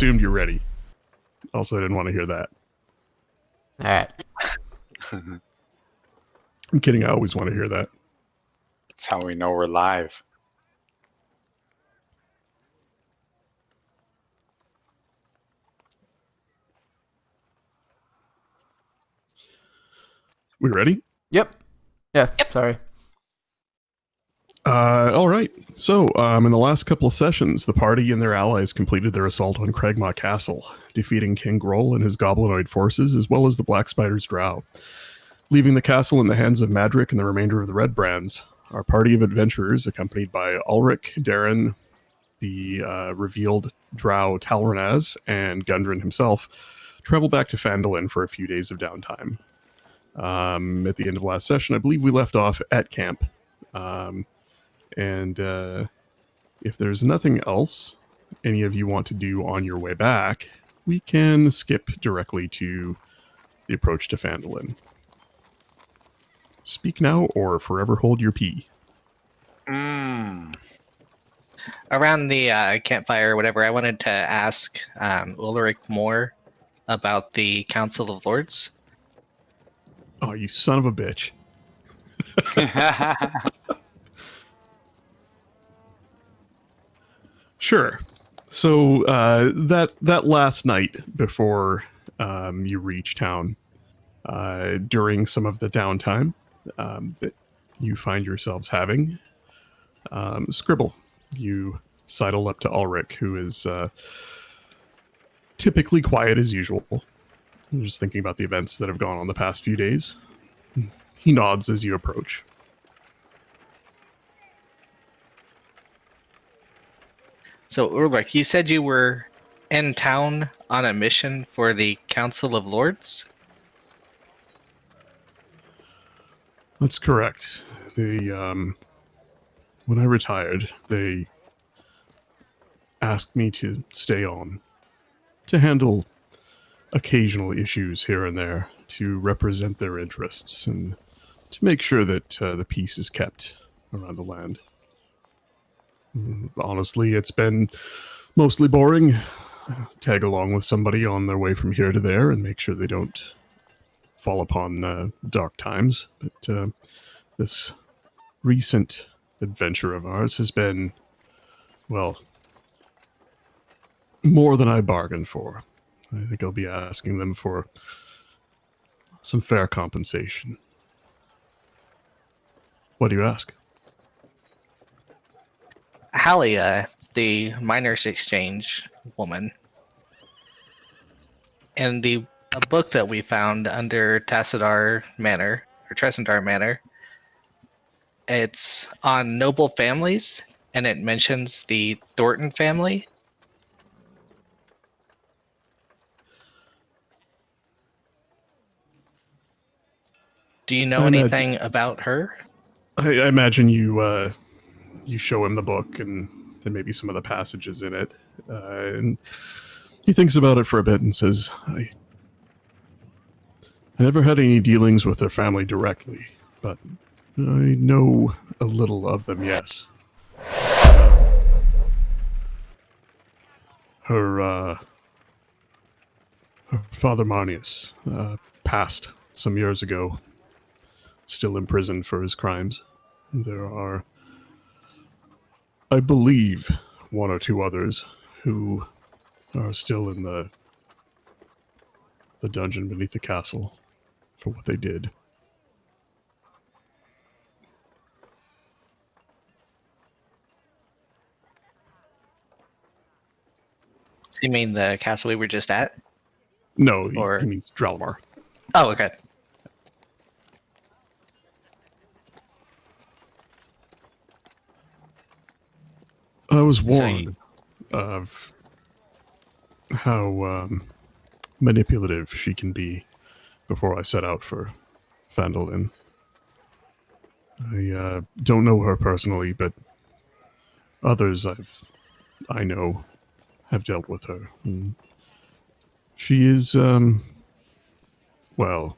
assumed you're ready. Also, I didn't want to hear that. All right. I'm kidding. I always want to hear that. That's how we know we're live. We ready? Yep. Yeah. Sorry. All right. So, in the last couple of sessions, the party and their allies completed their assault on Cragmaw Castle, defeating King Groll and his goblinoid forces, as well as the Black Spider's drow. Leaving the castle in the hands of Madrick and the remainder of the Red Brands, our party of adventurers, accompanied by Ulrich, Darren, the revealed drow Talronaz, and Gundren himself, travel back to Phandalin for a few days of downtime. At the end of last session, I believe we left off at camp. And if there's nothing else any of you want to do on your way back, we can skip directly to the approach to Phandalin. Speak now or forever hold your pee. Around the campfire or whatever, I wanted to ask Ulrich more about the Council of Lords. Oh, you son of a bitch. Sure. So that last night before you reach town, during some of the downtime that you find yourselves having, scribble. You sidle up to Ulrich, who is typically quiet as usual. I'm just thinking about the events that have gone on the past few days. He nods as you approach. So, Ulrich, you said you were in town on a mission for the Council of Lords? That's correct. They, when I retired, they asked me to stay on, to handle occasional issues here and there, to represent their interests, and to make sure that the peace is kept around the land. Honestly, it's been mostly boring. Tag along with somebody on their way from here to there and make sure they don't fall upon dark times. But this recent adventure of ours has been, well, more than I bargained for. I think I'll be asking them for some fair compensation. What do you ask? Halia, the Miners Exchange woman, and a book that we found under Tassadar Manor, or Tresendar Manor, it's on noble families, and it mentions the Thornton family. Do you know anything about her? I imagine you show him the book and then maybe some of the passages in it. And he thinks about it for a bit and says, I never had any dealings with their family directly, but I know a little of them, yes. Her father Marnius passed some years ago, still imprisoned for his crimes. There are, I believe, one or two others who are still in the dungeon beneath the castle for what they did. You mean the castle we were just at? No, Or... he means Dralmar. Oh, okay. I was warned of how manipulative she can be before I set out for Phandalin. I don't know her personally, but others I know have dealt with her. And she is, well,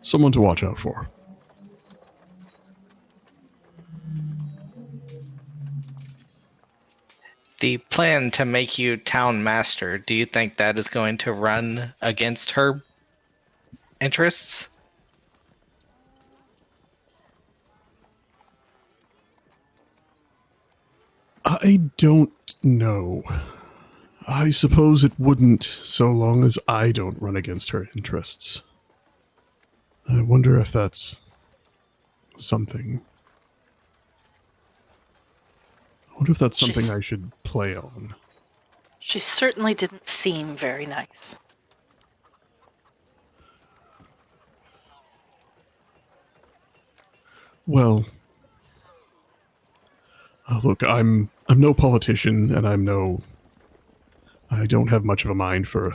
someone to watch out for. The plan to make you town master, do you think that is going to run against her interests? I don't know. I suppose it wouldn't, so long as I don't run against her interests. I wonder if that's something. I wonder if that's something I should play on. She certainly didn't seem very nice. Well, look, I'm no politician, and I don't have much of a mind for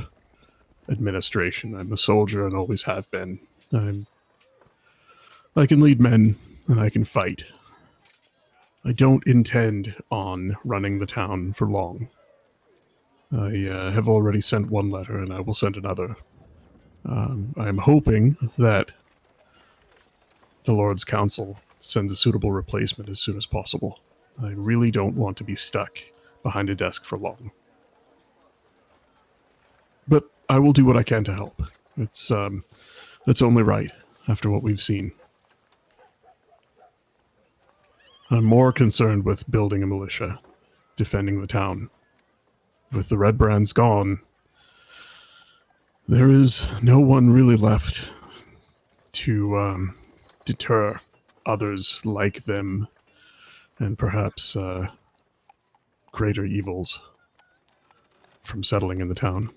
administration. I'm a soldier and always have been. I can lead men, and I can fight. I don't intend on running the town for long. I have already sent one letter, and I will send another. I'm hoping that the Lord's Council sends a suitable replacement as soon as possible. I really don't want to be stuck behind a desk for long. But I will do what I can to help. It's only right after what we've seen. I'm more concerned with building a militia, defending the town. With the Red Brands gone, there is no one really left to deter others like them and perhaps greater evils from settling in the town.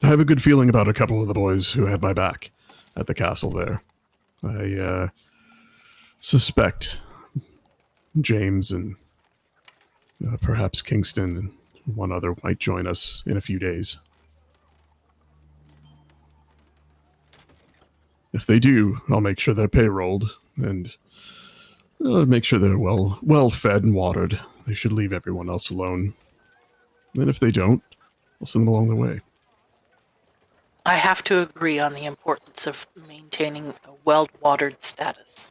I have a good feeling about a couple of the boys who had my back at the castle there. I suspect James and perhaps Kingston and one other might join us in a few days. If they do, I'll make sure they're payrolled and make sure they're well fed and watered. They should leave everyone else alone. And if they don't, I'll send them along the way. I have to agree on the importance of maintaining a well-watered status.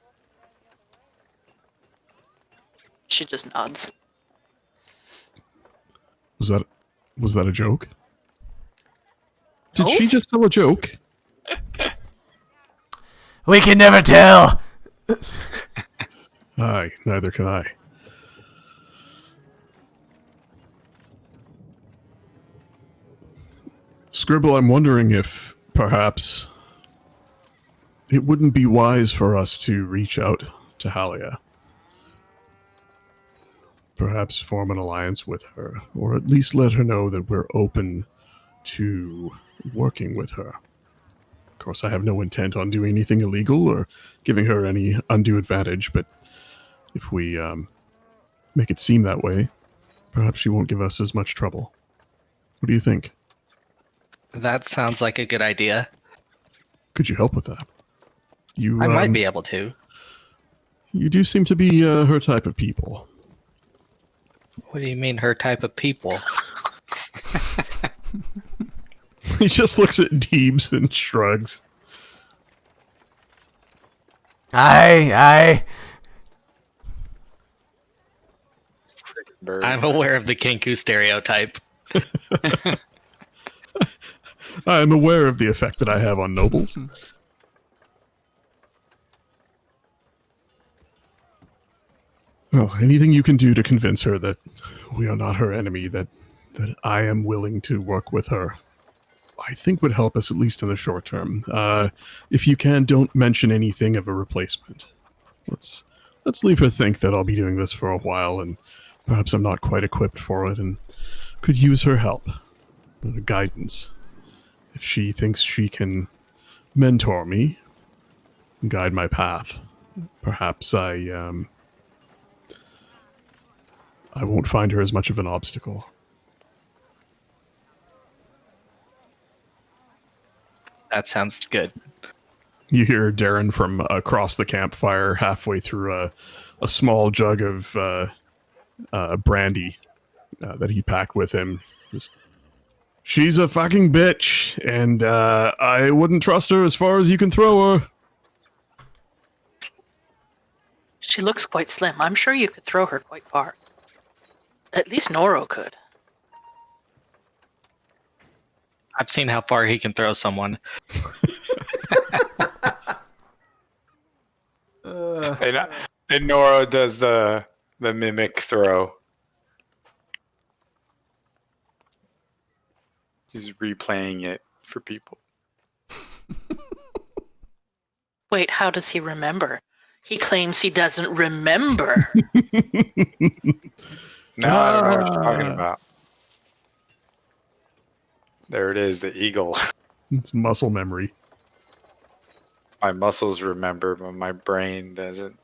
She just nods. Was that a joke? Did No? she just tell a joke? We can never tell. Aye, neither can I. Scribble, I'm wondering if perhaps it wouldn't be wise for us to reach out to Halia. Perhaps form an alliance with her, or at least let her know that we're open to working with her. Of course, I have no intent on doing anything illegal or giving her any undue advantage, but if we make it seem that way, perhaps she won't give us as much trouble. What do you think? That sounds like a good idea. Could you help with that? You, I might be able to. You do seem to be her type of people. What do you mean, her type of people? He just looks at Deebs and shrugs. Aye. Bird. I'm aware of the Kenku stereotype. I'm aware of the effect that I have on nobles. Well, anything you can do to convince her that we are not her enemy, that I am willing to work with her, I think would help us at least in the short term. If you can, don't mention anything of a replacement. Let's leave her think that I'll be doing this for a while, and perhaps I'm not quite equipped for it, and could use her help, guidance. If she thinks she can mentor me, guide my path, perhaps I won't find her as much of an obstacle. That sounds good. You hear Darren from across the campfire, halfway through a small jug of brandy that he packed with him. She's a fucking bitch, and I wouldn't trust her as far as you can throw her. She looks quite slim. I'm sure you could throw her quite far. At least Noro could. I've seen how far he can throw someone. And Nora does the mimic throw. He's replaying it for people. Wait, how does he remember? He claims he doesn't remember. Now I don't know what you're talking about. There it is, the eagle. It's muscle memory. My muscles remember, but my brain doesn't.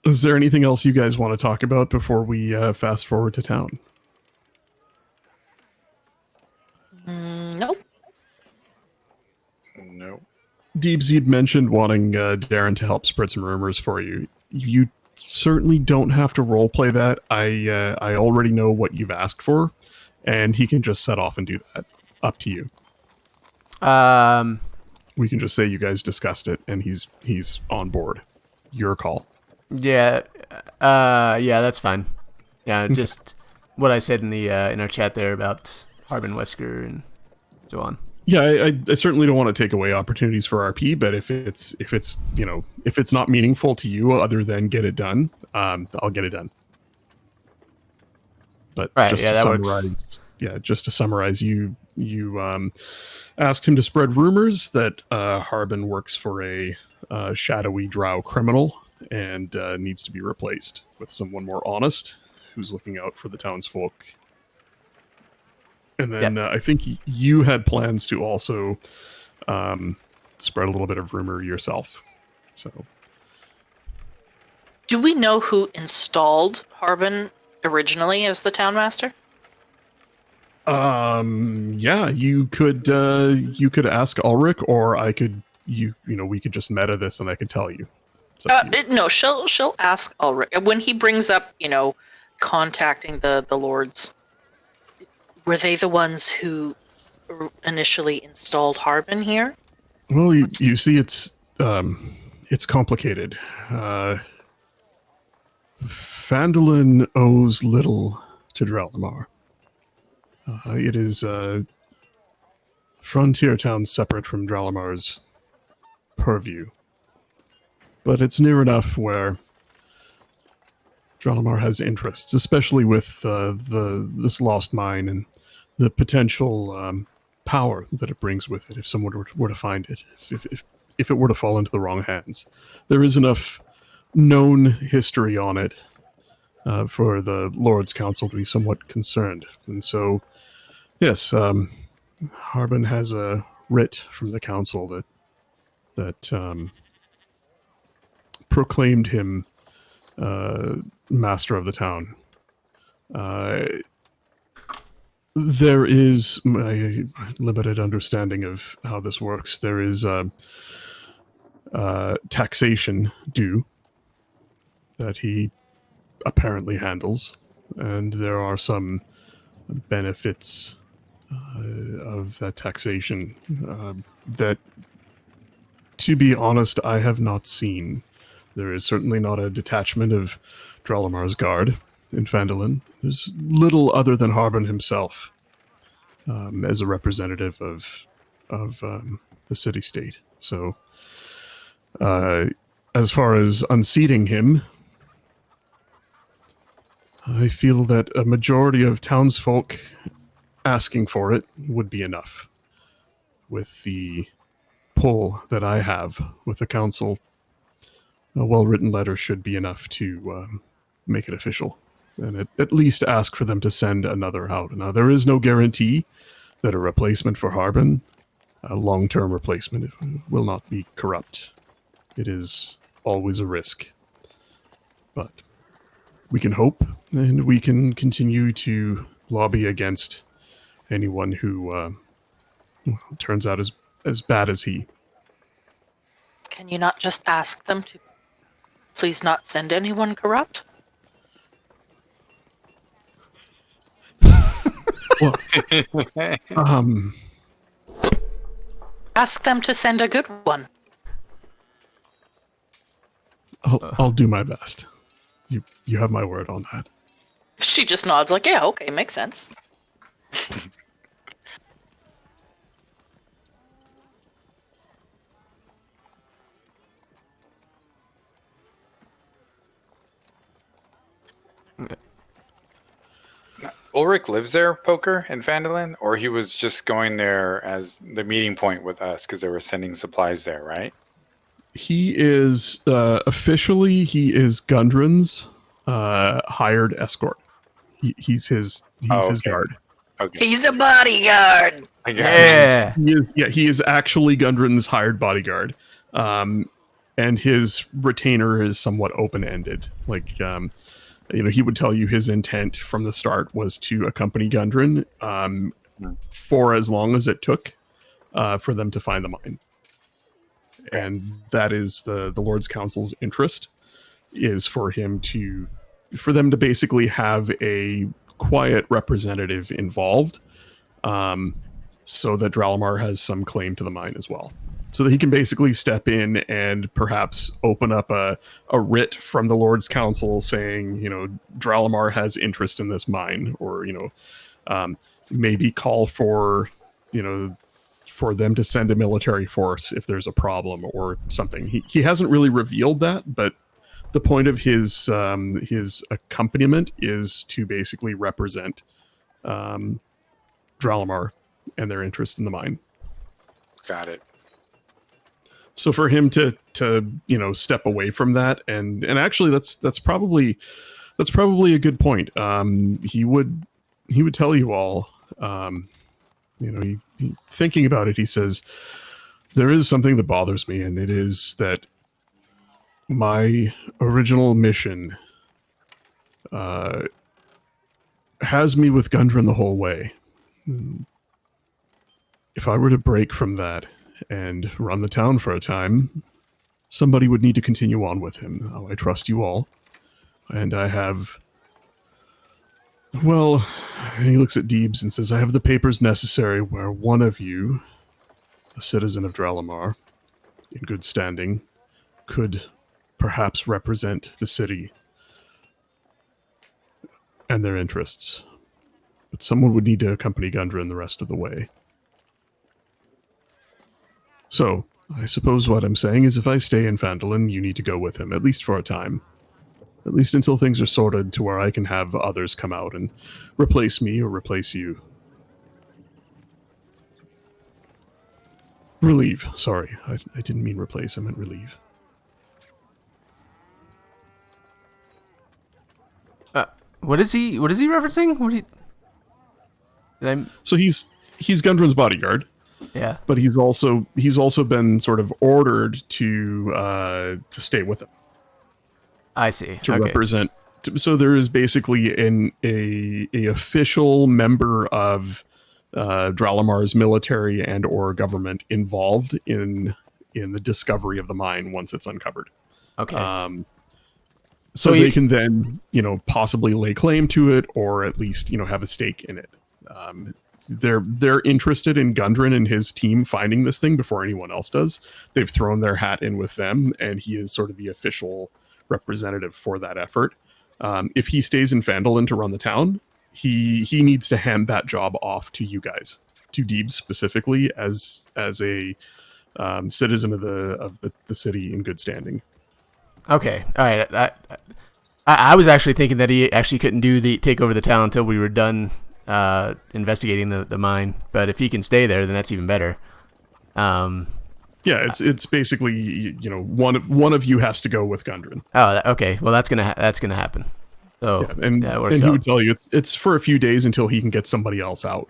Is there anything else you guys want to talk about before we fast forward to town? Nope. Nope. Deebs, you'd mentioned wanting Darren to help spread some rumors for you. You certainly don't have to roleplay that. I already know what you've asked for, and he can just set off and do that. Up to you. We can just say you guys discussed it, and he's on board. Your call. Yeah, that's fine. Yeah, just what I said in the in our chat there about Harbin Wesker and so on. Yeah, I certainly don't want to take away opportunities for RP, but if it's not meaningful to you other than get it done, I'll get it done. But Right, just yeah, to that summarize, works. just to summarize, you asked him to spread rumors that Harbin works for a shadowy drow criminal and needs to be replaced with someone more honest who's looking out for the townsfolk. And then I think you had plans to also spread a little bit of rumor yourself. So, Do we know who installed Harbin originally as the townmaster? yeah, you could ask Ulrich, or I could we could just meta this and I could tell you. It's up to you. No, she'll ask Ulrich when he brings up, contacting the lords. Were they the ones who initially installed Harbin here? Well, you see, it's complicated. Phandalin owes little to Drelmar. It is a frontier town separate from Dralamar's purview. But it's near enough where Dralamar has interests, especially with this lost mine and the potential power that it brings with it if someone were to find it, if it were to fall into the wrong hands. There is enough known history on it for the Lord's Council to be somewhat concerned. And so, yes, Harbin has a writ from the council that proclaimed him master of the town. There is a limited understanding of how this works. There is taxation due that he apparently handles, and there are some benefits of that taxation that, to be honest, I have not seen. There is certainly not a detachment of Dralamar's guard in Phandalin. There's little other than Harbin himself as a representative of the city-state. So, as far as unseating him, I feel that a majority of townsfolk asking for it would be enough. With the pull that I have with the council, a well-written letter should be enough to make it official, and at least ask for them to send another out. Now, there is no guarantee that a replacement for Harbin, a long-term replacement, will not be corrupt. It is always a risk. But we can hope, and we can continue to lobby against anyone who turns out as bad as he. Can you not just ask them to please not send anyone corrupt? Well, Ask them to send a good one. I'll do my best. You have my word on that. She just nods like, yeah, okay, makes sense. Ulrich lives there, Poker, in Phandalin, or he was just going there as the meeting point with us because they were sending supplies there, right? He is officially Gundren's hired escort. He's his Okay. guard. Okay. He's a bodyguard. I got it. Yeah. He is actually Gundren's hired bodyguard. And his retainer is somewhat open-ended. Like, he would tell you his intent from the start was to accompany Gundren for as long as it took for them to find the mine. And that is the Lord's Council's interest, is for them to basically have a quiet representative involved, so that Dralamar has some claim to the mine as well. So that he can basically step in and perhaps open up a writ from the Lord's Council saying, Dralamar has interest in this mine, or, maybe call for, for them to send a military force if there's a problem or something. He hasn't really revealed that, but the point of his accompaniment is to basically represent Dralamar and their interest in the mine. Got it. So for him to step away from that, and actually that's probably a good point. He would tell you all. Thinking about it, he says, there is something that bothers me, and it is that my original mission has me with Gundren the whole way. If I were to break from that and run the town for a time, somebody would need to continue on with him. Now, I trust you all, and I have... Well, he looks at Deebs and says, I have the papers necessary where one of you, a citizen of Dralamar, in good standing, could perhaps represent the city and their interests. But someone would need to accompany Gundren the rest of the way. So, I suppose what I'm saying is if I stay in Phandalin, you need to go with him, at least for a time. At least until things are sorted to where I can have others come out and replace me or replace you. Relieve. Sorry, I didn't mean replace. I meant relieve. What is he referencing? So he's Gundren's bodyguard. Yeah. But he's also been sort of ordered to stay with him. I see. To represent. So there is basically a official member of Dralamar's military and or government involved in the discovery of the mine once it's uncovered. Okay. So they can then, possibly lay claim to it, or at least, have a stake in it. They're interested in Gundren and his team finding this thing before anyone else does. They've thrown their hat in with them, and he is sort of the official representative for that effort. If he stays in Phandalin to run the town, he needs to hand that job off to you guys, to Deebs specifically, as a citizen of the city in good standing. Okay, all right. I was actually thinking that he actually couldn't take over the town until we were done investigating the mine. But if he can stay there, then that's even better. Yeah, it's basically one of you has to go with Gundren. Oh, okay. Well, that's gonna happen. So yeah, and works he out. would tell you it's for a few days until he can get somebody else out.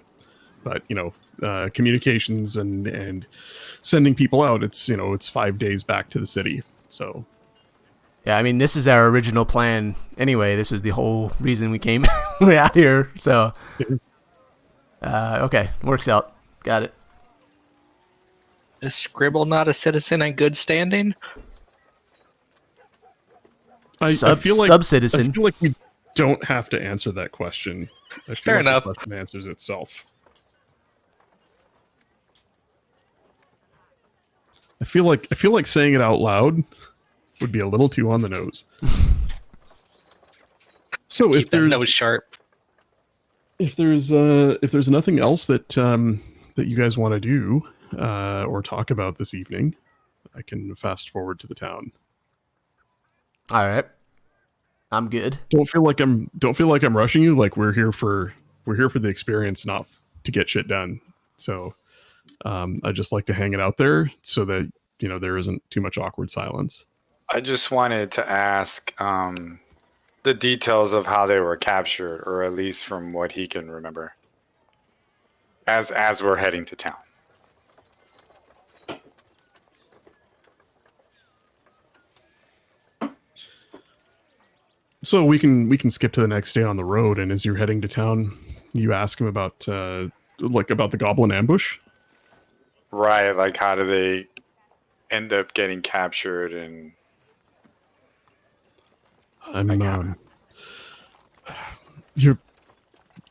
But communications and sending people out, it's 5 days back to the city. So yeah, I mean, this is our original plan anyway. This was the whole reason we came we're out here. So okay, works out. Got it. Is Scribble not a citizen in good standing? I feel like sub-citizen. I feel like we don't have to answer that question. I feel Fair like enough. The question answers itself. I feel like saying it out loud would be a little too on the nose. So Keep that nose sharp. if there's nothing else that that you guys want to do or talk about this evening, I can fast forward to the town. All right. I'm good. Don't feel like I'm rushing you. Like we're here for the experience, not to get shit done. So I just like to hang it out there so that there isn't too much awkward silence. I just wanted to ask the details of how they were captured, or at least from what he can remember, as we're heading to town. So we can skip to the next day on the road, and as you're heading to town, you ask him about the goblin ambush. Right, like how do they end up getting captured? And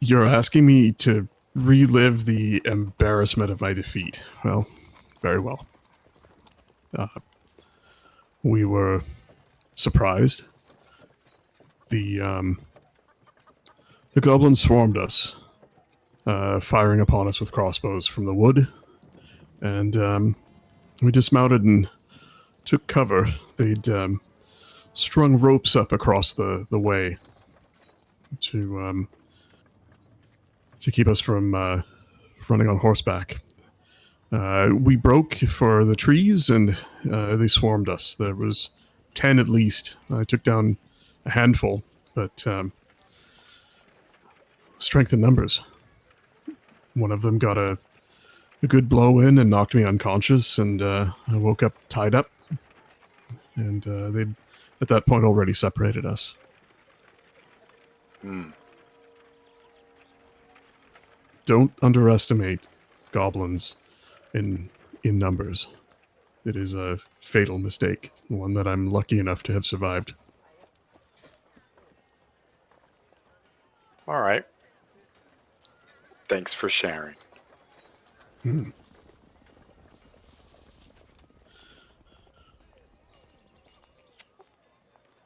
you're asking me to relive the embarrassment of my defeat. Well, very well. We were surprised. The goblins swarmed us, firing upon us with crossbows from the wood, and we dismounted and took cover. They'd strung ropes up across the way to keep us from running on horseback. We broke for the trees, and they swarmed us. There was 10 at least. I took down a handful, but strength in numbers. One of them got a good blow in and knocked me unconscious, and I woke up tied up, and they'd at that point already separated us. Don't underestimate goblins in numbers. It is a fatal mistake, one that I'm lucky enough to have survived. all right, thanks for sharing.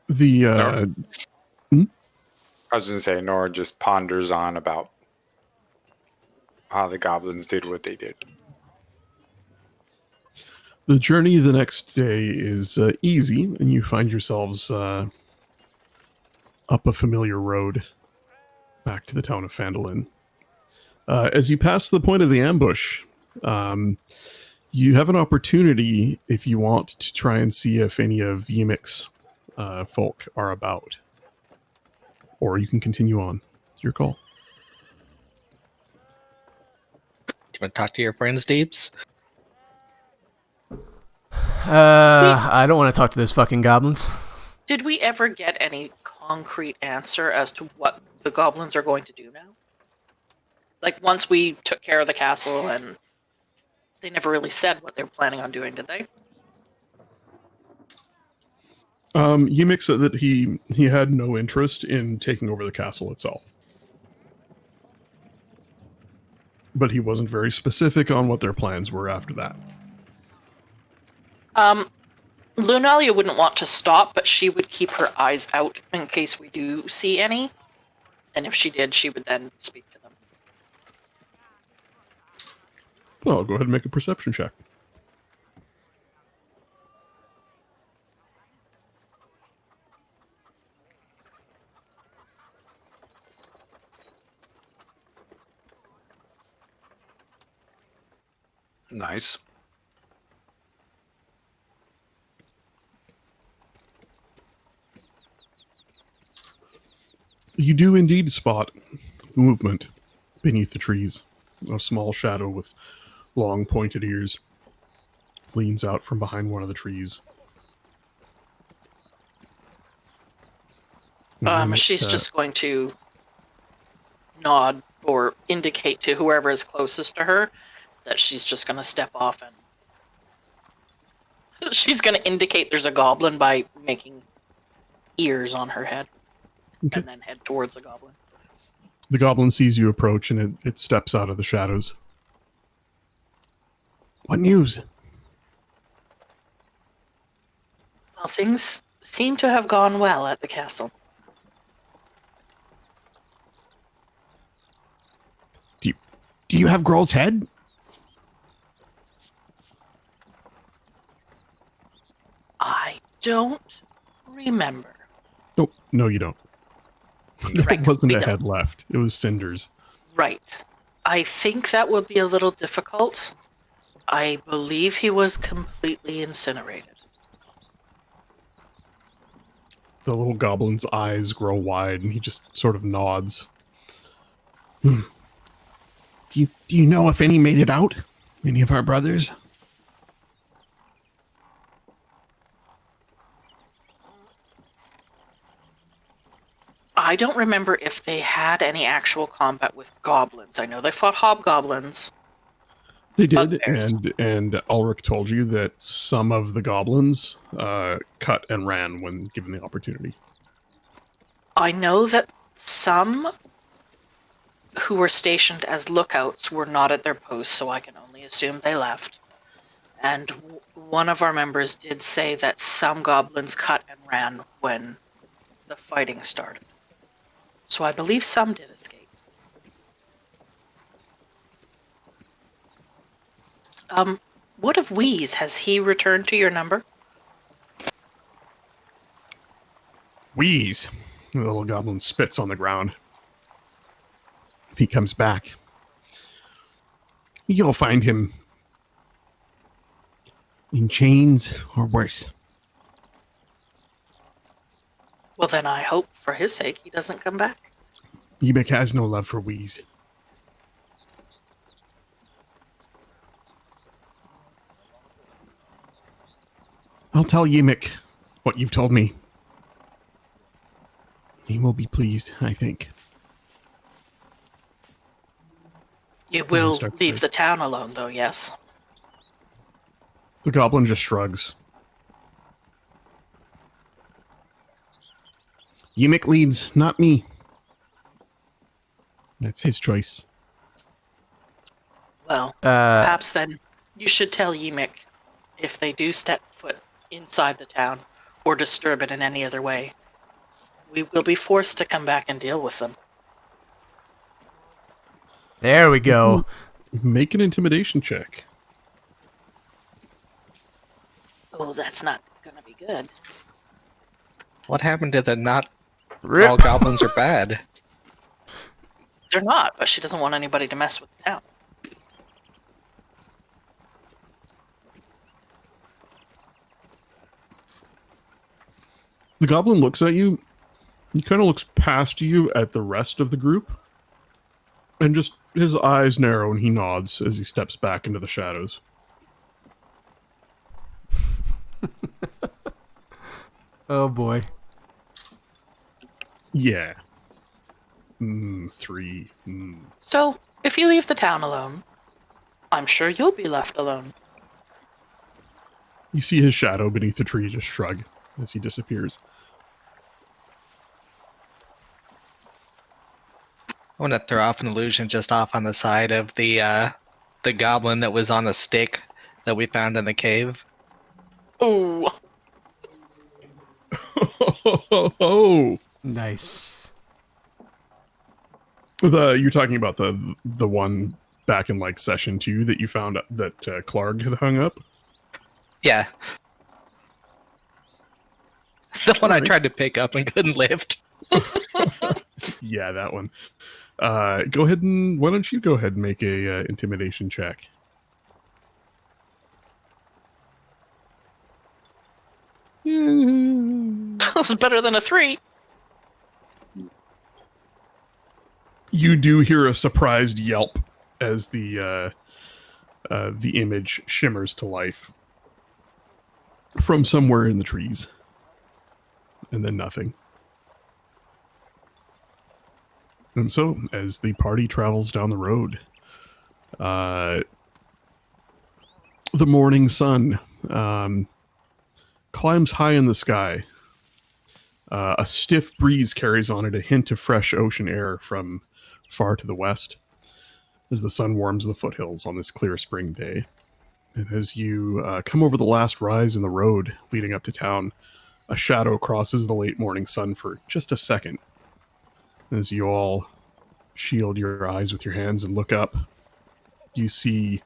The I was going to say, Nora just ponders on about how the goblins did what they did. The journey the next day is easy, and you find yourselves up a familiar road back to the town of Phandalin. As you pass the point of the ambush, you have an opportunity, if you want, to try and see if any of Ymic's folk are about. Or you can continue on. It's your call. Do you want to talk to your friends, Deebs? I don't want to talk to those fucking goblins. Did we ever get any concrete answer as to what the goblins are going to do now? Like, once we took care of the castle, and they never really said what they were planning on doing, did they? Ymix said that he had no interest in taking over the castle itself. But he wasn't very specific on what their plans were after that. Lunalia wouldn't want to stop, but she would keep her eyes out in case we do see any. And if she did, she would then speak to them. Well, go ahead and make a perception check. Nice. You do indeed spot movement beneath the trees. A small shadow with long pointed ears leans out from behind one of the trees. She's just going to nod or indicate to whoever is closest to her that she's just going to step off, and she's going to indicate there's a goblin by making ears on her head. Okay. And then head towards the goblin. The goblin sees you approach, and it steps out of the shadows. What news? Well, things seem to have gone well at the castle. Do you have Grohl's head? I don't remember. Nope. No, you don't. There Right, wasn't we a don't. head left. It was cinders. Right. I think that would be a little difficult. I believe he was completely incinerated. The little goblin's eyes grow wide, and he just sort of nods. Do you know if any made it out? Any of our brothers? I don't remember if they had any actual combat with goblins. I know they fought hobgoblins. They did, Bugbears. and Ulrich told you that some of the goblins cut and ran when given the opportunity. I know that some who were stationed as lookouts were not at their posts, so I can only assume they left. And one of our members did say that some goblins cut and ran when the fighting started. So I believe some did escape. What of Wheeze? Has he returned to your number? Wheeze! The little goblin spits on the ground. If he comes back, you'll find him in chains or worse. Well, then I hope for his sake he doesn't come back. Yimik has no love for Wheeze. I'll tell Yimik what you've told me. He will be pleased, I think. You will starts leave to- the town alone, though, yes? The goblin just shrugs. Yimik leads, not me. That's his choice. Well, perhaps then you should tell Ymik if they do step foot inside the town or disturb it in any other way. We will be forced to come back and deal with them. There we go. Make an intimidation check. Oh, that's not going to be good. What happened to the not Rip. all goblins are bad? They're not, but she doesn't want anybody to mess with the town. The goblin looks at you. He kind of looks past you at the rest of the group. And just his eyes narrow and he nods as he steps back into the shadows. Oh boy. Yeah. 3. So, if you leave the town alone, I'm sure you'll be left alone. You see his shadow beneath the tree just shrug as he disappears. I want to throw off an illusion just off on the side of the goblin that was on a stick that we found in the cave. Oh, Oh, Nice. you're talking about the one back in like session 2 that you found that Clark had hung up. Yeah. The one I Alright. tried to pick up and couldn't lift. Yeah, that one. Go ahead and why don't you go ahead and make a intimidation check? that's better than a 3. You do hear a surprised yelp as the image shimmers to life from somewhere in the trees, and then nothing. And so, as the party travels down the road, the morning sun climbs high in the sky. A stiff breeze carries on it a hint of fresh ocean air from far to the west as the sun warms the foothills on this clear spring day. And as you come over the last rise in the road leading up to town, a shadow crosses the late morning sun for just a second. As you all shield your eyes with your hands and look up, you see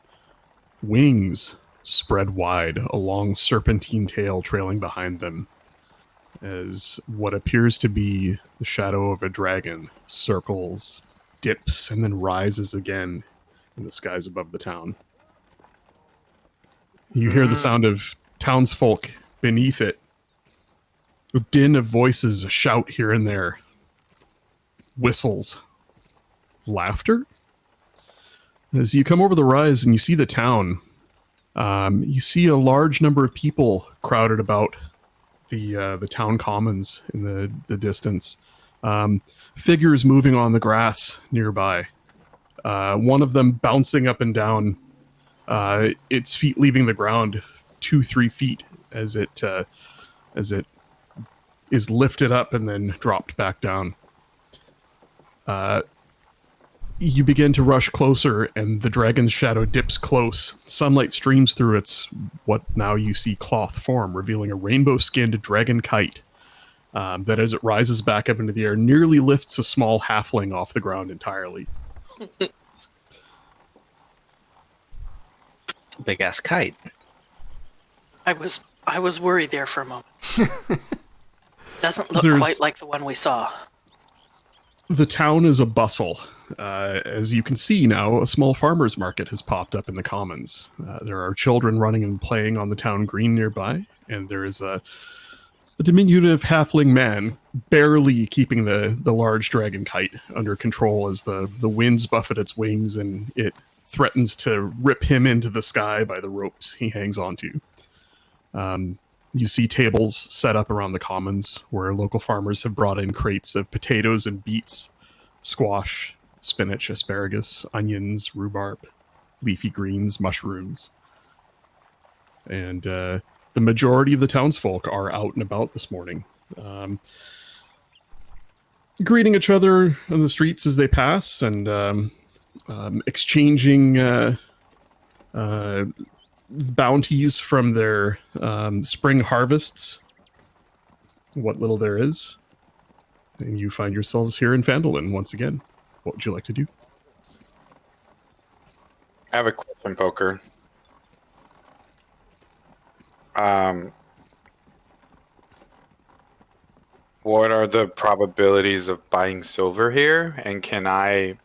wings spread wide, a long serpentine tail trailing behind them, as what appears to be the shadow of a dragon circles, dips, and then rises again in the skies above the town. You hear the sound of townsfolk beneath it. A din of voices, a shout here and there. Whistles. Laughter? As you come over the rise and you see the town, you see a large number of people crowded about the town commons in the distance. Figures moving on the grass nearby. One of them bouncing up and down, its feet leaving the ground 2-3 feet as it is lifted up and then dropped back down. You begin to rush closer, and the dragon's shadow dips close. Sunlight streams through its what now you see cloth form, revealing a rainbow-skinned dragon kite that, as it rises back up into the air, nearly lifts a small halfling off the ground entirely. Big ass kite. I was worried there for a moment. Doesn't look There's- quite like the one we saw. The town is a bustle. As you can see now, a small farmer's market has popped up in the commons. There are children running and playing on the town green nearby, and there is a diminutive halfling man barely keeping the large dragon kite under control as the winds buffet its wings and it threatens to rip him into the sky by the ropes he hangs onto. You see tables set up around the commons where local farmers have brought in crates of potatoes and beets, squash, spinach, asparagus, onions, rhubarb, leafy greens, mushrooms. And the majority of the townsfolk are out and about this morning, greeting each other on the streets as they pass and exchanging bounties from their spring harvests, what little there is. And you find yourselves here in Phandalin once again. What would you like to do? I have a question, Poker. What are the probabilities of buying silver here? And can I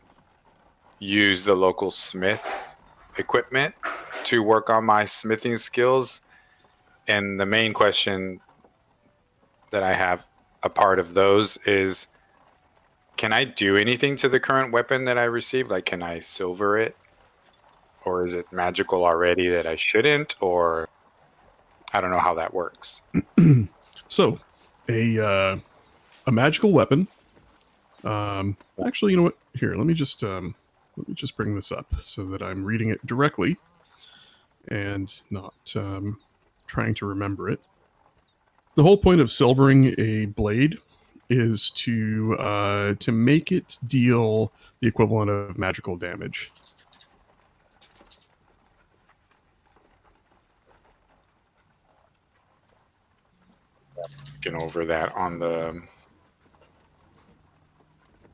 use the local smith equipment to work on my smithing skills? And the main question that I have, a part of those, is can I do anything to the current weapon that I received? Like, can I silver it? Or is it magical already that I shouldn't? Or I don't know how that works. So, a magical weapon. Actually, you know what? Here, let me just bring this up so that I'm reading it directly and not trying to remember it. The whole point of silvering a blade is to make it deal the equivalent of magical damage. Looking over that on the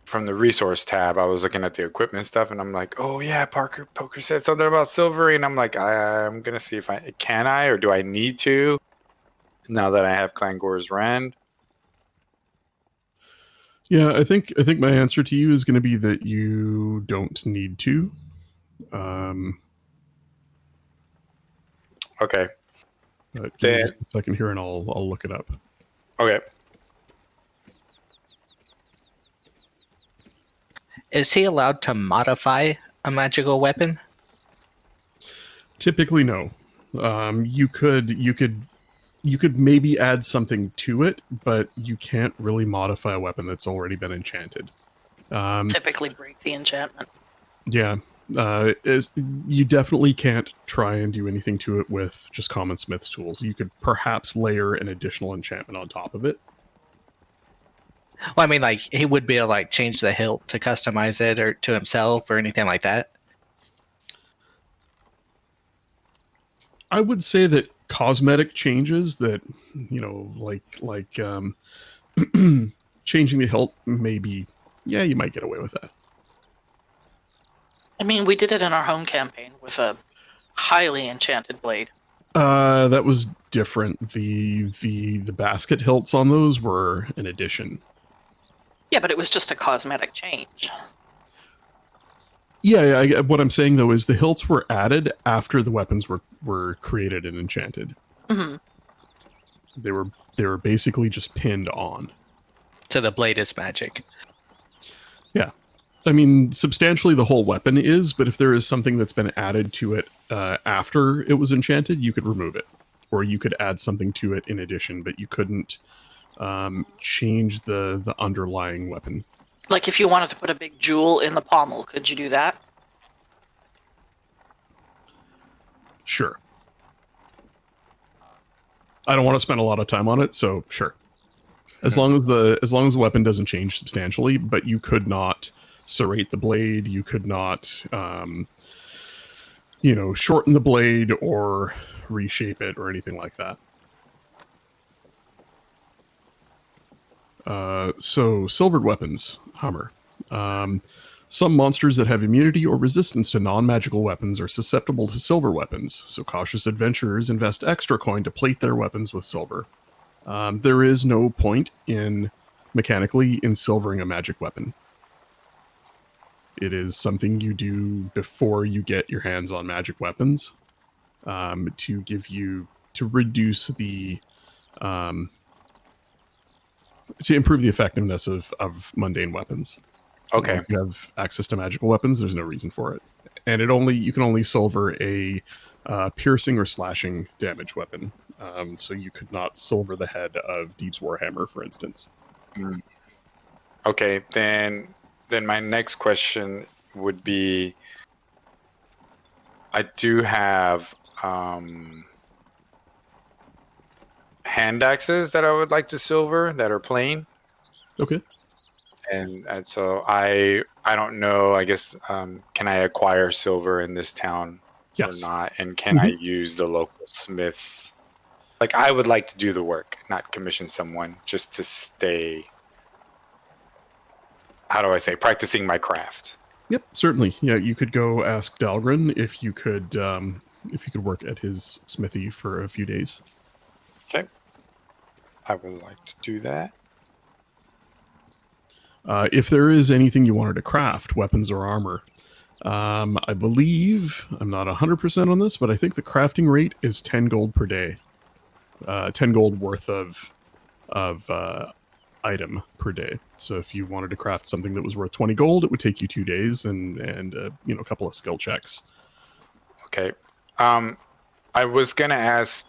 from the resource tab, I was looking at the equipment stuff, and I'm like, oh yeah, Poker said something about silvering. I'm like, I'm gonna see if can I or do I need to now that I have Clangor's Rend. Yeah, I think my answer to you is going to be that you don't need to. Okay. But give me just a second here, and I'll look it up. Okay. Is he allowed to modify a magical weapon? Typically, no. You could maybe add something to it, but you can't really modify a weapon that's already been enchanted. Typically break the enchantment. Yeah. You definitely can't try and do anything to it with just common smith's tools. You could perhaps layer an additional enchantment on top of it. Well, I mean, like, he would be able to, like, change the hilt to customize it or to himself or anything like that. I would say that cosmetic changes that, changing the hilt, maybe, yeah, you might get away with that. I mean, we did it in our home campaign with a highly enchanted blade. That was different. The basket hilts on those were an addition. Yeah, but it was just a cosmetic change. Yeah, what I'm saying though is the hilts were added after the weapons were created and enchanted. Hmm. They were basically just pinned on. So the blade is magic. Yeah. I mean, substantially the whole weapon is, but if there is something that's been added to it after it was enchanted, you could remove it. Or you could add something to it in addition, but you couldn't change the underlying weapon. Like if you wanted to put a big jewel in the pommel, could you do that? Sure. I don't want to spend a lot of time on it, so sure. As long as the weapon doesn't change substantially, but you could not serrate the blade, you could not shorten the blade or reshape it or anything like that. So silvered weapons, Hummer. Some monsters that have immunity or resistance to non-magical weapons are susceptible to silver weapons, so cautious adventurers invest extra coin to plate their weapons with silver. There is no point mechanically in silvering a magic weapon. It is something you do before you get your hands on magic weapons, to reduce the to improve the effectiveness of mundane weapons. Okay. If you have access to magical weapons, there's no reason for it. And you can only silver a piercing or slashing damage weapon. So you could not silver the head of Deep's Warhammer, for instance. Okay, then my next question would be, I do have hand axes that I would like to silver that are plain. Okay. And so I don't know, I guess, can I acquire silver in this town Yes. or not? And can I use the local smiths? Like, I would like to do the work, not commission someone, just to stay, how do I say, practicing my craft. Yep, certainly. Yeah, you could go ask Dalgren if you could work at his smithy for a few days. Okay. I would like to do that. If there is anything you wanted to craft, weapons or armor, I believe, I'm not 100% on this, but I think the crafting rate is 10 gold per day. 10 gold worth of item per day. So if you wanted to craft something that was worth 20 gold, it would take you 2 days and a couple of skill checks. Okay. I was going to ask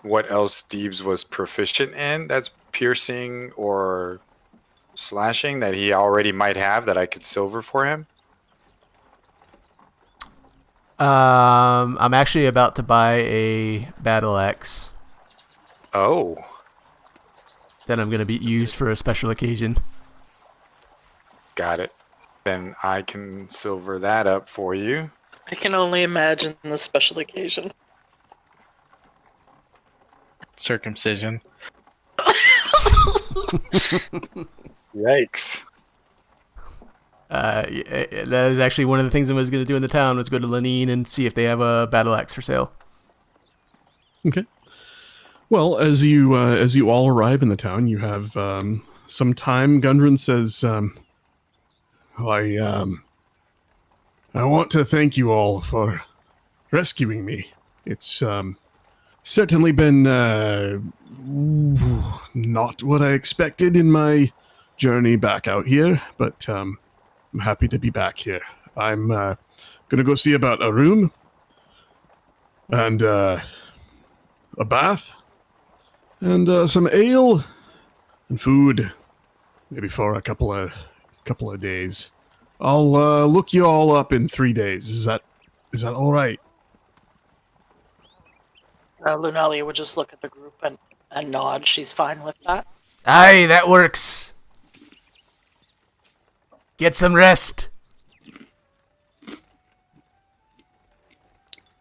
what else Deebs was proficient in that's piercing or slashing that he already might have that I could silver for him. I'm actually about to buy a battle axe Oh, that I'm going to use for a special occasion. got it. Then I can silver that up for you. I can only imagine the special occasion. Circumcision. Yikes. That is actually one of the things I was going to do in the town, was go to Lenine and see if they have a battle axe for sale. Okay. Well, as you all arrive in the town, you have some time. Gundren says, I want to thank you all for rescuing me. It's certainly been not what I expected in my journey back out here, but I'm happy to be back here. I'm going to go see about a room and a bath and some ale and food, maybe for a couple of days. I'll look you all up in 3 days. Is that all right? Lunalia would just look at the group and nod. She's fine with that. Aye, that works. Get some rest.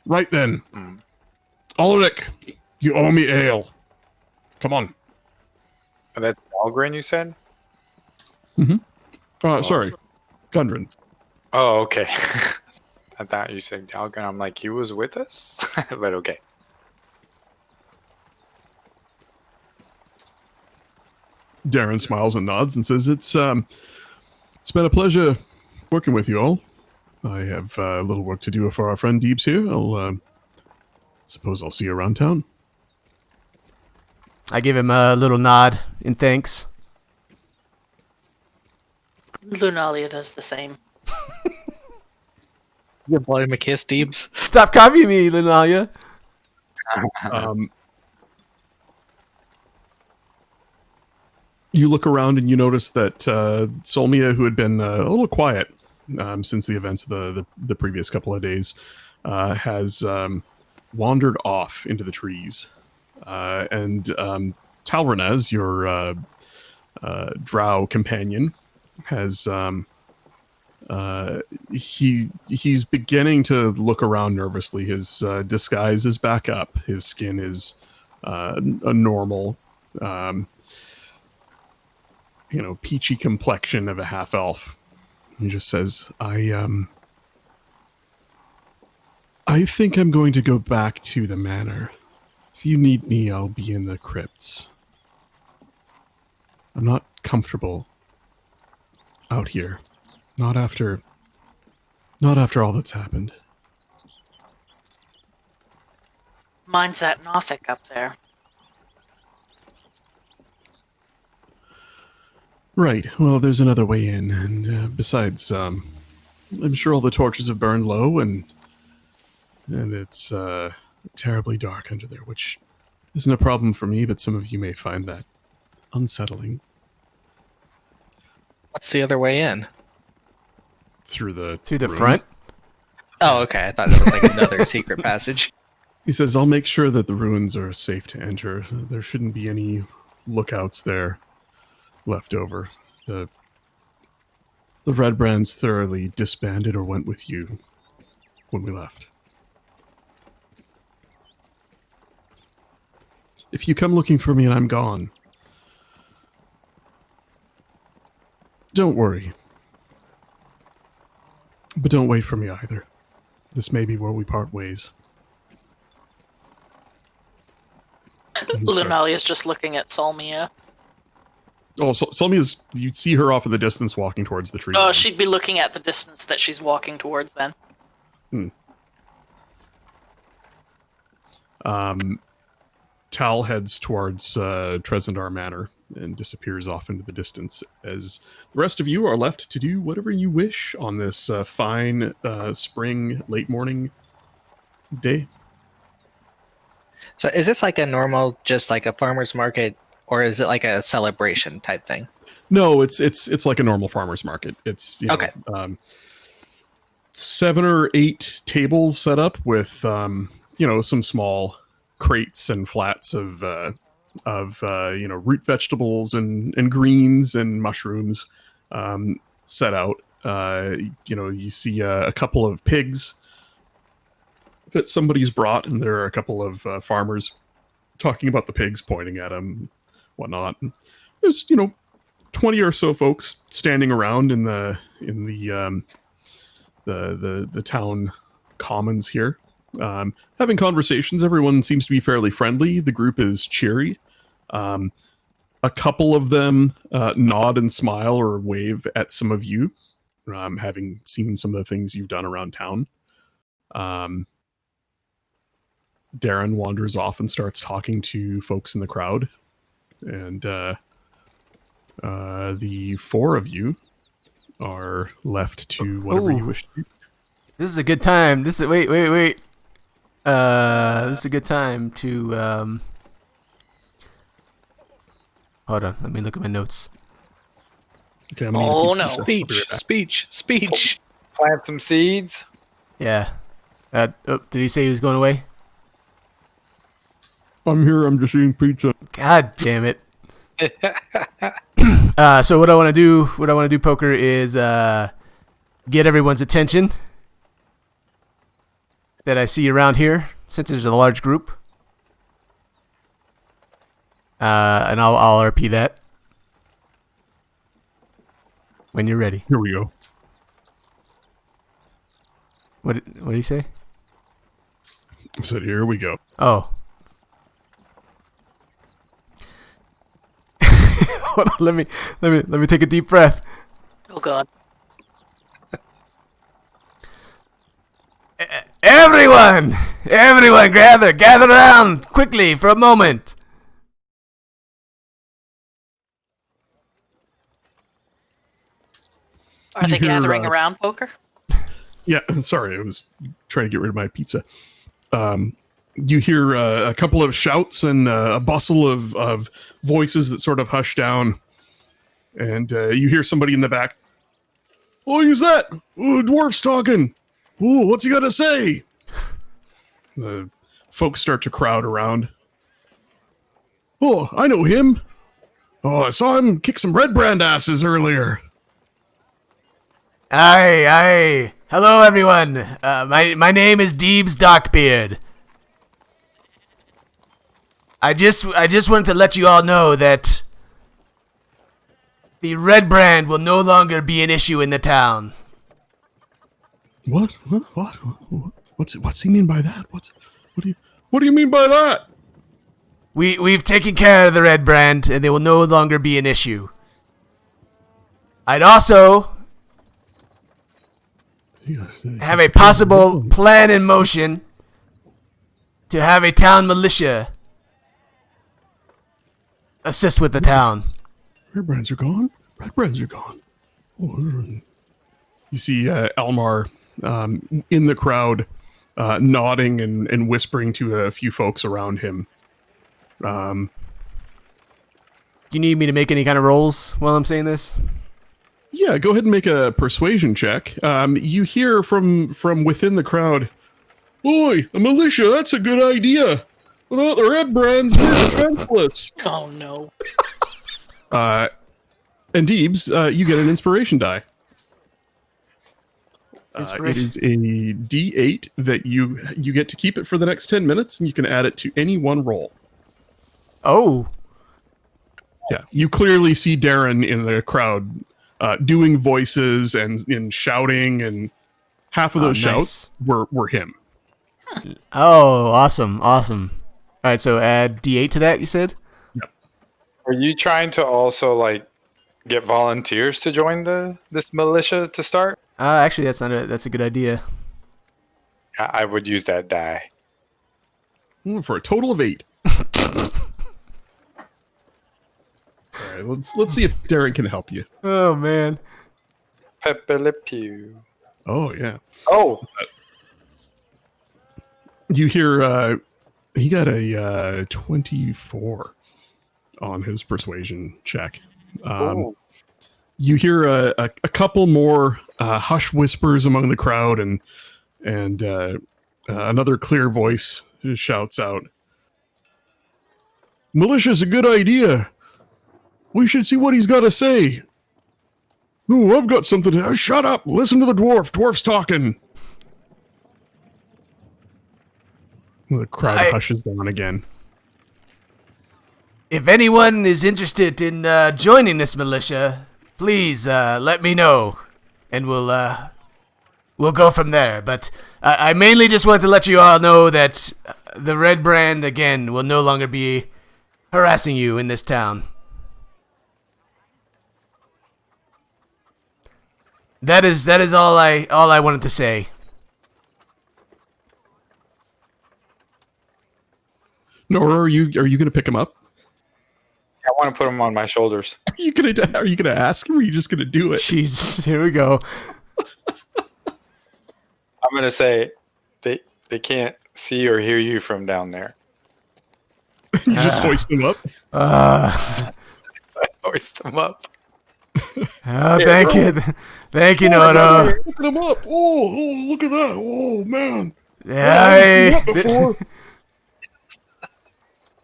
Right then. Ulrich, you owe me ale. Come on. That's Dahlgren, you said? Sorry. Gundren. Oh, okay. I thought you said Dahlgren. I'm like, he was with us? But okay. Darren smiles and nods and says, it's been a pleasure working with you all. I have a little work to do for our friend Deebs here. I'll suppose I'll see you around town. I give him a little nod in thanks. Lunalia does the same. You blow him a kiss, Deebs. Stop copying me, Lunalia. You look around and you notice that Solmia, who had been a little quiet since the events of the previous couple of days, has wandered off into the trees. And Talranez, your drow companion, has he's beginning to look around nervously. His disguise is back up. His skin is a normal, peachy complexion of a half elf. He just says, I think I'm going to go back to the manor. If you need me, I'll be in the crypts. I'm not comfortable out here. Not after all that's happened. Mine's that Nothic up there. Right. Well, there's another way in, and besides, I'm sure all the torches have burned low, and it's terribly dark under there, which isn't a problem for me, but some of you may find that unsettling. What's the other way in? Through the ruins. Front. Oh, okay. I thought it was like another secret passage. He says, I'll make sure that the ruins are safe to enter. There shouldn't be any lookouts there left over. The Red Brands thoroughly disbanded or went with you when we left. If you come looking for me and I'm gone, don't worry. But don't wait for me either. This may be where we part ways. Lunalia's just looking at Solmia. Oh, so Solmia's, you'd see her off in the distance walking towards the tree. Oh, she'd be looking at the distance that she's walking towards then. Tal heads towards Tresendar Manor and disappears off into the distance as the rest of you are left to do whatever you wish on this fine spring late morning day. So is this like a normal, just like a farmer's market, or is it like a celebration type thing? No, it's like a normal farmer's market. It's Okay. 7 or 8 tables set up with some small crates and flats of root vegetables and greens and mushrooms set out. You see a couple of pigs that somebody's brought, and there are a couple of farmers talking about the pigs, pointing at them, whatnot. And there's 20 or so folks standing around in the town commons here, having conversations. Everyone seems to be fairly friendly. The group is cheery. A couple of them nod and smile or wave at some of you, having seen some of the things you've done around town. Darren wanders off and starts talking to folks in the crowd. And the 4 of you are left to whatever you wish to do. This is a good time. Wait. This is a good time to hold on. Let me look at my notes. Okay, Oh no! Speech. Plant some seeds. Yeah. Did he say he was going away? I'm here. I'm just eating pizza. God damn it. So what I want to do, Poker, is get everyone's attention that I see around here, since there's a large group. And I'll RP that when you're ready. Here we go. What did he say? I said, here we go. Oh. Hold on, let me take a deep breath. Oh god. Everyone, gather around quickly for a moment. Are they You hear, gathering around poker? Yeah, sorry, I was trying to get rid of my pizza. You hear a couple of shouts and a bustle of voices that sort of hush down. And you hear somebody in the back. Oh, who's that? Oh, dwarf's talking. Oh, what's he got to say? The folks start to crowd around. Oh, I know him. Oh, I saw him kick some red brand asses earlier. Aye. Hello, everyone. My name is Deebs Darkbeard. I just wanted to let you all know that the red brand will no longer be an issue in the town. What? What? What's he mean by that? What do you mean by that? We've taken care of the red brand, and they will no longer be an issue. I'd also have a possible plan in motion to have a town militia assist with the town. Red brands are gone. Red brands are gone. Oh, you see Elmar in the crowd, nodding and whispering to a few folks around him. Do you need me to make any kind of rolls while I'm saying this? Yeah, go ahead and make a persuasion check. You hear from within the crowd, "Oi, a militia, that's a good idea. Without the red brands, we're defenseless." Oh no. And Deebs, you get an inspiration die. It is a D8 that you get to keep it for the next 10 minutes, and you can add it to any one roll. Oh. Yeah, you clearly see Darren in the crowd doing voices and shouting, and half of those shouts were him. Oh, awesome. All right, so add D8 to that, you said? Yep. Are you trying to also like get volunteers to join this militia to start? Actually, that's a good idea. I would use that die. For a total of 8. All right, let's see if Darren can help you. Oh man. Pew. Oh yeah. Oh, You hear he got a 24 on his persuasion check. You hear a couple more hush whispers among the crowd, and another clear voice shouts out, "Militia's a good idea. We should see what he's got to say." "Oh, I've got something to... Shut up! Listen to the dwarf. Dwarf's talking." The crowd hushes down again. If anyone is interested in joining this militia, please let me know, and we'll go from there. But I mainly just want to let you all know that the red brand again will no longer be harassing you in this town. That is all I wanted to say. Nora, are you going to pick him up? I want to put them on my shoulders. Are you going to ask him, or are you just going to do it? Jesus, here we go. I'm going to say they can't see or hear you from down there. You just hoist him up? Hoist them up. Oh, thank you. Thank you, Noto. Look him up. Oh, look at that. Oh, man. Yeah,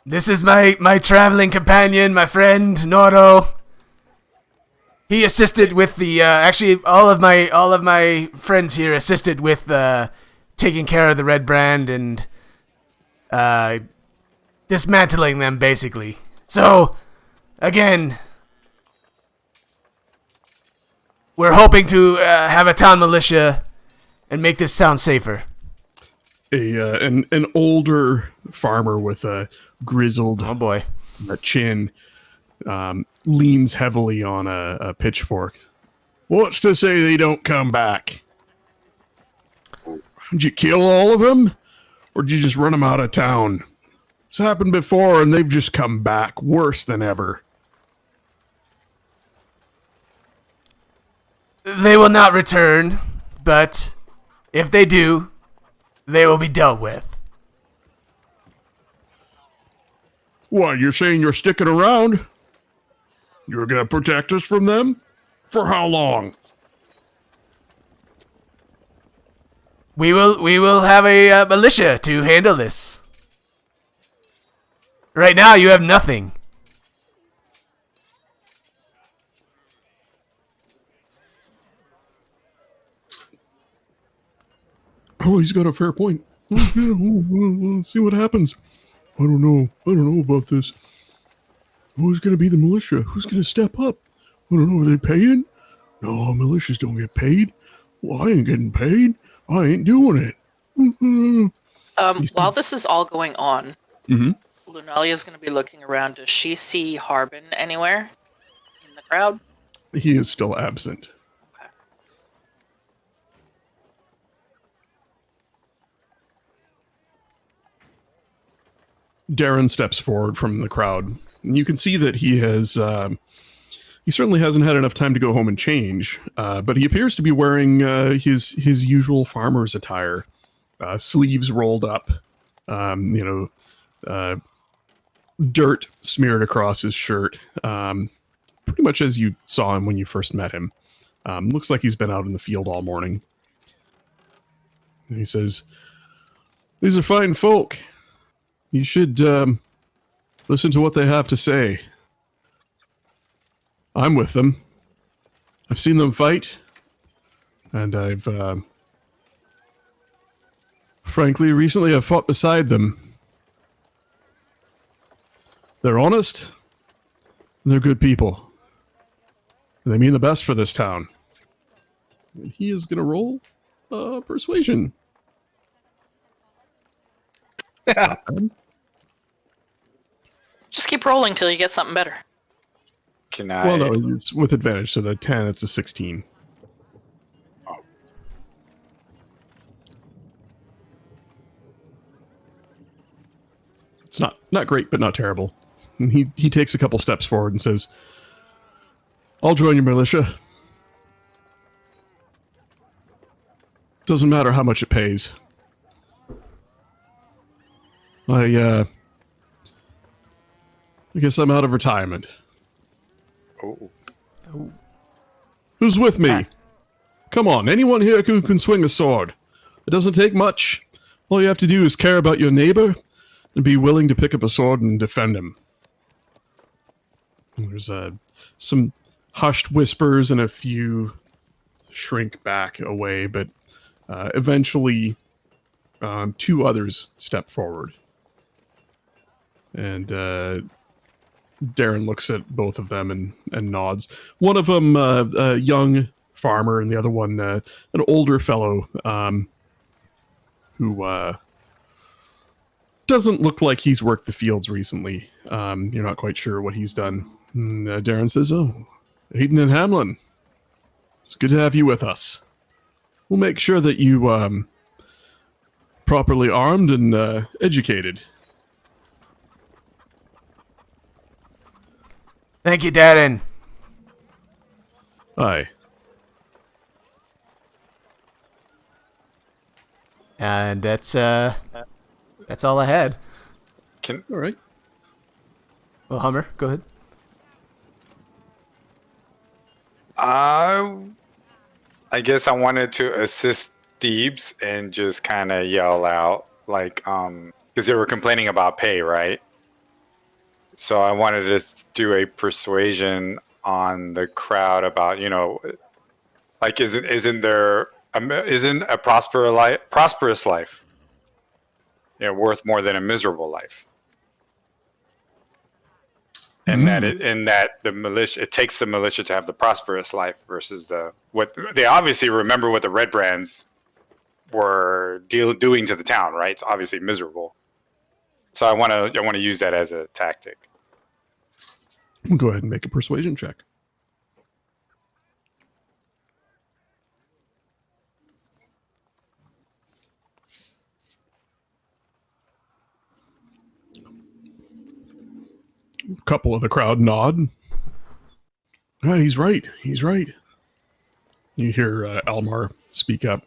this is my traveling companion, my friend Noro. He assisted with the actually all of my friends here assisted with taking care of the red brand and dismantling them basically. So, again, we're hoping to have a town militia and make this town safer. An older farmer with a grizzled Oh boy. chin leans heavily on a pitchfork. What's to say they don't come back? Did you kill all of them? Or did you just run them out of town? It's happened before and they've just come back worse than ever. They will not return, but if they do, they will be dealt with. What, you're saying you're sticking around? You're gonna protect us from them? For how long? We will have a militia to handle this. Right now, you have nothing. Oh, he's got a fair point. We'll see what happens. I don't know about this. Who's gonna be the militia? Who's gonna step up? I don't know. Are they paying? No, militias don't get paid. Well, I ain't getting paid. I ain't doing it. While this is all going on, Mhm. Lunalia's going to be looking around. Does she see Harbin anywhere in the crowd? He is still absent. Okay. Darren steps forward from the crowd. And you can see that he has. He certainly hasn't had enough time to go home and change, but he appears to be wearing his usual farmer's attire, sleeves rolled up, dirt smeared across his shirt, pretty much as you saw him when you first met him. Looks like he's been out in the field all morning. And he says, "These are fine folk. You should listen to what they have to say. I'm with them. I've seen them fight, and I've, frankly, recently I've fought beside them. They're honest, and they're good people. And they mean the best for this town." And he is going to roll persuasion. It's not bad. Just keep rolling till you get something better. Can I? Well, no, it's with advantage, so the 10, it's a 16. It's not great, but not terrible. And he takes a couple steps forward and says, "I'll join your militia. Doesn't matter how much it pays. I guess I'm out of retirement. Oh. Who's with me? Come on, anyone here who can swing a sword. It doesn't take much. All you have to do is care about your neighbor and be willing to pick up a sword and defend him." And there's some hushed whispers and a few shrink back away, but eventually two others step forward. And Darren looks at both of them and nods. One of them, a young farmer, and the other one, an older fellow who doesn't look like he's worked the fields recently. You're not quite sure what he's done. And, Darren says, "Oh, Hayden and Hamlin, it's good to have you with us. We'll make sure that you properly armed and educated." Thank you, Darren. Aye. And that's all I had. Can All right. Well, Hummer, go ahead. I guess I wanted to assist Deebs and just kind of yell out, like, because they were complaining about pay, right? So I wanted to do a persuasion on the crowd about, like, isn't a prosperous life, worth more than a miserable life? and that the militia, it takes the militia to have the prosperous life versus what they obviously remember what the Red Brands were doing to the town, right? It's obviously miserable. So I want to use that as a tactic. Go ahead and make a persuasion check. A couple of the crowd nod. He's right. He's right. You hear Almar speak up.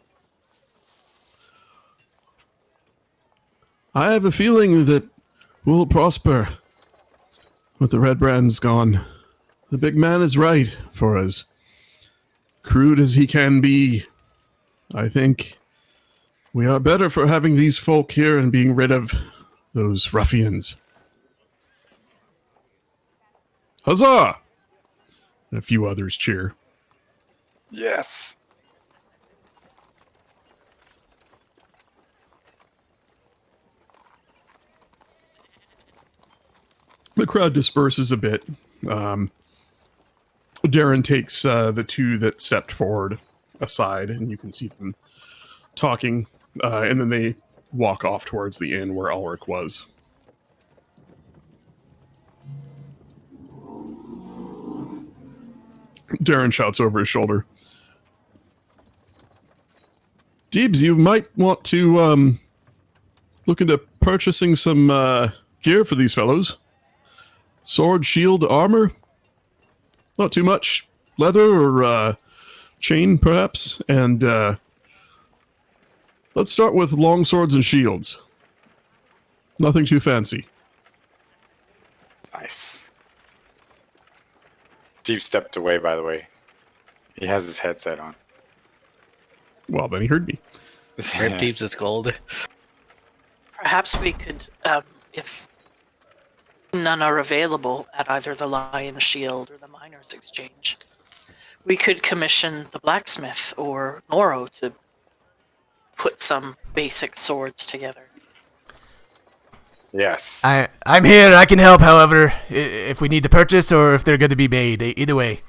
I have a feeling that we'll prosper with the Red Brands gone. The big man is right. For as crude as he can be, I think we are better for having these folk here and being rid of those ruffians. Huzzah! And a few others cheer. Yes. The crowd disperses a bit. Darren takes the two that stepped forward aside, and you can see them talking, and then they walk off towards the inn where Ulrich was. Darren shouts over his shoulder, Deebs, you might want to look into purchasing some gear for these fellows. Sword, shield, armor. Not too much. Leather or chain, perhaps. And let's start with long swords and shields. Nothing too fancy. Nice. Deep stepped away, by the way. He has his headset on. Well, then he heard me. Rip Deeps is gold. Perhaps we could, if none are available at either the Lion Shield or the Miners Exchange, we could commission the blacksmith or Noro to put some basic swords together. Yes. I'm here. I can help, however, if we need to purchase or if they're going to be made. Either way.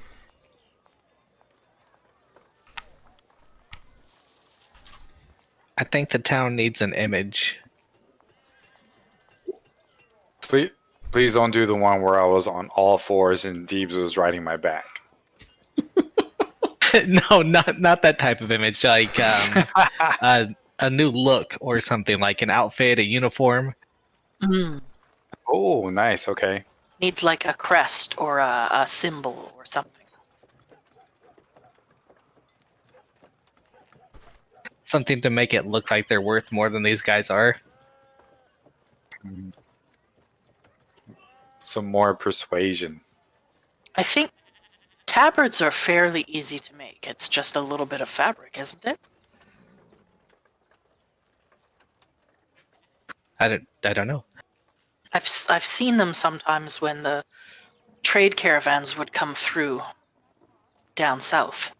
I think the town needs an image. Please don't do the one where I was on all fours and Deebs was riding my back. No, not that type of image. Like a new look or something, like an outfit, a uniform. Oh, nice. Okay. Needs like a crest or a symbol or something. Something to make it look like they're worth more than these guys are. Some more persuasion. I think tabards are fairly easy to make. It's just a little bit of fabric, isn't it? I don't know. I've seen them sometimes when the trade caravans would come through down south.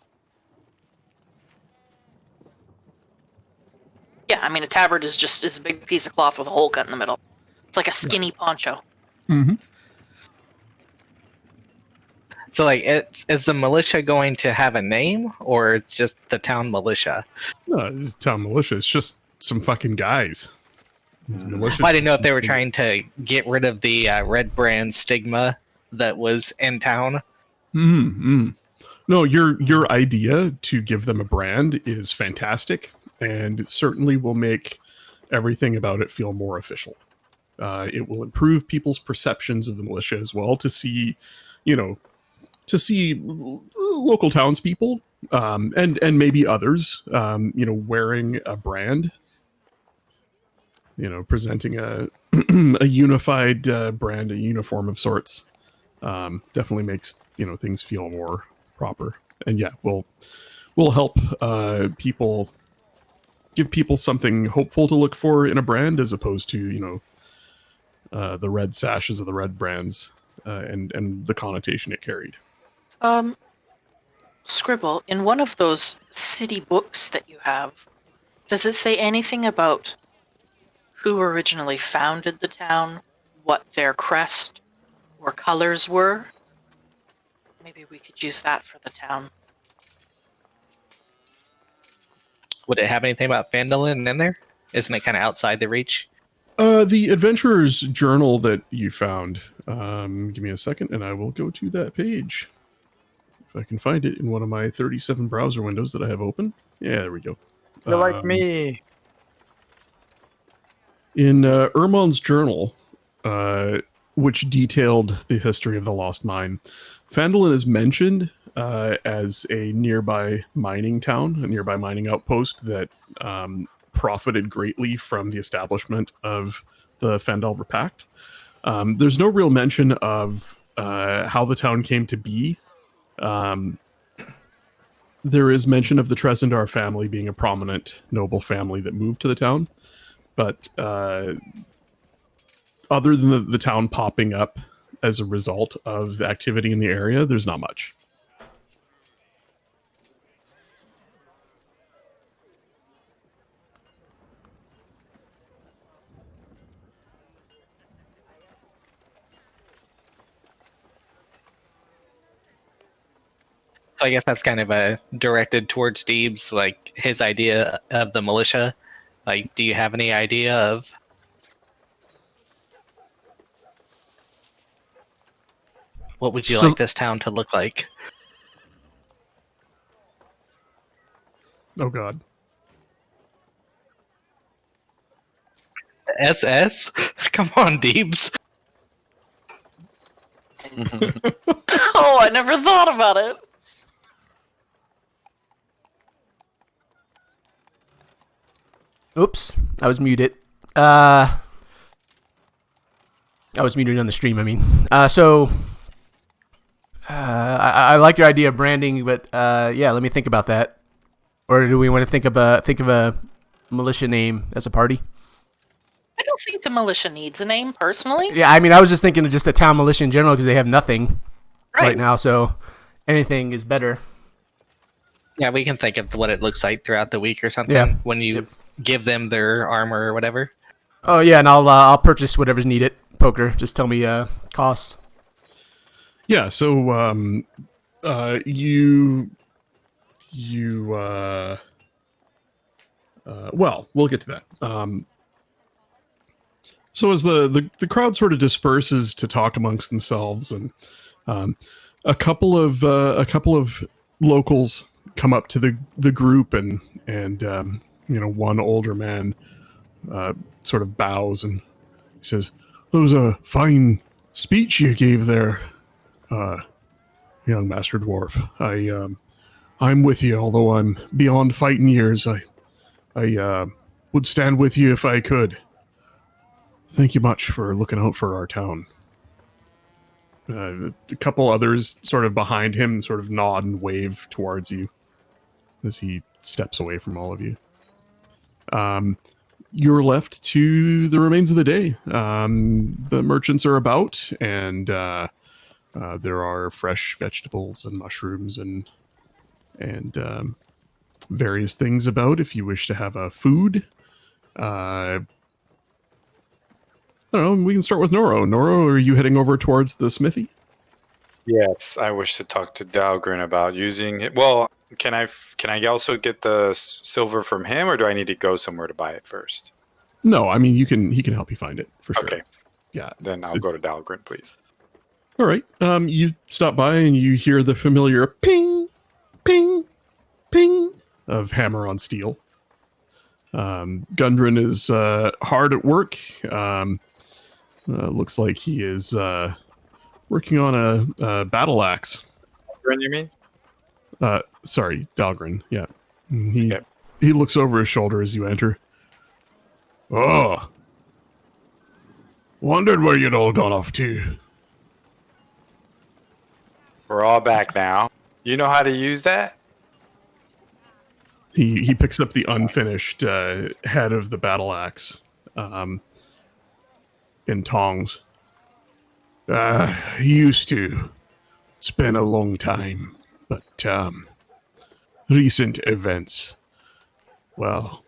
Yeah, I mean a tabard is a big piece of cloth with a hole cut in the middle. It's like a skinny poncho. Mm-hmm. So, like, is the militia going to have a name, or it's just the town militia? No, it's town militia. It's just some fucking guys. Militia. Well, I didn't know if they were trying to get rid of the Red Brand stigma that was in town. Mm-hmm. No, your idea to give them a brand is fantastic, and it certainly will make everything about it feel more official. It will improve people's perceptions of the militia as well to see, local townspeople and maybe others, wearing a brand, presenting a a unified brand, a uniform of sorts. Definitely makes things feel more proper, and yeah, will help people, give people something hopeful to look for in a brand as opposed to the red sashes of the Red Brands and the connotation it carried. Scribble, in one of those city books that you have, does it say anything about who originally founded the town, what their crest war colors were. Maybe we could use that for the town. Would it have anything about Phandalin in there? Isn't it kind of outside the reach? The adventurer's journal that you found. Give me a second, and I will go to that page. If I can find it in one of my 37 browser windows that I have open. Yeah, there we go. You're like me. In Ermon's journal, which detailed the history of the Lost Mine, Phandalin is mentioned as a nearby mining town, a nearby mining outpost that profited greatly from the establishment of the Phandelver Pact. There's no real mention of how the town came to be. There is mention of the Tresendar family being a prominent noble family that moved to the town, but other than the town popping up as a result of the activity in the area, there's not much. So I guess that's kind of directed towards Deebs, like his idea of the militia. Like, do you have any idea of what would you like this town to look like? Oh God. SS? Come on, Deebs. Oh, I never thought about it. Oops, I was muted. I was muted on the stream, I mean. I like your idea of branding, but yeah, let me think about that. Or do we want to think of a militia name as a party? I don't think the militia needs a name, personally. Yeah, I mean, I was just thinking of just a town militia in general because they have nothing right now, so anything is better. Yeah, we can think of what it looks like throughout the week or something. Yeah. When you give them their armor or whatever. Oh yeah, and I'll purchase whatever's needed. Poker, just tell me costs. Yeah, so well, we'll get to that. So as the crowd sort of disperses to talk amongst themselves, and a couple of locals come up to the group, and one older man sort of bows and he says, "That was a fine speech you gave there, young Master Dwarf. I'm with you, although I'm beyond fighting years. I would stand with you if I could. Thank you much for looking out for our town." A couple others sort of behind him sort of nod and wave towards you as he steps away from all of you. You're left to the remains of the day. The merchants are about, and there are fresh vegetables and mushrooms and various things about if you wish to have a food. I don't know, we can start with Noro. Noro, are you heading over towards the smithy? Yes, I wish to talk to Dalgren about using it. Well, can I also get the silver from him, or do I need to go somewhere to buy it first? No, I mean he can help you find it for sure. Okay. Yeah. Then I'll go to Dalgren, please. All right. You stop by and you hear the familiar ping, ping, ping of hammer on steel. Gundren is hard at work. Looks like he is working on a battle axe. Dalgren, you mean? Sorry, Dalgren. Yeah. He looks over his shoulder as you enter. Oh. Wondered where you'd all gone off to. We're all back now. You know how to use that? He picks up the unfinished head of the battle axe in tongs. Used to. It's been a long time, but recent events. Well,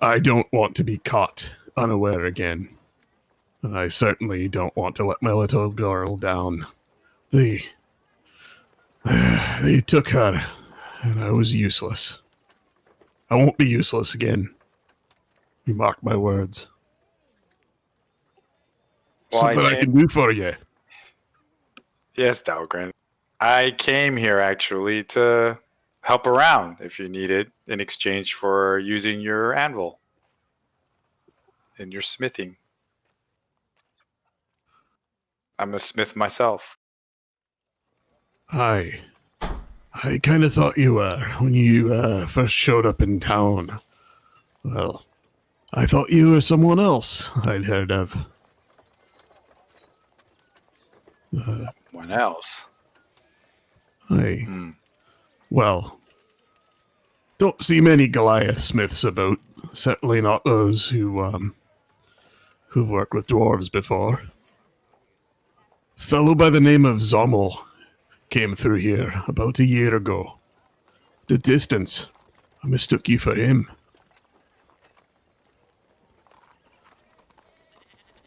I don't want to be caught unaware again. And I certainly don't want to let my little girl down. They took her, and I was useless. I won't be useless again. You mark my words. Well, Something I can do for you. Yes, Dalgren. I came here actually to help around if you need it in exchange for using your anvil and your smithing. I'm a smith myself. I kind of thought you were when you first showed up in town. Well, I thought you were someone else I'd heard of. Someone else. Well, don't see many Goliath smiths about. Certainly not those who've worked with dwarves before. Fellow by the name of Zommel came through here about a year ago. The distance, I mistook you for him.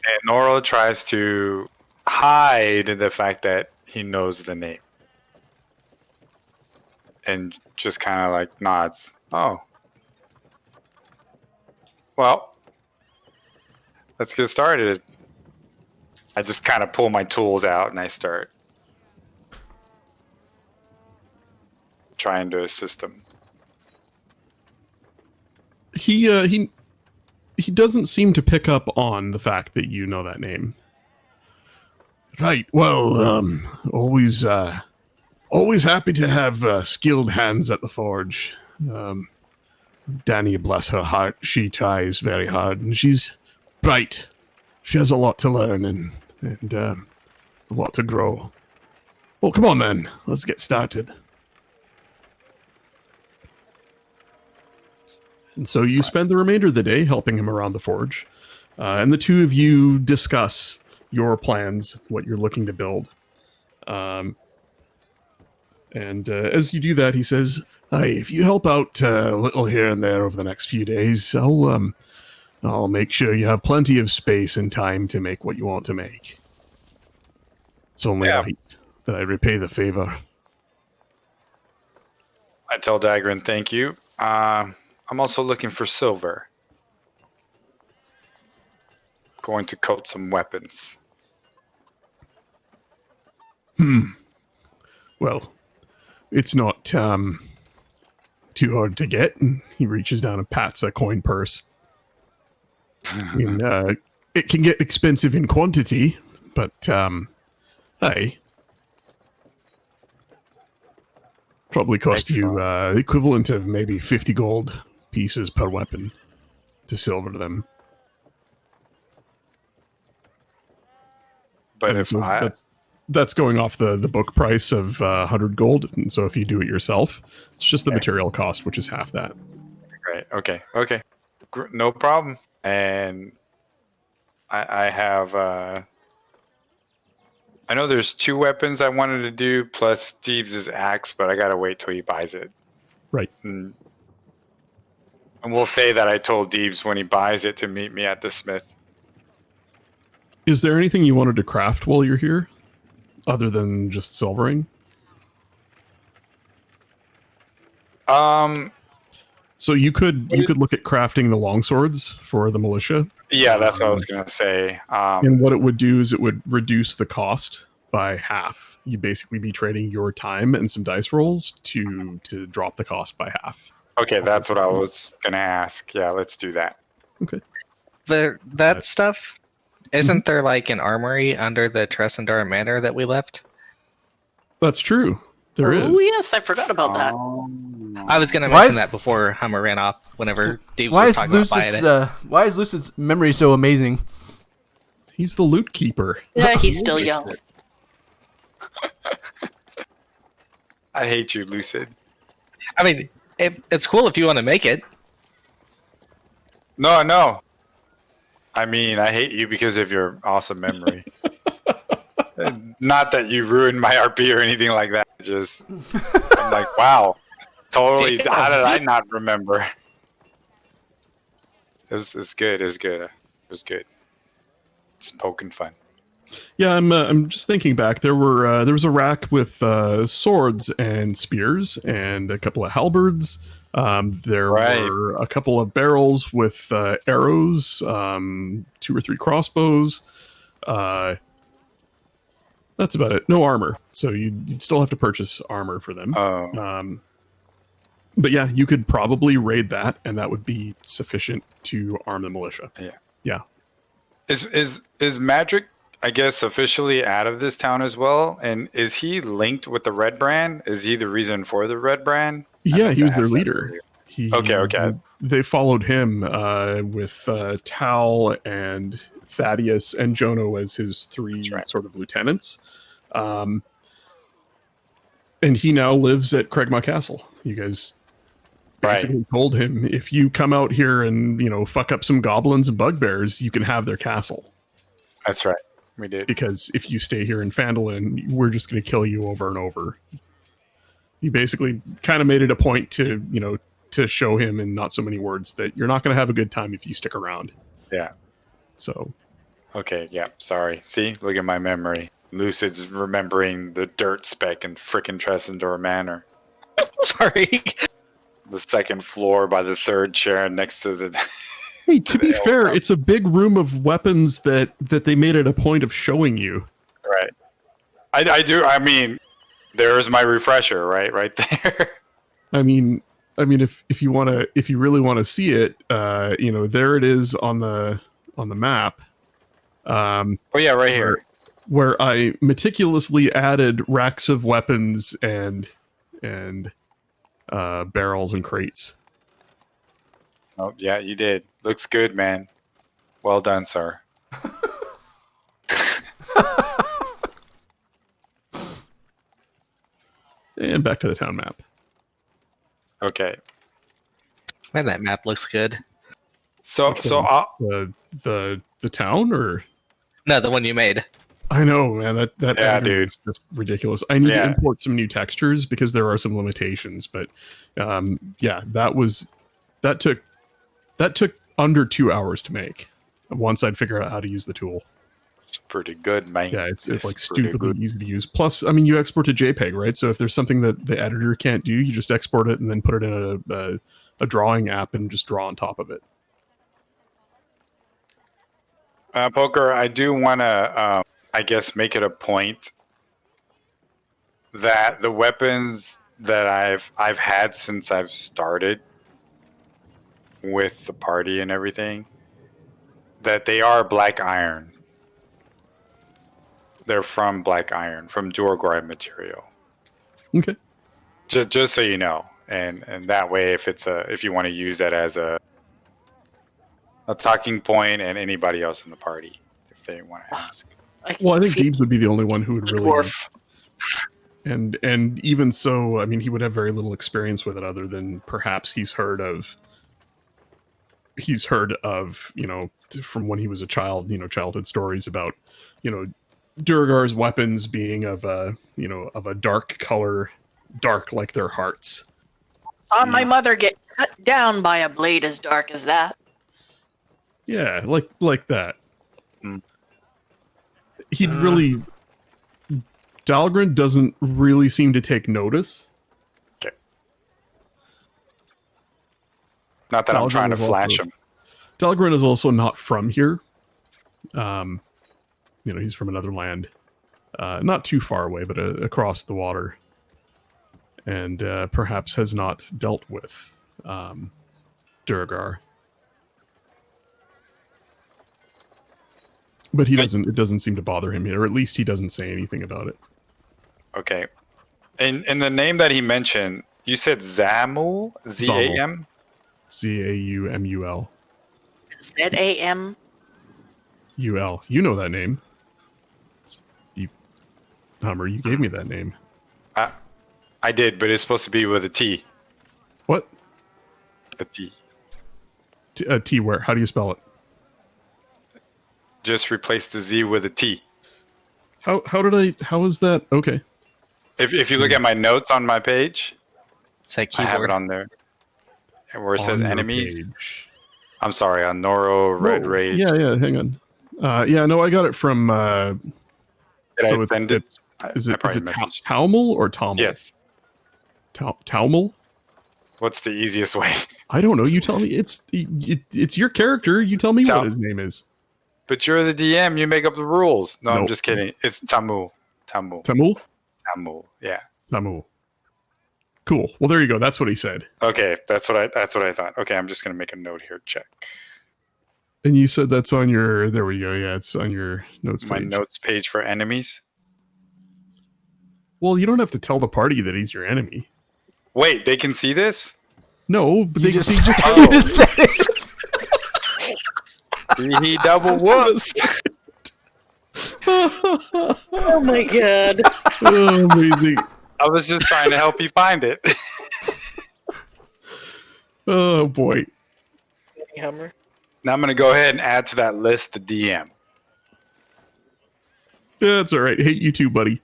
And Noro tries to hide the fact that he knows the name. And just kind of like nods. Oh. Well, let's get started. I just kind of pull my tools out and I start trying to assist him. He doesn't seem to pick up on the fact that you know that name. Right. Well, always happy to have skilled hands at the forge. Danny, bless her heart, she tries very hard, and she's bright. She has a lot to learn and a lot to grow. Well, come on then, let's get started. And so you spend the remainder of the day helping him around the forge, and the two of you discuss your plans, what you're looking to build. And as you do that, he says, "Hey, if you help out a little here and there over the next few days, I'll make sure you have plenty of space and time to make what you want to make. It's only right that I repay the favor." I tell Dagrin, thank you. I'm also looking for silver. Going to coat some weapons. Well, it's not too hard to get. And he reaches down and pats a coin purse. And, it can get expensive in quantity, but hey, probably cost you the equivalent of maybe 50 gold pieces per weapon to silver them. But And so that's going off the book price of 100 gold. And so if you do it yourself, it's just the material cost, which is half that. Right. Okay. No problem. And I have... I know there's 2 weapons I wanted to do, plus Steve's axe, but I gotta wait till he buys it. Right. And we'll say that I told Deebs when he buys it to meet me at the smith. Is there anything you wanted to craft while you're here, other than just silvering? So you could look at crafting the longswords for the militia. Yeah, that's what I was gonna say. And what it would do is it would reduce the cost by half. You'd basically be trading your time and some dice rolls to drop the cost by half. Okay, that's what I was gonna ask. Yeah, let's do that. Okay. That stuff, isn't there like an armory under the Tresendar Manor that we left? That's true. There is. Oh yes, I forgot about that. I was gonna mention that before Hummer ran off. Whenever Dave was talking about buying it. Why is Lucid's memory so amazing? He's the loot keeper. Yeah, he's still young. I hate you, Lucid. I mean, it's cool if you want to make it. No. I mean, I hate you because of your awesome memory. Not that you ruined my RP or anything like that. Just, I'm like, wow. Totally. Damn. How did I not remember? It's good. It was good. Just poking fun. Yeah, I'm just thinking back. There was a rack with swords and spears and a couple of halberds. There Right. were a couple of barrels with arrows, 2 or 3 crossbows. That's about it. No armor, so you'd still have to purchase armor for them. Oh. But yeah, you could probably raid that, and that would be sufficient to arm the militia. Yeah. Is Madrick, I guess, officially out of this town as well? And is he linked with the Red Brand? Is he the reason for the Red Brand? Yeah, he was their leader. Okay. They followed him with Tal and Thaddeus and Jono as his 3 sort of lieutenants. And he now lives at Craigma Castle. You guys basically told him, if you come out here and, fuck up some goblins and bugbears, you can have their castle. That's right. We did. Because if you stay here in Phandalin, we're just going to kill you over and over. You basically kind of made it a point to, to show him in not so many words that you're not going to have a good time if you stick around. Yeah. So. Okay, yeah, sorry. See, look at my memory. Lucid's remembering the dirt speck in frickin' Tressendor Manor. Sorry. The 2nd floor by the 3rd chair next to the... Hey, to be fair, it's a big room of weapons that they made it a point of showing you. Right. I do, I mean, there's my refresher, right there. I mean, if you really want to see it, there it is on the map. Oh yeah, right here. Where I meticulously added racks of weapons and barrels and crates. Oh yeah, you did. Looks good, man. Well done, sir. And back to the town map. Okay. Man, that map looks good. So the town, or no, the one you made. I know, man. That yeah, dude, is just ridiculous. I need to import some new textures because there are some limitations. But that took under 2 hours to make. Once I'd figure out how to use the tool. It's pretty good, man. Yeah, it's like stupidly easy to use. Plus, I mean, you export to JPEG, right? So if there's something that the editor can't do, you just export it and then put it in a drawing app and just draw on top of it. Poker, I do want to, I guess, make it a point that the weapons that I've had since I've started with the party and everything, that they are black iron. They're from black iron, from Jorgrai material. Okay. Just so you know, and that way, if you want to use that as a talking point, and anybody else in the party, if they want to ask. Well, I think Deebs would be the only one who would really. Dwarf. And even so, I mean, he would have very little experience with it, other than perhaps he's heard of, from when he was a child, childhood stories about, Durgar's weapons being of a dark color, dark like their hearts. Saw my mother get cut down by a blade as dark as that. Yeah, like that. He'd really... Dahlgren doesn't really seem to take notice. Okay. Not that I'm trying to flash him. Dahlgren is also not from here. He's from another land. Not too far away, but across the water. And perhaps has not dealt with Durgar. But it doesn't seem to bother him, or at least he doesn't say anything about it. Okay. And the name that he mentioned, you said Zamul? Z-A-M? Z-A-U-M-U-L. Z-A-M? U-L. You know that name. Hummer, you gave me that name. I did, but it's supposed to be with a T. What? A T. A T where? How do you spell it? Just replace the Z with a T. How is that? Okay. If you look at my notes on my page, it's like I have it on there. And where it says enemies. Page. I'm sorry, on Noro, Red Rage. Yeah, hang on. Yeah, no, I got it from. Did So I send it? Is I it probably messaged. Taumel or Tommel? Yes. Taumel? What's the easiest way? I don't know. You tell me. It's your character. You tell me what his name is. But you're the DM. You make up the rules. No, I'm Nope. just kidding. It's Tamu. Tamu. Tamul? Tamu. Yeah. Tamul. Cool. Well, there you go. That's what he said. Okay, that's what I thought. Okay, I'm just gonna make a note here. Check. And you said that's on your. There we go. Yeah, it's on your notes My page. notes page for enemies. Well, you don't have to tell the party that he's your enemy. Wait, they can see this? No, but You they just, Oh. you just said it. He double whoops. Oh my god. Oh, amazing. I was just trying to help you find it. Oh boy. Hummer. Now I'm gonna go ahead and add to that list the DM. That's all right. Hate you too, buddy.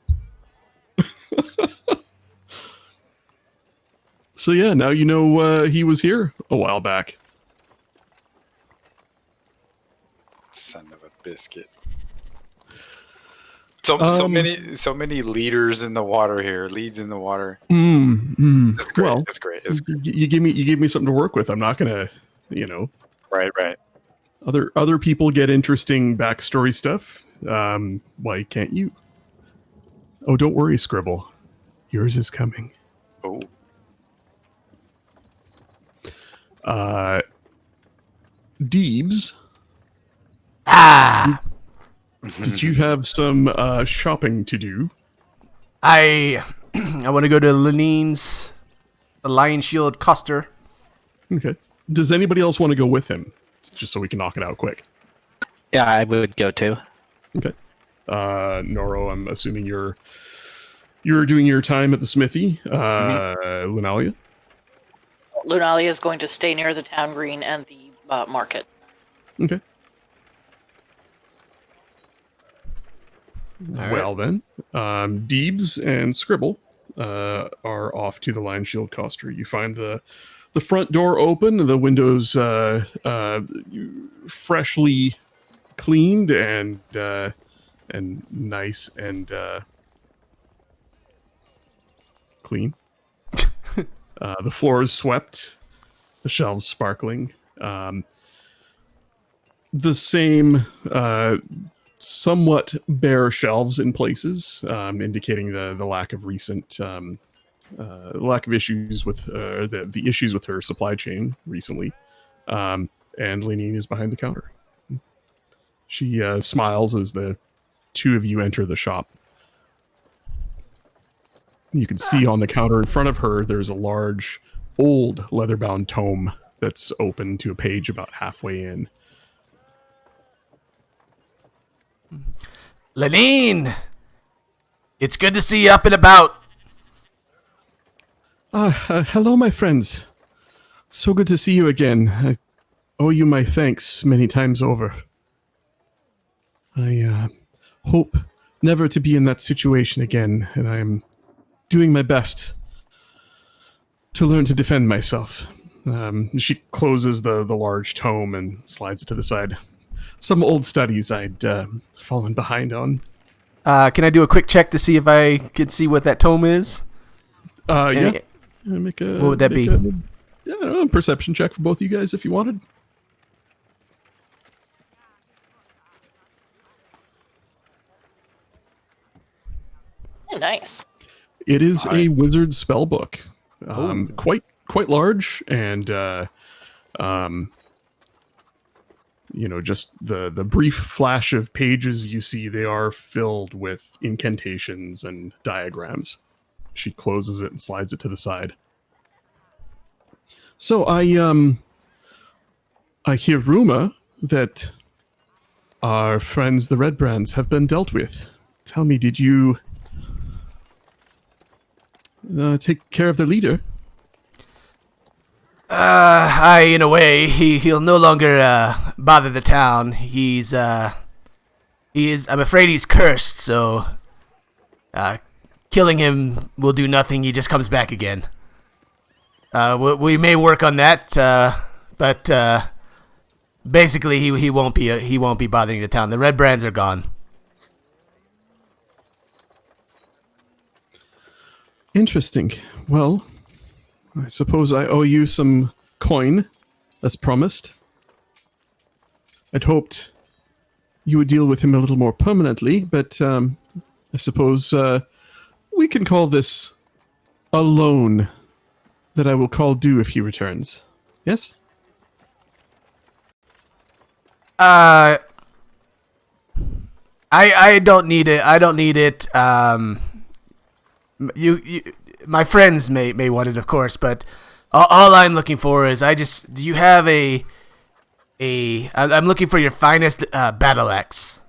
So yeah, now you know he was here a while back. Son of a biscuit. So many leaders in the water here. Leads in the water. It's great. Well, It's great. It's great. you gave me something to work with. I'm not gonna, Right. other people get interesting backstory stuff. Why can't you? Oh, don't worry, Scribble. Yours is coming. Oh. Deebs, Ah, did you have some shopping to do? I want to go to Lenine's, the Lion Shield Custer. Okay. Does anybody else want to go with him? Just so we can knock it out quick. Yeah, I would go too. Okay. Noro, I'm assuming you're doing your time at the smithy. Lunalia? Lunalia is going to stay near the town green and the market. Okay. All Well then, Deebs and Scribble are off to the Lion Shield Coster. You find the front door open, the windows freshly cleaned and nice and clean. The floor is swept, the shelves sparkling. The same somewhat bare shelves in places, indicating the lack of recent lack of issues with the issues with her supply chain recently. And Lenine is behind the counter. She smiles as the two of you enter the shop. You can see on the counter in front of her, there's a large, old leather-bound tome that's open to a page about halfway in. Lenine, it's good to see you up and about. Hello, my friends. So good to see you again. I owe you my thanks many times over. I hope never to be in that situation again, and I am doing my best to learn to defend myself. She closes the large tome and slides it to the side. Some old studies I'd fallen behind on. Can I do a quick check to see if I can see what that tome is? Yeah. What would that be? I don't know, a perception check for both of you guys if you wanted. Oh, nice. It is a Nice. wizard spell book. Quite large and just the brief flash of pages you see, they are filled with incantations and diagrams. She closes it and slides it to the side. So I hear rumor that our friends the Red Brands have been dealt with. Tell me, did you take care of their leader? In a way, he'll no longer bother the town. He is. I'm afraid he's cursed. So, killing him will do nothing. He just comes back again. We may work on that, but Basically, he won't be bothering the town. The red brands are gone. Interesting. Well, I suppose I owe you some coin, as promised. I'd hoped you would deal with him a little more permanently, but I suppose we can call this a loan that I will call due if he returns. Yes? I don't need it. I don't need it. You my friends may want it, of course, but all I'm looking for is do you have I'm looking for your finest battle axe,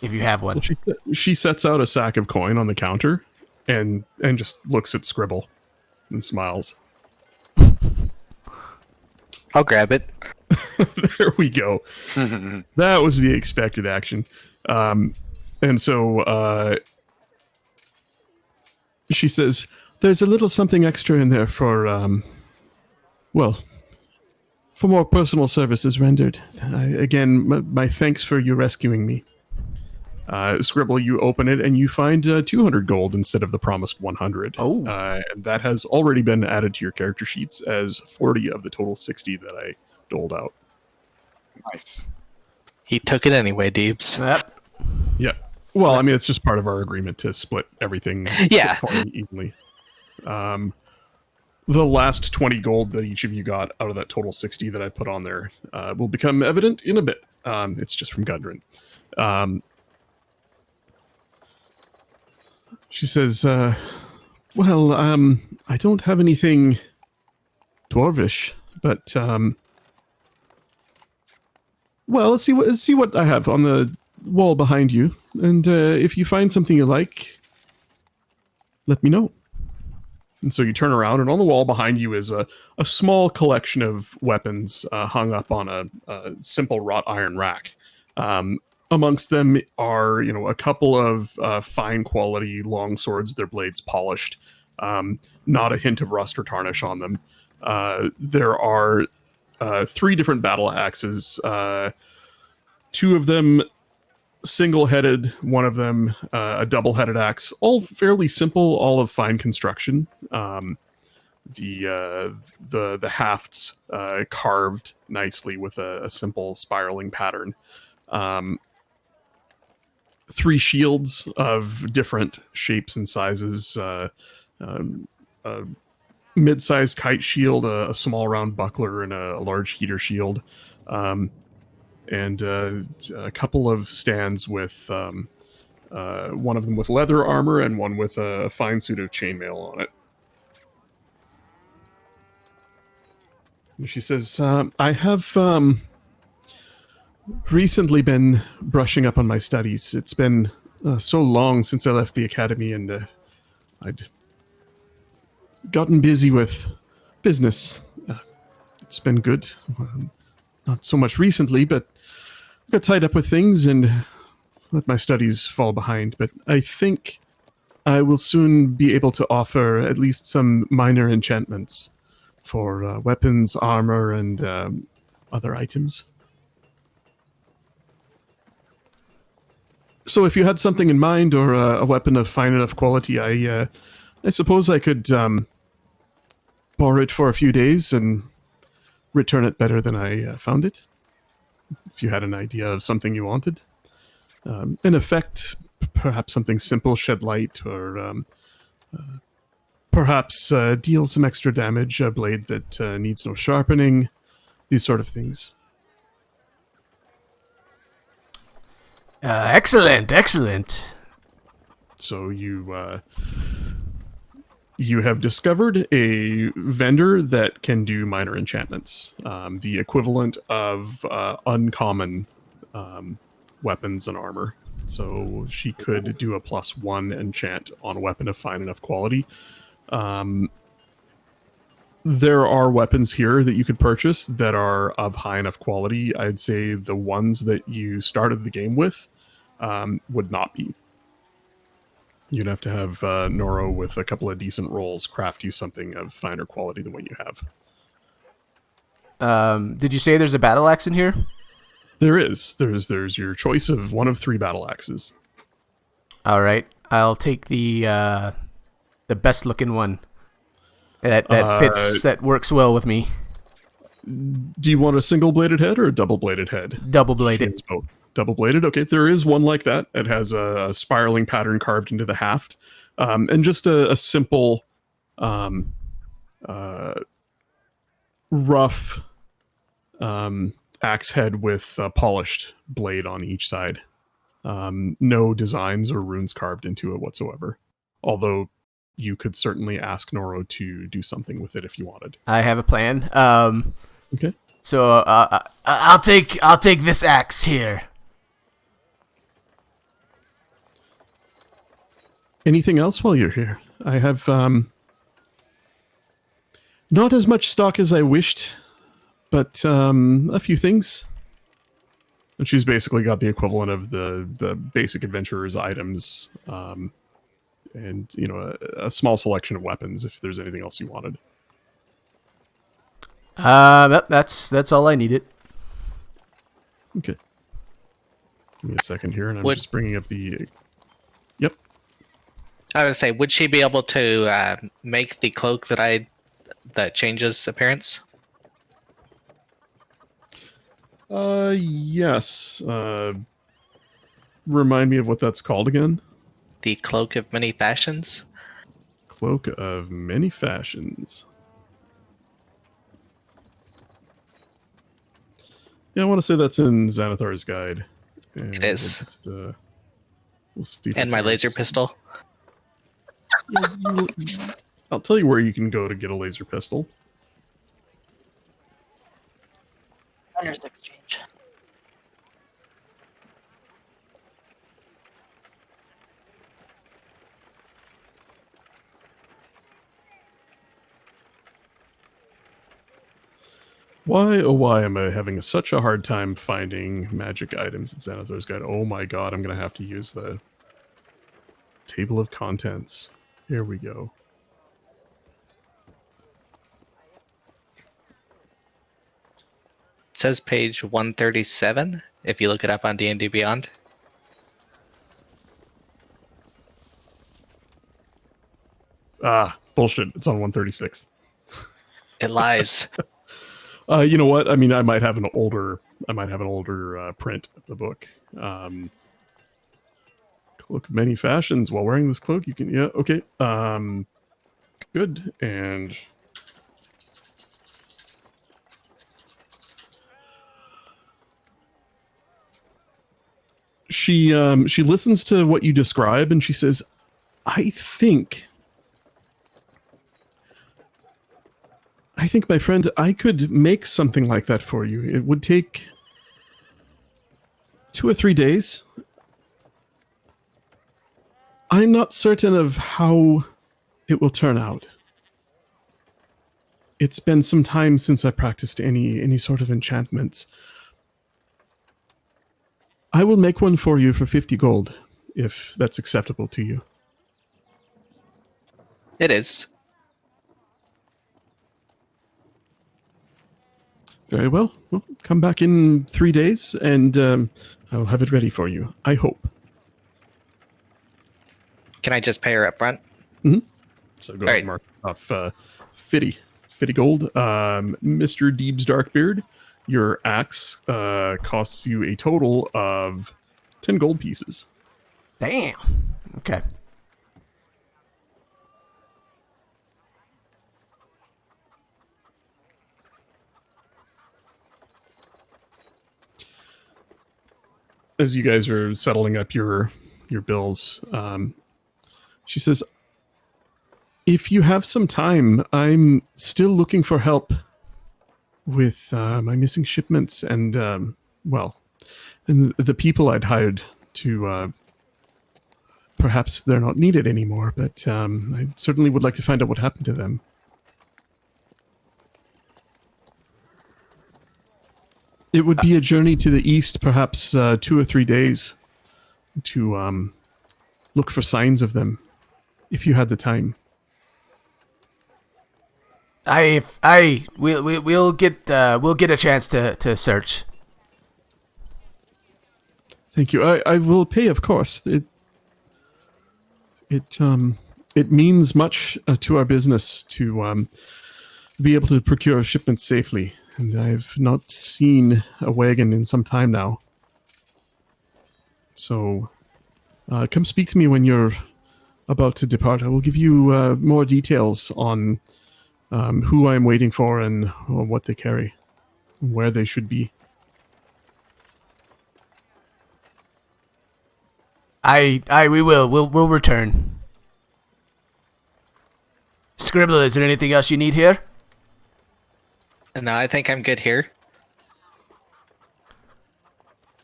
if you have one. Well, she sets out a sack of coin on the counter and just looks at Scribble and smiles. I'll grab it. There we go. That was the expected action. And so she says, there's a little something extra in there for, for more personal services rendered. Again, my thanks for you rescuing me. Scribble, you open it and you find 200 gold instead of the promised 100. Oh. And that has already been added to your character sheets as 40 of the total 60 that I doled out. Nice. He took it anyway, Deebs. Yep. Yeah. Well, I mean, it's just part of our agreement to split everything Yeah. evenly. The last 20 gold that each of you got out of that total 60 that I put on there will become evident in a bit. It's just from Gundren. She says, I don't have anything dwarvish, but, let's see what I have on the wall behind you, and if you find something you like, let me know. And so you turn around, and on the wall behind you is a small collection of weapons hung up on a simple wrought iron rack. Amongst them are, a couple of fine quality long swords, their blades polished, not a hint of rust or tarnish on them. There are 3 different battle axes, 2 of them single-headed, one of them a double-headed axe, all fairly simple, all of fine construction. The hafts carved nicely with a simple spiraling pattern. 3 shields of different shapes and sizes, a mid-sized kite shield, a small round buckler, and a large heater shield. And a couple of stands with one of them with leather armor and one with a fine suit of chainmail on it. And she says, I have recently been brushing up on my studies. It's been so long since I left the academy, and I'd gotten busy with business. It's been good. Not so much recently, but I got tied up with things and let my studies fall behind. But I think I will soon be able to offer at least some minor enchantments for weapons, armor, and other items. So if you had something in mind, or a weapon of fine enough quality, I suppose I could borrow it for a few days and return it better than I found it. If you had an idea of something you wanted. In effect, perhaps something simple, shed light, or perhaps deal some extra damage, a blade that needs no sharpening, these sort of things. Excellent. So you have discovered a vendor that can do minor enchantments, the equivalent of uncommon weapons and armor. So she could do a +1 enchant on a weapon of fine enough quality. There are weapons here that you could purchase that are of high enough quality. I'd say the ones that you started the game with would not be. You'd have to have Noro with a couple of decent rolls craft you something of finer quality than what you have. Did you say there's a battle axe in here? There's your choice of one of 3 battle axes. All right, I'll take the best looking one. That fits. That works well with me. Do you want a single bladed head or a double bladed head? Double bladed. She has both. Double bladed. Okay, there is one like that. It has a spiraling pattern carved into the haft, and just a simple, rough axe head with a polished blade on each side. No designs or runes carved into it whatsoever. Although you could certainly ask Noro to do something with it if you wanted. I have a plan. Okay. So I'll take this axe here. Anything else while you're here? I have not as much stock as I wished, but a few things. And she's basically got the equivalent of the basic adventurer's items, and a small selection of weapons if there's anything else you wanted. That's all I needed. Okay. Give me a second here, and I'm Would- just bringing up the. Yep. I would say, would she be able to make the cloak that changes appearance? Yes. Remind me of what that's called again. The cloak of many fashions? Cloak of many fashions. Yeah, I want to say that's in Xanathar's guide. And It is. We'll see if And it's my here. laser pistol? Yeah, I'll tell you where you can go to get a laser pistol. Honors exchange. Why, oh why am I having such a hard time finding magic items in Xanathar's guide? Oh my god, I'm going to have to use the table of contents. Here we go. It says page 137, if you look it up on D&D Beyond. Ah, bullshit. It's on 136. It lies. You know what? I mean, I might have an older print of the book. Cloak of many fashions. While wearing this cloak, you can. Yeah. Okay. Good. And she listens to what you describe, and she says, "I think, my friend, I could make something like that for you. It would take 2 or 3 days. I'm not certain of how it will turn out. It's been some time since I practiced any sort of enchantments. I will make one for you for 50 gold, if that's acceptable to you." It is. Very well. Well, come back in 3 days, and I'll have it ready for you. I hope. Can I just pay her up front? So go All ahead right. and mark off 50 gold. Mr. Deeb's Darkbeard, your axe costs you a total of 10 gold pieces. Damn. Okay. As you guys are settling up your bills, she says, "If you have some time, I'm still looking for help with my missing shipments and and the people I'd hired to. Perhaps they're not needed anymore, but I certainly would like to find out what happened to them." It would be a journey to the east, perhaps 2 or 3 days, to look for signs of them, if you had the time. We'll get a chance to search. Thank you. I will pay, of course. It means much to our business to be able to procure shipments safely, and I've not seen a wagon in some time now. So, come speak to me when you're about to depart. I will give you more details on who I'm waiting for and what they carry, and where they should be. We will. We'll return. Scribbler, is there anything else you need here? No, I think I'm good here.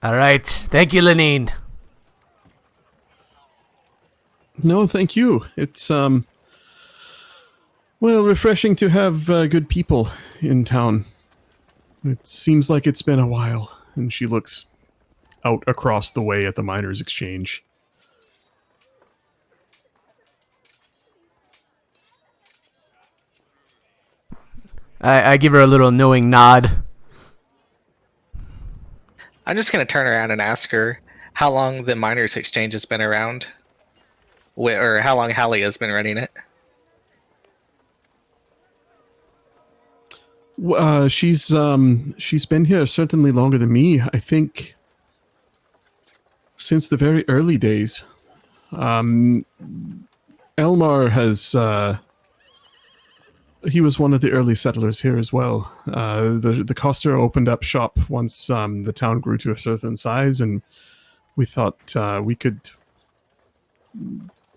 All right. Thank you, Lenine. No, thank you. It's refreshing to have good people in town. It seems like it's been a while. And she looks out across the way at the miners' exchange. I give her a little knowing nod. I'm just going to turn around and ask her how long the Miners Exchange has been around. Or how long Hallie has been running it. She's been here certainly longer than me. I think since the very early days. Elmar has he was one of the early settlers here as well. The Coster opened up shop once the town grew to a certain size, and we thought we could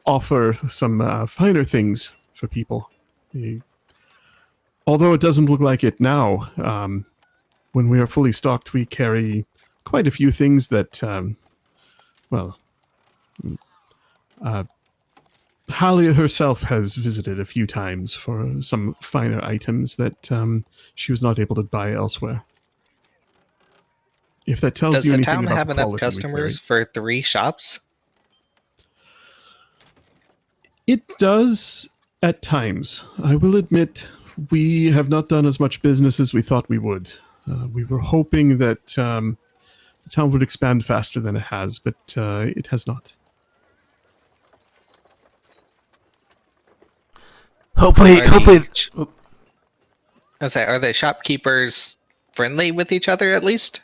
offer some finer things for people. Although it doesn't look like it now, when we are fully stocked, we carry quite a few things that, Halia herself has visited a few times for some finer items that she was not able to buy elsewhere. If that tells Does you the anything town about have the enough quality we customers for 3 shops? It does at times. I will admit we have not done as much business as we thought we would. We were hoping that the town would expand faster than it has, but it has not. Hopefully. Are the shopkeepers friendly with each other at least?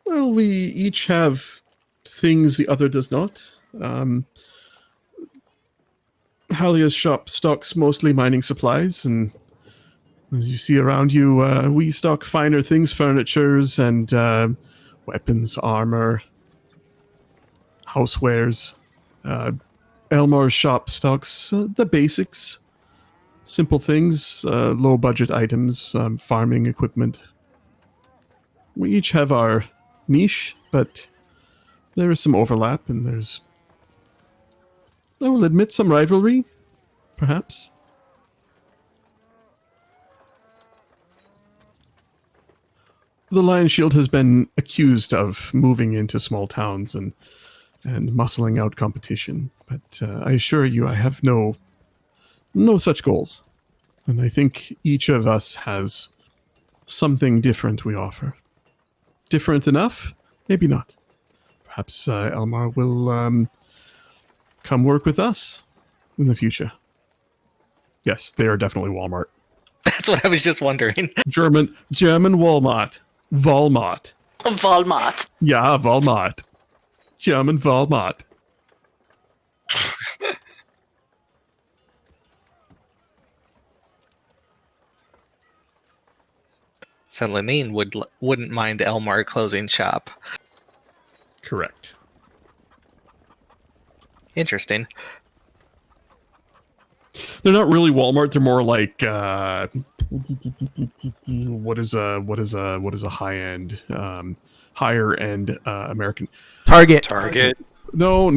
Well, we each have things the other does not. Halia's shop stocks mostly mining supplies, and as you see around you, we stock finer things, furnitures, and weapons, armor, housewares. Elmar's shop stocks the basics, simple things, low-budget items, farming equipment. We each have our niche, but there is some overlap, and there's, I will admit, some rivalry, perhaps. The Lion Shield has been accused of moving into small towns and muscling out competition, but I assure you I have no such goals. And I think each of us has something different we offer. Different enough? Maybe not. Perhaps Elmar will come work with us in the future. Yes, they are definitely Walmart. That's what I was just wondering. German Walmart. Walmart. Walmart. Yeah, Walmart. German Walmart. So Lenine wouldn't mind Elmar closing shop. Correct. Interesting. They're not really Walmart. They're more like what is a higher end American Target. No,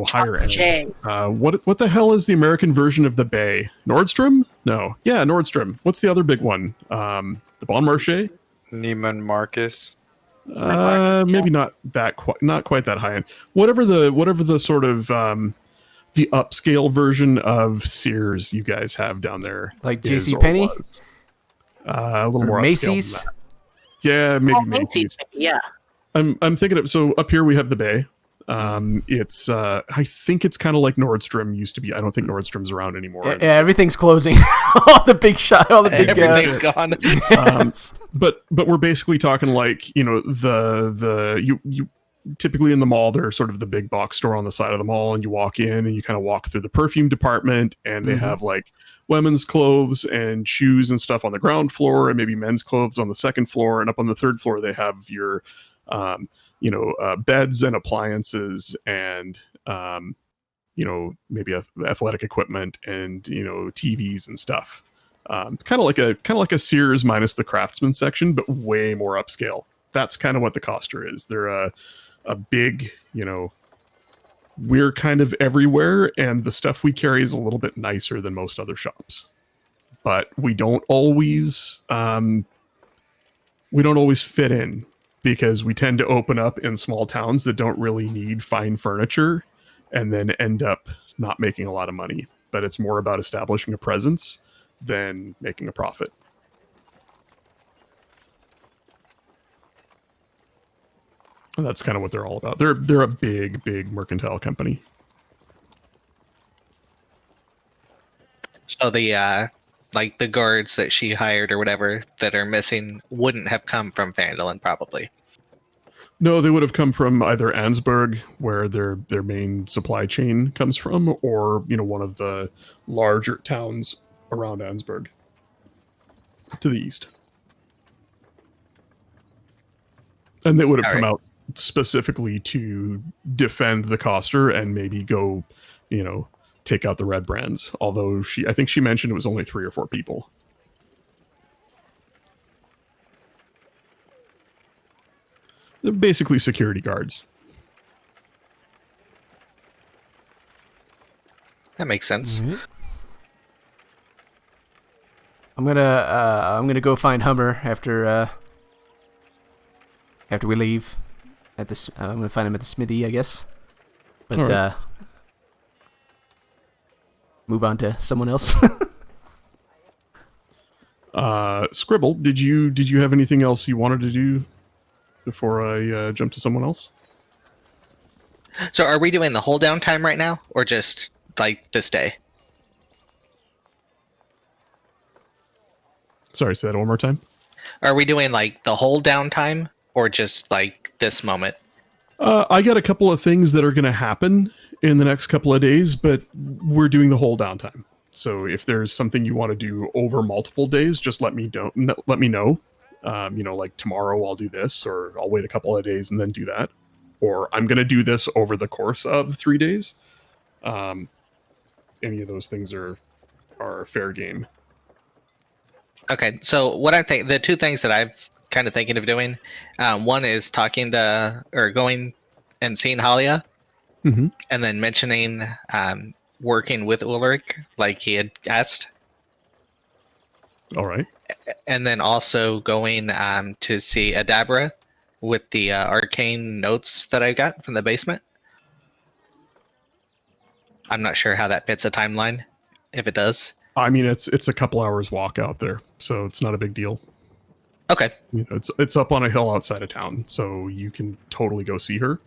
higher end. What the hell is the American version of the Bay? Nordstrom? No. Yeah, Nordstrom. What's the other big one? The Bon Marché? Neiman Marcus. Maybe not quite that high end. Whatever the sort of the upscale version of Sears you guys have down there, Like is or JCPenney? was. A little Or more Macy's? upscale than that. Yeah, maybe Oh, Macy's. Yeah. I'm thinking of, so up here we have the bay. It's I think it's kind of like Nordstrom used to be. I don't think Nordstrom's around anymore. Yeah, everything's closing. all the big Everything's gone. But we're basically talking like, you know, you typically in the mall, there's sort of the big box store on the side of the mall, and you walk in and you kind of walk through the perfume department, and they have like women's clothes and shoes and stuff on the ground floor, and maybe men's clothes on the second floor, and up on the third floor they have your beds and appliances and maybe athletic equipment and TVs and stuff. Kind of like a Sears minus the Craftsman section, but way more upscale. That's kind of what the Coster is. They're a big, we're kind of everywhere, and the stuff we carry is a little bit nicer than most other shops. But we don't always fit in, because we tend to open up in small towns that don't really need fine furniture and then end up not making a lot of money. But it's more about establishing a presence than making a profit. And that's kind of what they're all about. They're a big mercantile company. So the the guards that she hired or whatever that are missing wouldn't have come from Phandalin, probably. No, they would have come from either Ansburg, where their main supply chain comes from, or one of the larger towns around Ansburg to the east. And they would have come out specifically to defend the Coster and maybe go, take out the red brands. Although I think she mentioned it was only 3 or 4 people. They're basically security guards. That makes sense. Mm-hmm. I'm gonna go find Hummer after we leave. I'm gonna find him at the smithy, I guess. But right. Move on to someone else. Scribble, did you have anything else you wanted to do before I jump to someone else? So are we doing the whole downtime right now, or just this day? Sorry, say that one more time. Are we doing the whole downtime, or just this moment? I got a couple of things that are going to happen in the next couple of days, but we're doing the whole downtime. So if there's something you want to do over multiple days, just let me know. Like tomorrow I'll do this, or I'll wait a couple of days and then do that, or I'm going to do this over the course of 3 days. Any of those things are fair game. Okay, so what I think, the 2 things that I've kind of thinking of doing, one is talking to, or going and seeing Halia, and then mentioning working with Ulrich like he had asked. All right. And then also going to see Adabra with the arcane notes that I got from the basement. I'm not sure how that fits a timeline, if it does. I mean, it's a couple hours walk out there, so it's not a big deal. Okay. It's up on a hill outside of town, so you can totally go see her.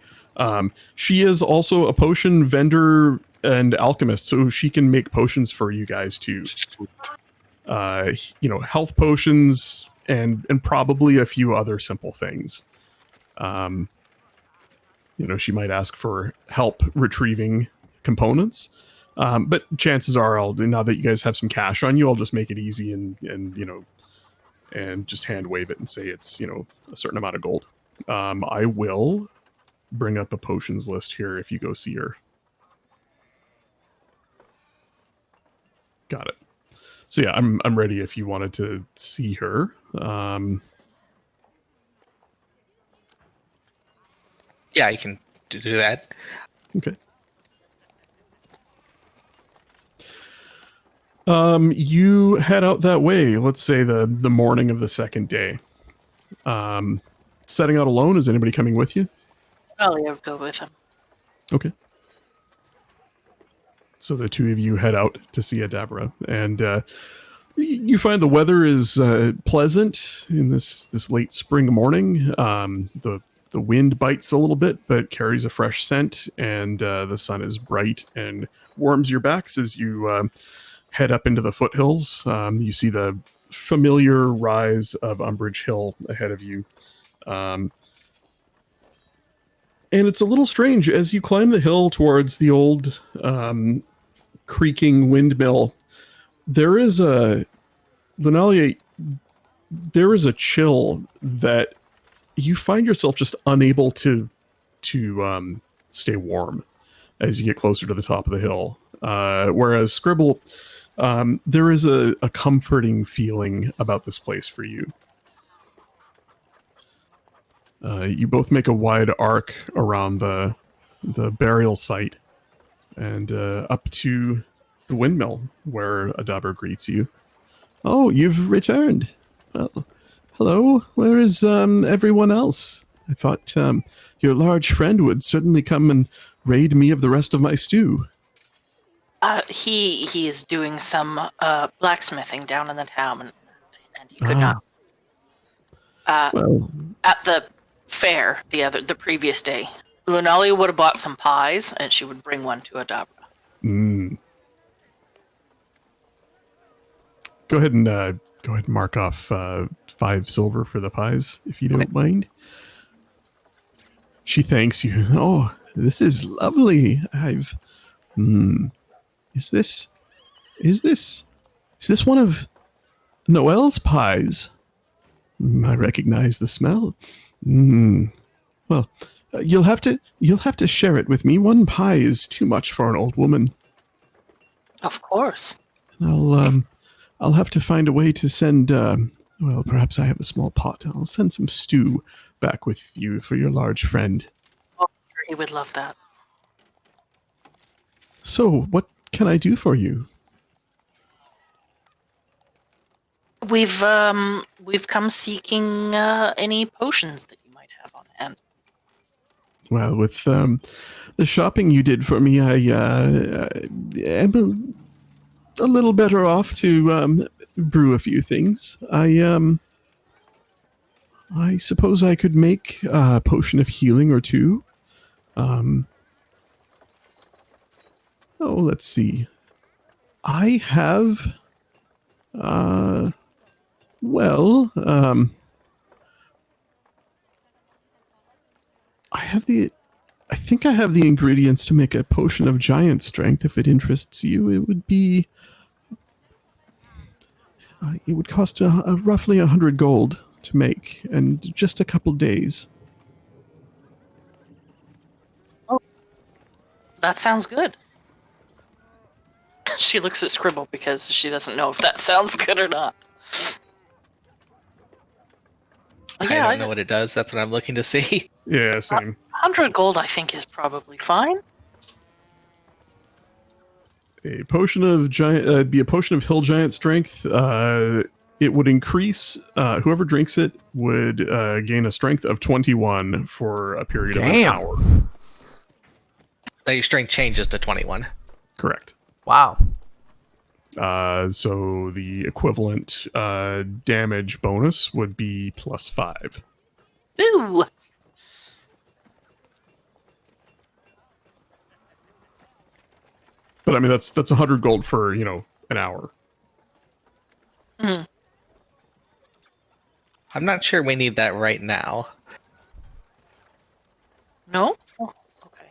She is also a potion vendor and alchemist, so she can make potions for you guys too. Health potions and probably a few other simple things. She might ask for help retrieving components. But chances are, now that you guys have some cash on you, I'll just make it easy and just hand wave it and say it's a certain amount of gold. I will bring up a potions list here if you go see her. Got it. So yeah, I'm ready if you wanted to see her. Yeah, I can do that. Okay. You head out that way. Let's say the morning of the second day. Setting out alone. Is anybody coming with you? I'll go with him. Okay. So the 2 of you head out to see Adabra, and you find the weather is pleasant in this late spring morning. The The wind bites a little bit, but carries a fresh scent, and the sun is bright and warms your backs as you head up into the foothills. You see the familiar rise of Umbridge Hill ahead of you. And it's a little strange as you climb the hill towards the old creaking windmill. There is a Lunalia, there is a chill that you find yourself just unable to stay warm as you get closer to the top of the hill. Whereas Scribble, there is a comforting feeling about this place for you. You both make a wide arc around the burial site and up to the windmill where Adabra greets you. Oh, you've returned. Well, hello. Where is everyone else? I thought your large friend would certainly come and raid me of the rest of my stew. He is doing some blacksmithing down in the town, and he could not. Well, At the fair the previous day, Lunalia would have bought some pies, and she would bring one to Adabra. Go ahead and mark off 5 silver for the pies, if you don't mind. She thanks you. Oh, this is lovely. Is this one of Noelle's pies? I recognize the smell. Well, you'll have to share it with me. One pie is too much for an old woman. Of course. I'll have to find a way to send. Well, perhaps I have a small pot. I'll send some stew back with you for your large friend. Oh, he would love that. So, what can I do for you? We've come seeking any potions that you might have on hand. Well, with the shopping you did for me, I am a little better off to brew a few things. I suppose I could make a potion of healing or two. Let's see. I have I think I have the ingredients to make a potion of giant strength. If it interests you, it would be. It would cost roughly 100 gold to make, and just a couple days. Oh, that sounds good. She looks at Scribble because she doesn't know if that sounds good or not. I don't know what it does. That's what I'm looking to see. Yeah, same. 100 gold, I think, is probably fine. A potion of giant, be a potion of hill giant strength. It would increase. Whoever drinks it would gain a strength of 21 for a period of an hour. Now your strength changes to 21. Correct. Wow. So the equivalent damage bonus would be +5. Ooh. But I mean, that's 100 gold for, an hour. Mm-hmm. I'm not sure we need that right now. No? Oh, okay.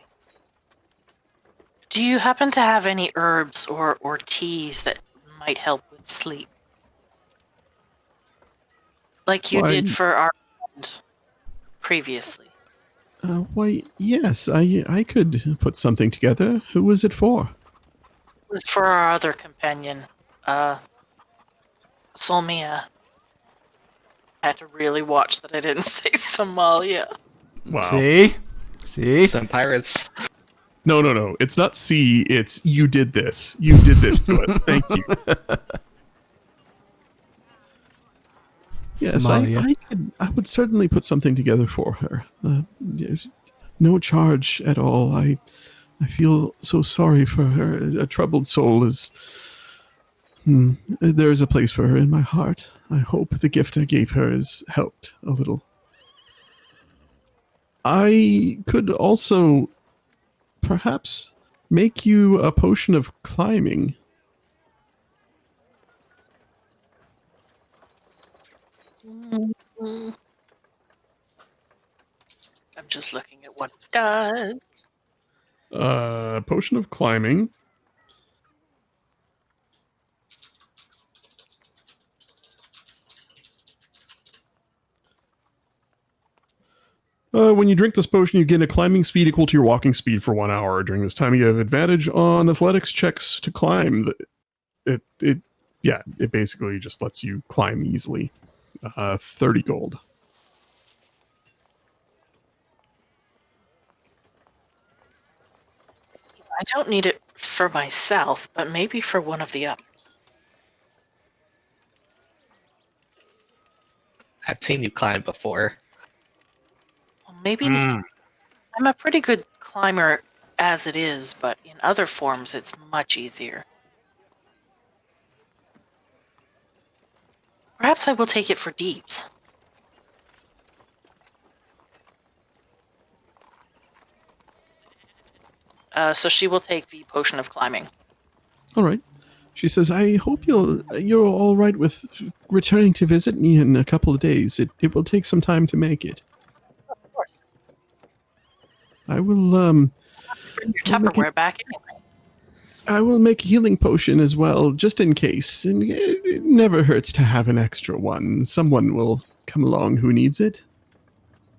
Do you happen to have any herbs or teas that might help with sleep? Like you did for our friends previously. Why, yes, I could put something together. Who was it for? It was for our other companion, Solmia. I had to really watch that I didn't say Somalia. Wow. See? Some pirates. No. It's not C. It's you did this. You did this to us. Thank you. Yes, I would certainly put something together for her. No charge at all. I feel so sorry for her. A troubled soul is. There is a place for her in my heart. I hope the gift I gave her has helped a little. I could also perhaps make you a potion of climbing. I'm just looking at what it does. Potion of climbing. When you drink this potion, you gain a climbing speed equal to your walking speed for 1 hour. During this time, you have advantage on athletics checks to climb. It basically just lets you climb easily. 30 gold. I don't need it for myself, but maybe for one of the others. I've seen you climb before. Well, maybe I'm a pretty good climber as it is, but in other forms it's much easier. Perhaps I will take it for Deeps. So she will take the potion of climbing. All right. She says, I hope you're all right with returning to visit me in a couple of days. It will take some time to make it. Of course. I will Bring your I'll make Tupperware back anyway. I will make a healing potion as well, just in case. And it never hurts to have an extra one. Someone will come along who needs it.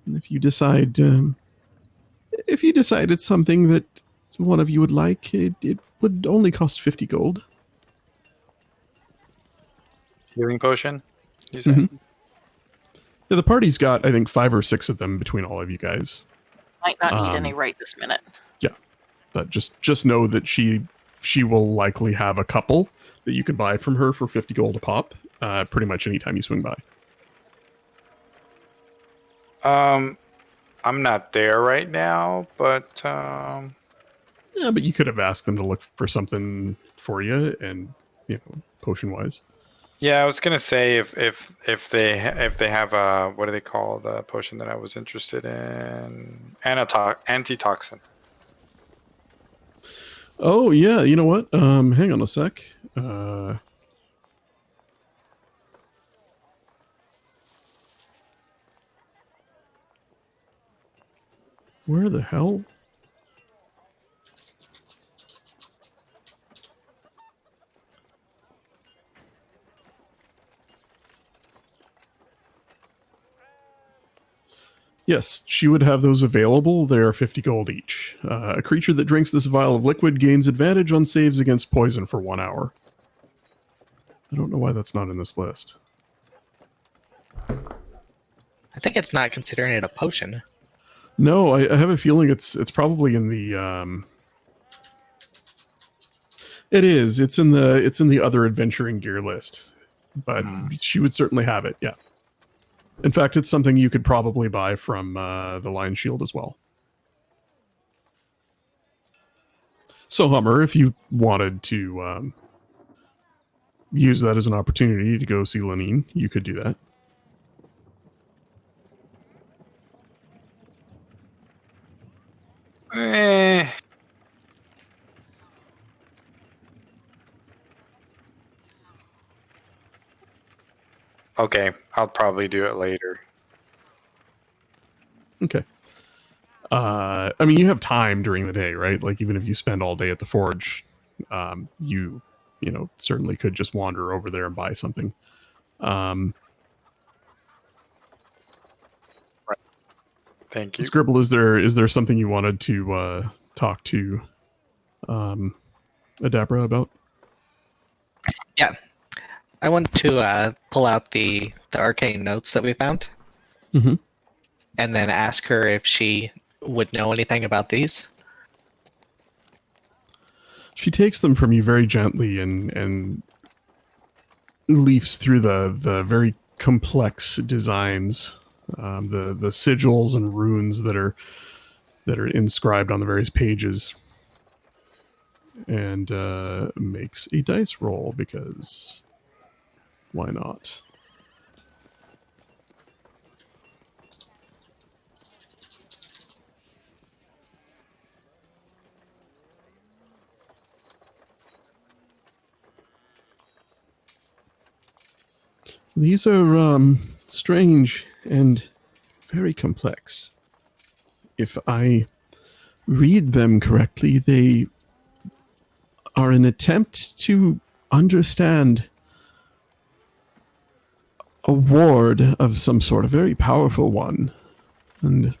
And if you decide it's something that one of you would like, it would only cost 50 gold. Healing potion, you say? Mhm. Yeah, the party's got, I think, 5 or 6 of them between all of you guys. Might not need any right this minute. But just know that she will likely have a couple that you can buy from her for 50 gold a pop, pretty much anytime you swing by. I'm not there right now, but Yeah, but you could have asked them to look for something for you, and potion wise. yeah, I was gonna say if they have a, what do they call the potion that I was interested in? Antitoxin. Oh yeah, you know what? Hang on a sec. Where the hell? Yes, she would have those available. They are 50 gold each. A creature that drinks this vial of liquid gains advantage on saves against poison for 1 hour. I don't know why that's not in this list. I think it's not considering it a potion. No, I have a feeling it's probably in the. It is. It's in the other adventuring gear list, but she would certainly have it. Yeah. In fact, it's something you could probably buy from the Lion Shield as well. So, Hummer, if you wanted to use that as an opportunity to go see Lenine, you could do that. Okay, I'll probably do it later. Okay. I mean, you have time during the day, right? Like, even if you spend all day at the forge, you certainly could just wander over there and buy something. Thank you. Scribble, is there something you wanted to talk to Adabra about? Yeah. I want to pull out the arcane notes that we found. Mhm. And then ask her if she would know anything about these. She takes them from you very gently and leafs through the very complex designs, the sigils and runes that are inscribed on the various pages, and makes a dice roll because why not? These are strange and very complex. If I read them correctly, they are an attempt to understand a ward of some sort, a very powerful one. And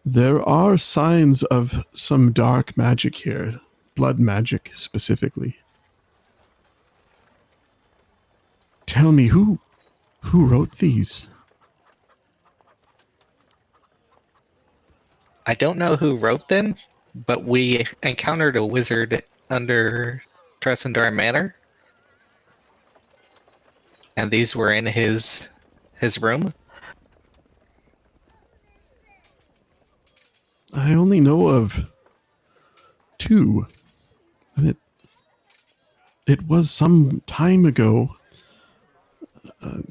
there are signs of some dark magic here, blood magic specifically. Tell me, who wrote these? I don't know who wrote them, but we encountered a wizard under Tressendar Manor, and these were in his room. I only know of two. And it was some time ago.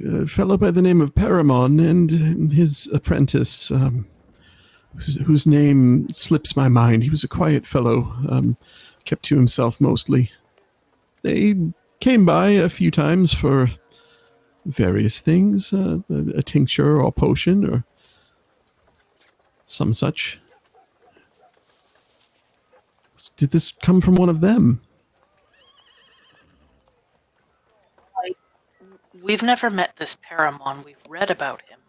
A fellow by the name of Paramon and his apprentice, whose name slips my mind. He was a quiet fellow, kept to himself mostly. They came by a few times for various things, a tincture or potion or some such. Did this come from one of them? We've never met this Paramon. We've read about him.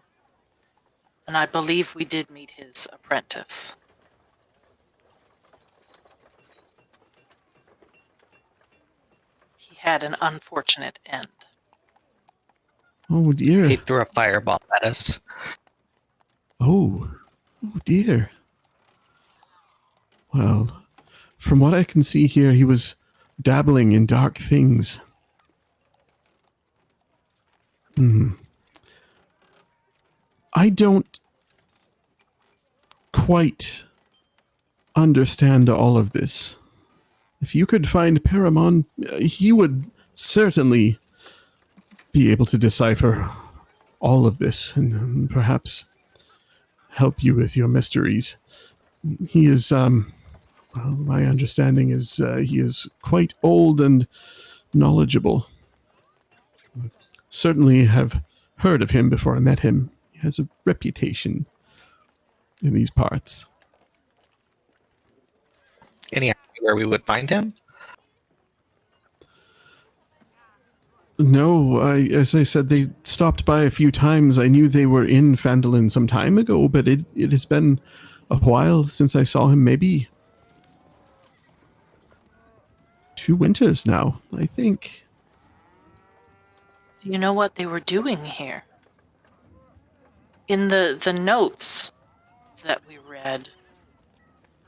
And I believe we did meet his apprentice. He had an unfortunate end. Oh dear. He threw a fireball at us. Oh dear. Well, from what I can see here, he was dabbling in dark things. I don't quite understand all of this. If you could find Paramon, he would certainly be able to decipher all of this and perhaps help you with your mysteries. He is, well, my understanding is he is quite old and knowledgeable. Certainly have heard of him before I met him. He has a reputation in these parts. Any idea where we would find him? No, as I said, they stopped by a few times. I knew they were in Phandalin some time ago, but it has been a while since I saw him. Maybe 2 winters now, I think. Do you know what they were doing here? In the notes that we read,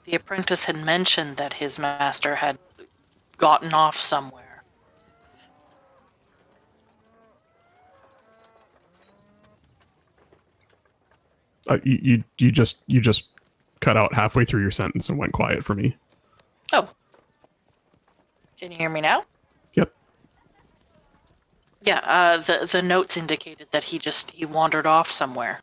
the apprentice had mentioned that his master had gotten off somewhere. You just cut out halfway through your sentence and went quiet for me. Oh. Can you hear me now? Yep. Yeah, the notes indicated that he wandered off somewhere.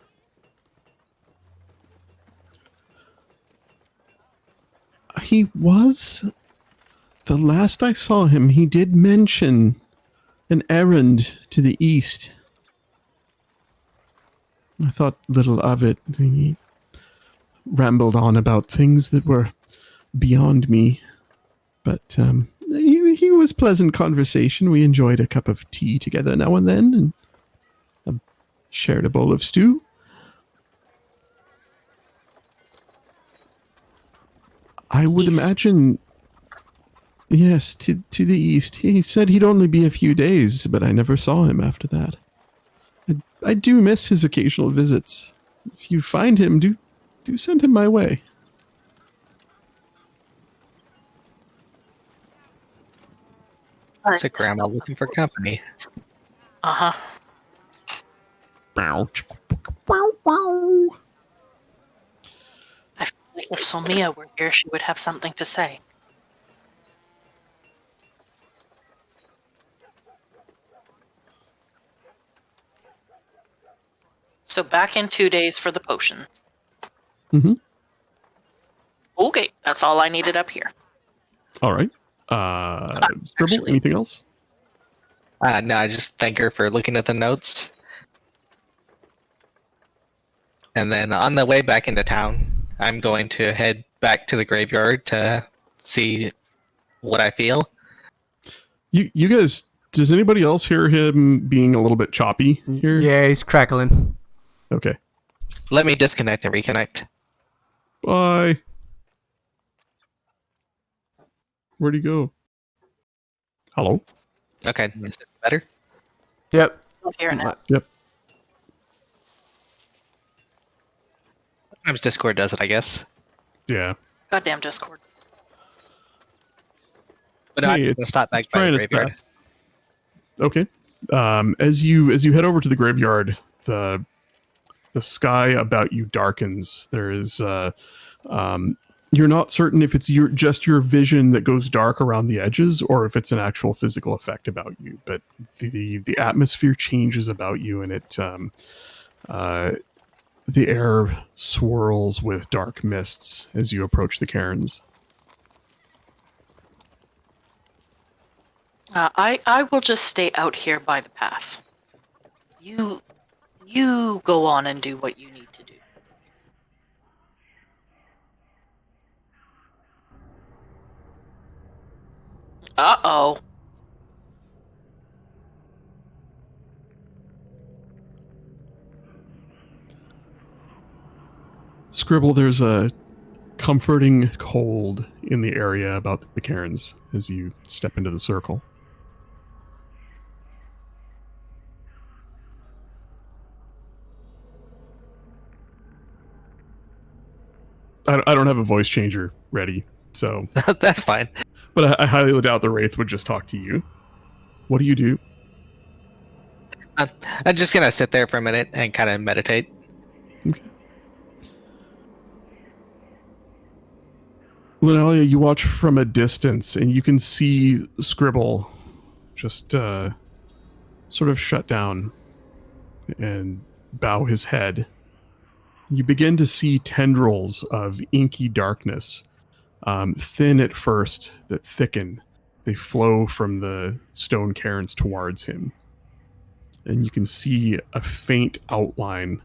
He was. The last I saw him, he did mention an errand to the east. I thought little of it. He rambled on about things that were beyond me. But he was pleasant conversation. We enjoyed a cup of tea together now and then, and shared a bowl of stew. I would imagine, yes, to the east. He said he'd only be a few days, but I never saw him after that. I do miss his occasional visits. If you find him, do send him my way. It's a grandma looking for company. Uh-huh. I feel like if Somia were here, she would have something to say. So back in 2 days for the potions. Mm-hmm. Okay, that's all I needed up here. All right. Scribble, Actually- anything else? No, I just thank her for looking at the notes. And then on the way back into town, I'm going to head back to the graveyard to see what I feel. You guys, does anybody else hear him being a little bit choppy here? Yeah, he's crackling. Okay. Let me disconnect and reconnect. Bye. Where'd he go? Hello? Okay, is it better? Yep. I'll hear it now. Yep. Sometimes Discord does it, I guess. Yeah. Goddamn Discord. But no, I'm Hey, going to stop back it's by trying the its graveyard. best. Okay. As you head over to the graveyard, the sky about you darkens. There is you're not certain if it's just your vision that goes dark around the edges or if it's an actual physical effect about you. But the atmosphere changes about you, and the air swirls with dark mists as you approach the cairns. I will just stay out here by the path. You go on and do what you need to do. Uh-oh. Scribble, there's a comforting cold in the area about the cairns as you step into the circle. I don't have a voice changer ready, so... That's fine. But I highly doubt the Wraith would just talk to you. What do you do? I'm just going to sit there for a minute and kind of meditate. Okay. Linelia, you watch from a distance, and you can see Scribble just sort of shut down and bow his head. You begin to see tendrils of inky darkness, thin at first, that thicken. They flow from the stone cairns towards him. And you can see a faint outline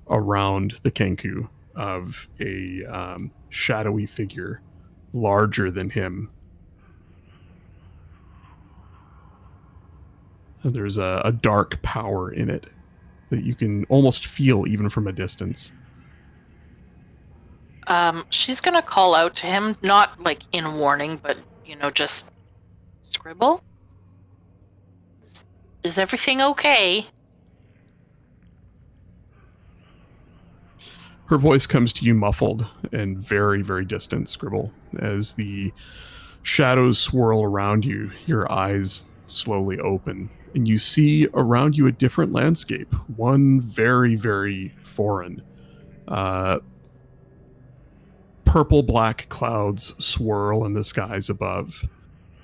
around the Kenku of a shadowy figure, larger than him. And there's a dark power in it that you can almost feel even from a distance. She's gonna call out to him, not like in warning, but just Scribble? Is everything okay? Her voice comes to you muffled and very, very distant, Scribble. As the shadows swirl around you, your eyes slowly open, and you see around you a different landscape, one very, very foreign. Purple-black clouds swirl in the skies above.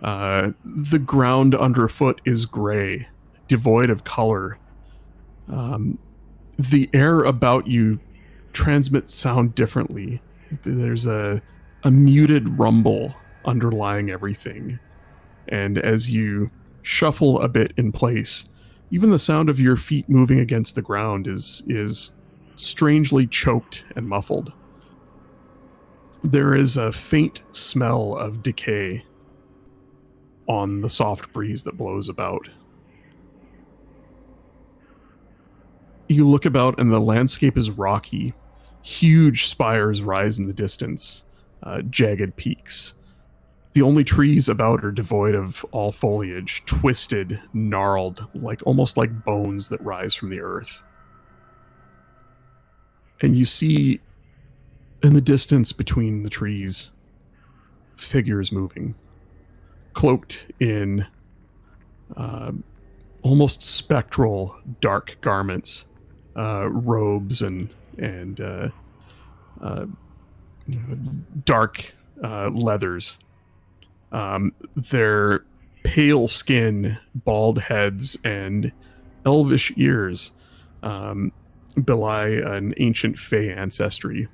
The ground underfoot is gray, devoid of color. The air about you transmits sound differently. There's a muted rumble underlying everything. And as you shuffle a bit in place, even the sound of your feet moving against the ground is strangely choked and muffled. There is a faint smell of decay on the soft breeze that blows about. You look about and the landscape is rocky. Huge spires rise in the distance, jagged peaks. The only trees about are devoid of all foliage, twisted, gnarled, almost like bones that rise from the earth. And you see in the distance between the trees, figures moving, cloaked in almost spectral dark garments, robes and dark leathers. Their pale skin, bald heads, and elvish ears belie an ancient Fey ancestry.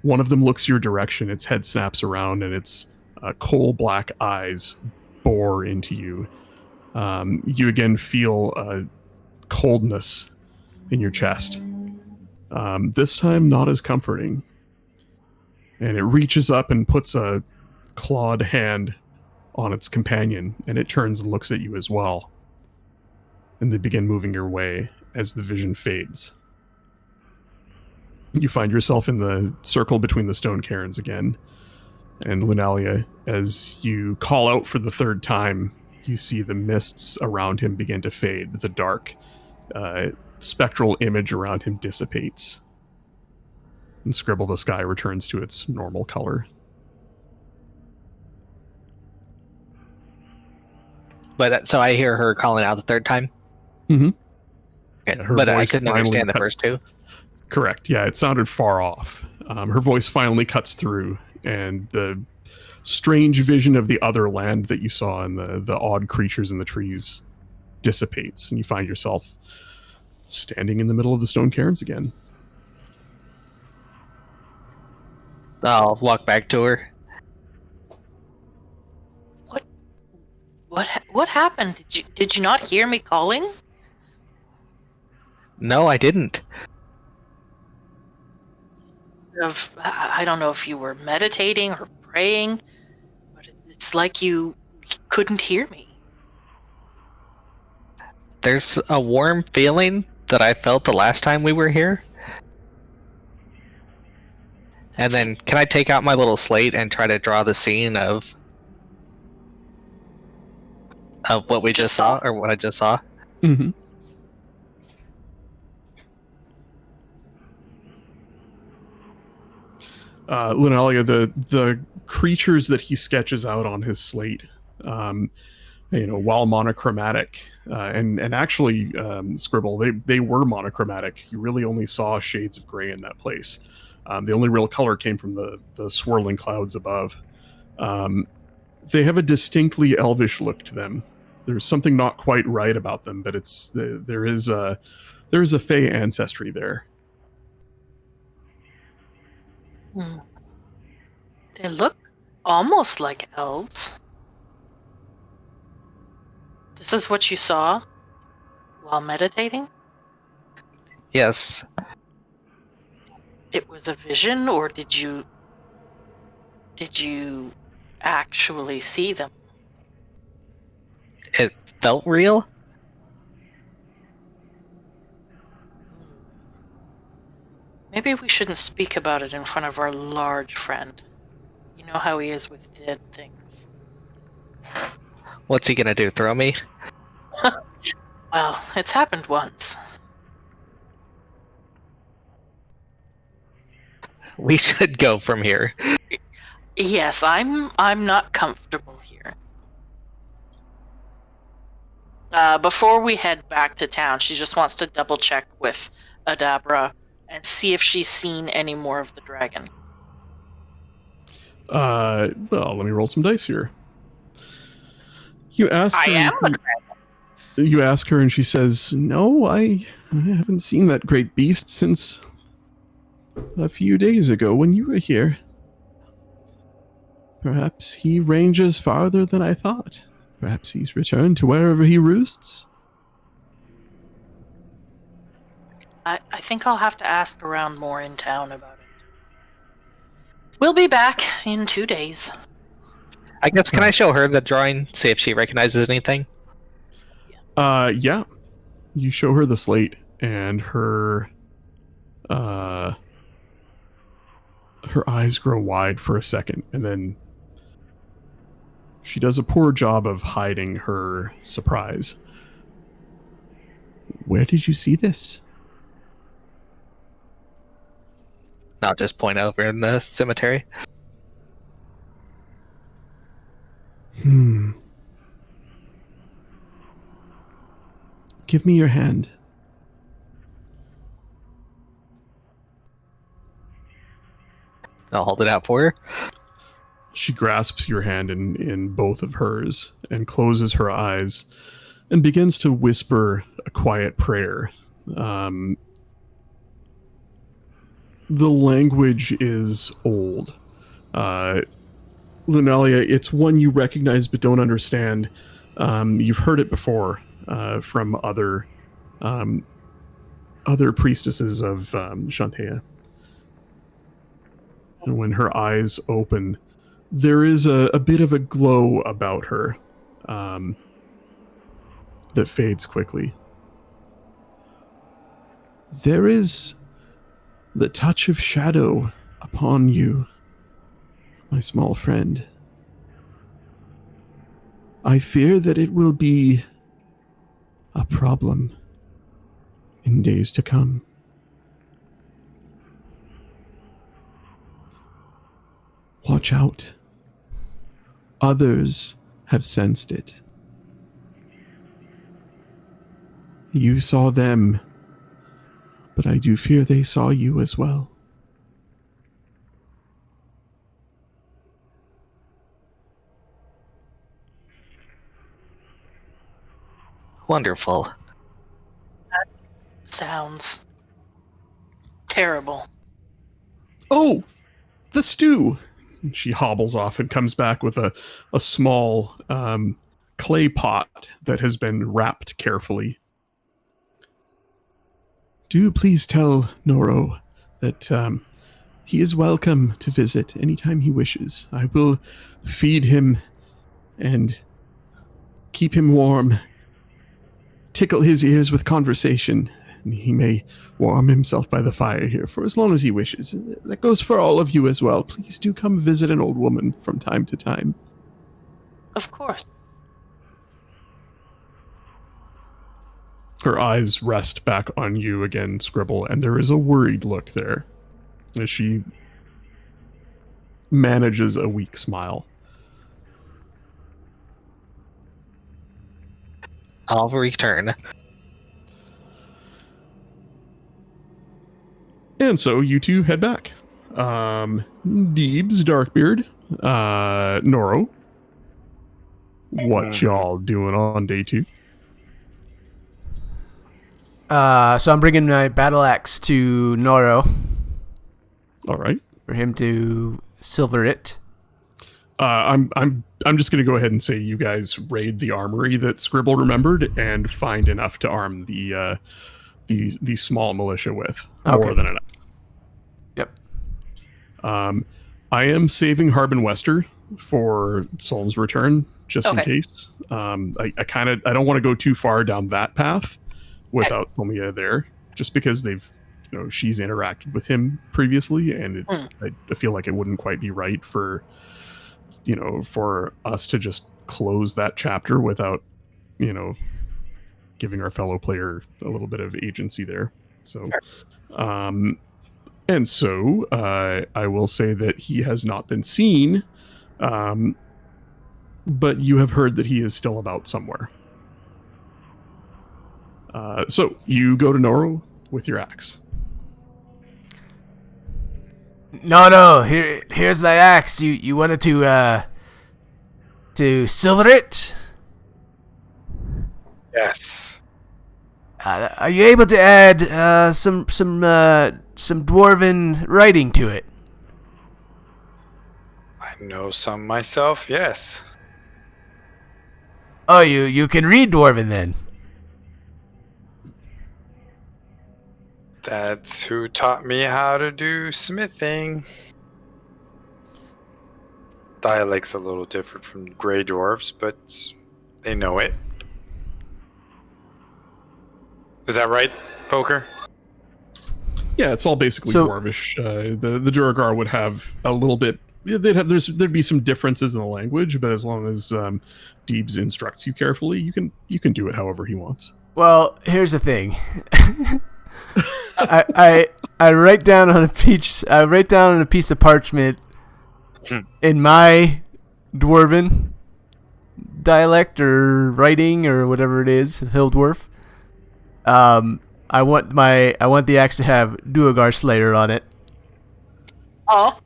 One of them looks your direction, its head snaps around, and its coal black eyes bore into you. You again feel a coldness in your chest. This time, not as comforting. And it reaches up and puts a clawed hand on its companion, and it turns and looks at you as well. And they begin moving your way as the vision fades. You find yourself in the circle between the stone cairns again. And Lunalia, as you call out for the third time, you see the mists around him begin to fade. The dark, spectral image around him dissipates. And Scribble the Sky returns to its normal color. But so I hear her calling out the third time. Mm-hmm. Okay. Yeah, her But I voice couldn't finally understand the cuts- first two. Correct. Yeah, it sounded far off. Her voice finally cuts through, and the strange vision of the other land that you saw and the odd creatures in the trees dissipates, and you find yourself standing in the middle of the stone cairns again. I'll walk back to her. What happened? Did you not hear me calling? No, I didn't. I don't know if you were meditating or praying, but it's like you couldn't hear me. There's a warm feeling that I felt the last time we were here. And then, can I take out my little slate and try to draw the scene of what we just saw, or what I just saw? Mm-hmm. Lunalia, the creatures that he sketches out on his slate, while monochromatic, and actually, Scribble, they were monochromatic. You really only saw shades of gray in that place. The only real color came from the swirling clouds above. They have a distinctly elvish look to them. There's something not quite right about them, but there is a Fey ancestry there. They look almost like elves. This is what you saw while meditating? Yes. It was a vision, or did you actually see them? It felt real? Maybe we shouldn't speak about it in front of our large friend. You know how he is with dead things. What's he gonna do, throw me? Well, it's happened once. We should go from here. Yes, I'm not comfortable here. Before we head back to town, she just wants to double check with Adabra and see if she's seen any more of the dragon. Well, let me roll some dice here. You ask her. I am the dragon. You ask her, and she says, "No, I haven't seen that great beast since a few days ago when you were here. Perhaps he ranges farther than I thought. Perhaps he's returned to wherever he roosts." I think I'll have to ask around more in town about it. We'll be back in 2 days. I guess, can I show her the drawing, see if she recognizes anything? Yeah. You show her the slate, and her eyes grow wide for a second, and then she does a poor job of hiding her surprise. "Where did you see this?" I'll just point over in the cemetery. Give me your hand. I'll hold it out for her. She grasps your hand in both of hers and closes her eyes and begins to whisper a quiet prayer. The language is old. Lunalia, it's one you recognize but don't understand. You've heard it before from other priestesses of Shantea. And when her eyes open, there is a bit of a glow about her that fades quickly. There is the touch of shadow upon you, my small friend. I fear that it will be a problem in days to come. Watch out. Others have sensed it. You saw them, but I do fear they saw you as well. Wonderful. Sounds terrible. Oh, the stew! She hobbles off and comes back with a small clay pot that has been wrapped carefully. Do please tell Noro that he is welcome to visit anytime he wishes. I will feed him and keep him warm, tickle his ears with conversation, and he may warm himself by the fire here for as long as he wishes. That goes for all of you as well. Please do come visit an old woman from time to time. Of course. Her eyes rest back on you again, Scribble, and there is a worried look there as she manages a weak smile. I'll return. And so you two head back. Deebs, Darkbeard, Noro. What y'all doing on day 2? So I'm bringing my battle axe to Noro All right. for him to silver it. I'm just gonna go ahead and say you guys raid the armory that Scribble remembered and find enough to arm the small militia with. Okay. More than enough. Yep. I am saving Harbin Wester for Solm's return, just in Okay. case. I don't want to go too far down that path without Solmia there, just because she's interacted with him previously, and I feel like it wouldn't quite be right for us to just close that chapter without, giving our fellow player a little bit of agency there. So, and so I will say that he has not been seen, but you have heard that he is still about somewhere. So you go to Noro with your axe. No, here's my axe. You wanted to silver it? Yes. Are you able to add some dwarven writing to it? I know some myself, yes. Oh, you can read dwarven then. That's who taught me how to do smithing. Dialect's a little different from Grey Dwarves, but they know it. Is that right, Poker? Yeah, it's all basically Dwarvish. The Duragar would have a little bit. There'd be some differences in the language, but as long as Deebs instructs you carefully, you can do it however he wants. Well, here's the thing. I write down on a piece of parchment in my dwarven dialect or writing or whatever it is, Hill Dwarf. I want the axe to have Duergar Slayer on it. Oh.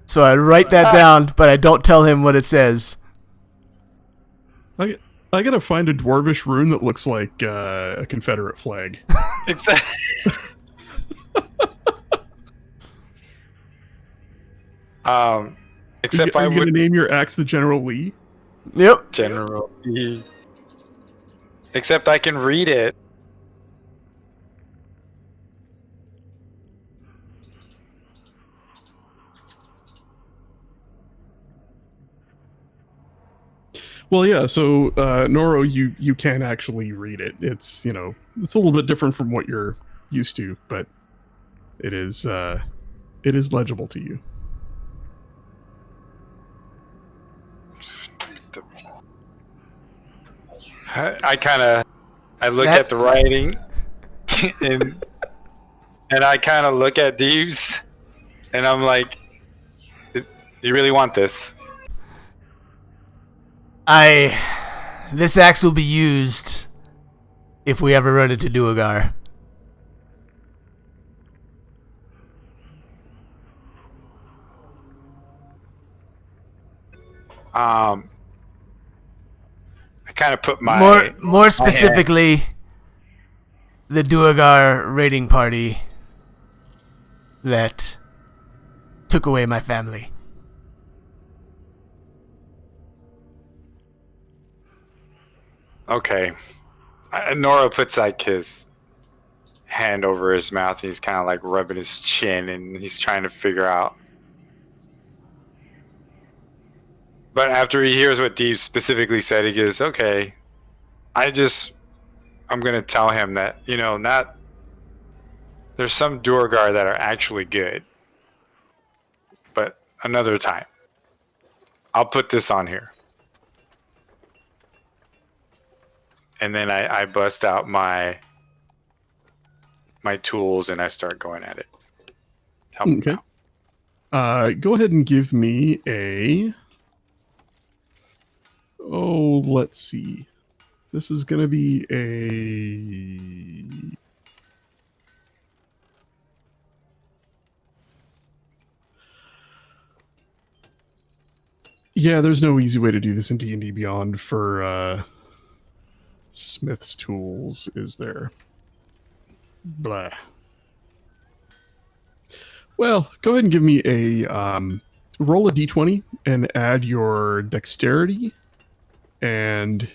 So I write that down, but I don't tell him what it says. I gotta find a Dwarvish rune that looks like a Confederate flag. Exactly. Are you gonna name your axe the General Lee? Yep. General E. Except I can read it. Well, yeah. So, Noro, you can actually read it. It's it's a little bit different from what you're used to, but it is legible to you. I look That- at the writing, and I kind of look at Deeves, and I'm like, "You really want this?" This axe will be used if we ever run into Duergar. I kind of put my More specifically, the Duergar raiding party that took away my family. Okay. Nora puts like his hand over his mouth. And he's kind of like rubbing his chin, and he's trying to figure out. But after he hears what Deep specifically said, he goes, "Okay, I'm gonna tell him that not there's some Duergar that are actually good, but another time, I'll put this on here." And then I bust out my tools and I start going at it. Help him Okay. out. Go ahead and give me a. Oh, let's see. This is going to be a. Yeah, there's no easy way to do this in D&D Beyond for Smith's tools, is there? Blah. Well, go ahead and give me a roll a d20 and add your dexterity and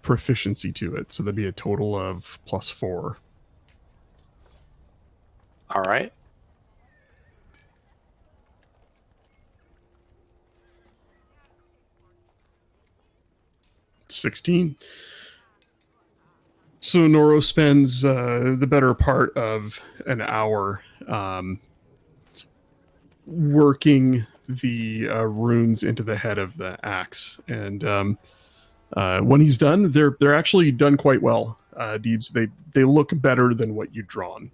proficiency to it. So that'd be a total of +4. All right. $16. So Noro spends the better part of an hour working the runes into the head of the axe, and when he's done, they're actually done quite well. Deebs, they look better than what you'd drawn,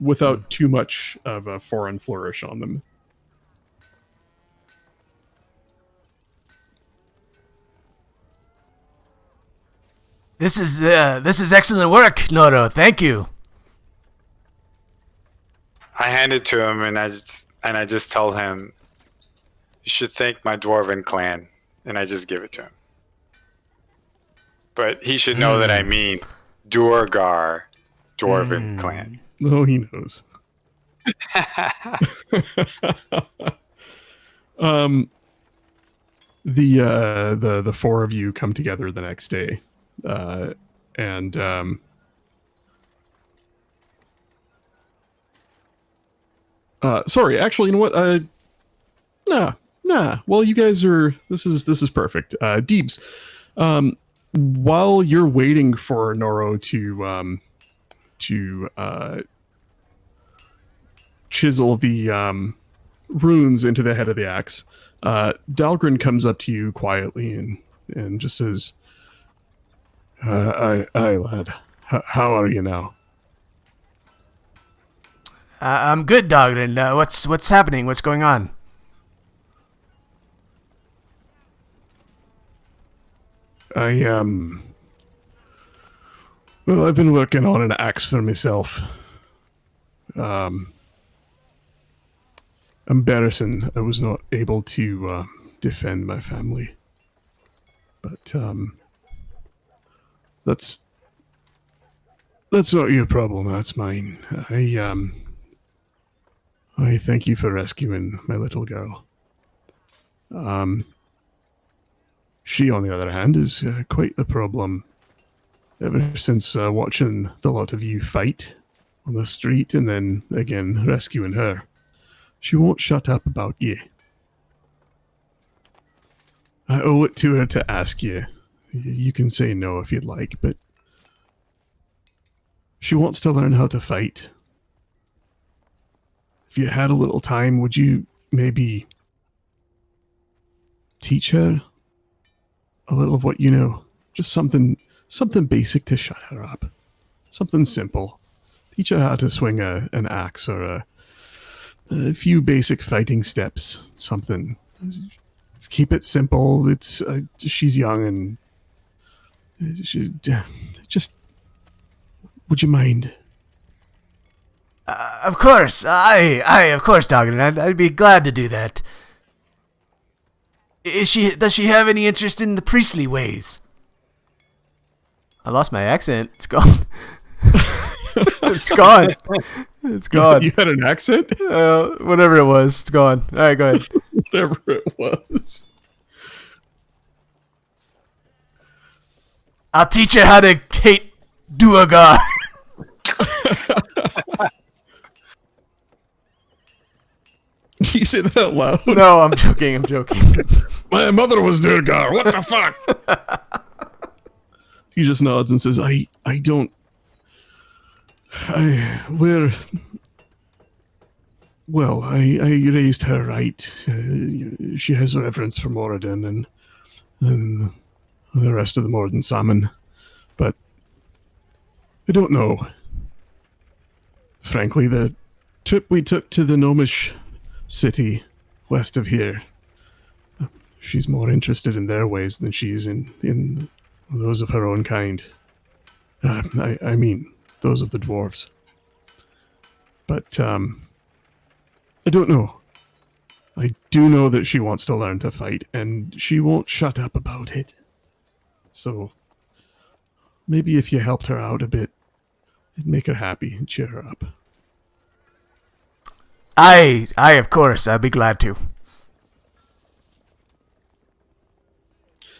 without too much of a foreign flourish on them. This is excellent work, Noro. Thank you. I hand it to him and I just tell him, "You should thank my dwarven clan," and I just give it to him. But he should know that I mean Duergar dwarven clan. Oh, he knows. The four of you come together the next day, and sorry, actually, you know what? Nah. Well, you guys are. This is perfect. Deebs, while you're waiting for Noro to chisel the runes into the head of the axe, Dahlgren comes up to you quietly and just says, "Aye, lad. How are you now?" I'm good, Dahlgren. What's happening? What's going on? Well, I've been working on an axe for myself. Embarrassing, I was not able to defend my family. But that's not your problem. That's mine. I thank you for rescuing my little girl. She, on the other hand, is quite the problem. Ever since watching the lot of you fight on the street and then, again, rescuing her, she won't shut up about you. I owe it to her to ask you. You can say no if you'd like, but she wants to learn how to fight. If you had a little time, would you maybe teach her a little of what you know? Just something basic to shut her up. Something simple. Teach her how to swing an axe or a few basic fighting steps. Something. Keep it simple. It's she's young and she just. Would you mind? Of course, of course, Doggin. I'd be glad to do that. Does she have any interest in the priestly ways? I lost my accent. It's gone. It's gone. It's gone. You had an accent? Whatever it was, it's gone. All right, go ahead. Whatever it was. I'll teach you how to hate Duergar. Did you say that out loud? No, I'm joking. My mother was Durgar. What the fuck? He just nods and says, I raised her right. She has reverence for Moradin and the rest of the Morden Salmon. But I don't know. Frankly, the trip we took to the Gnomish city west of here, she's more interested in their ways than she is in those of her own kind. I mean, those of the dwarves. But, I don't know. I do know that she wants to learn to fight, and she won't shut up about it. So, maybe if you helped her out a bit, it'd make her happy and cheer her up. I of course, I'd be glad to.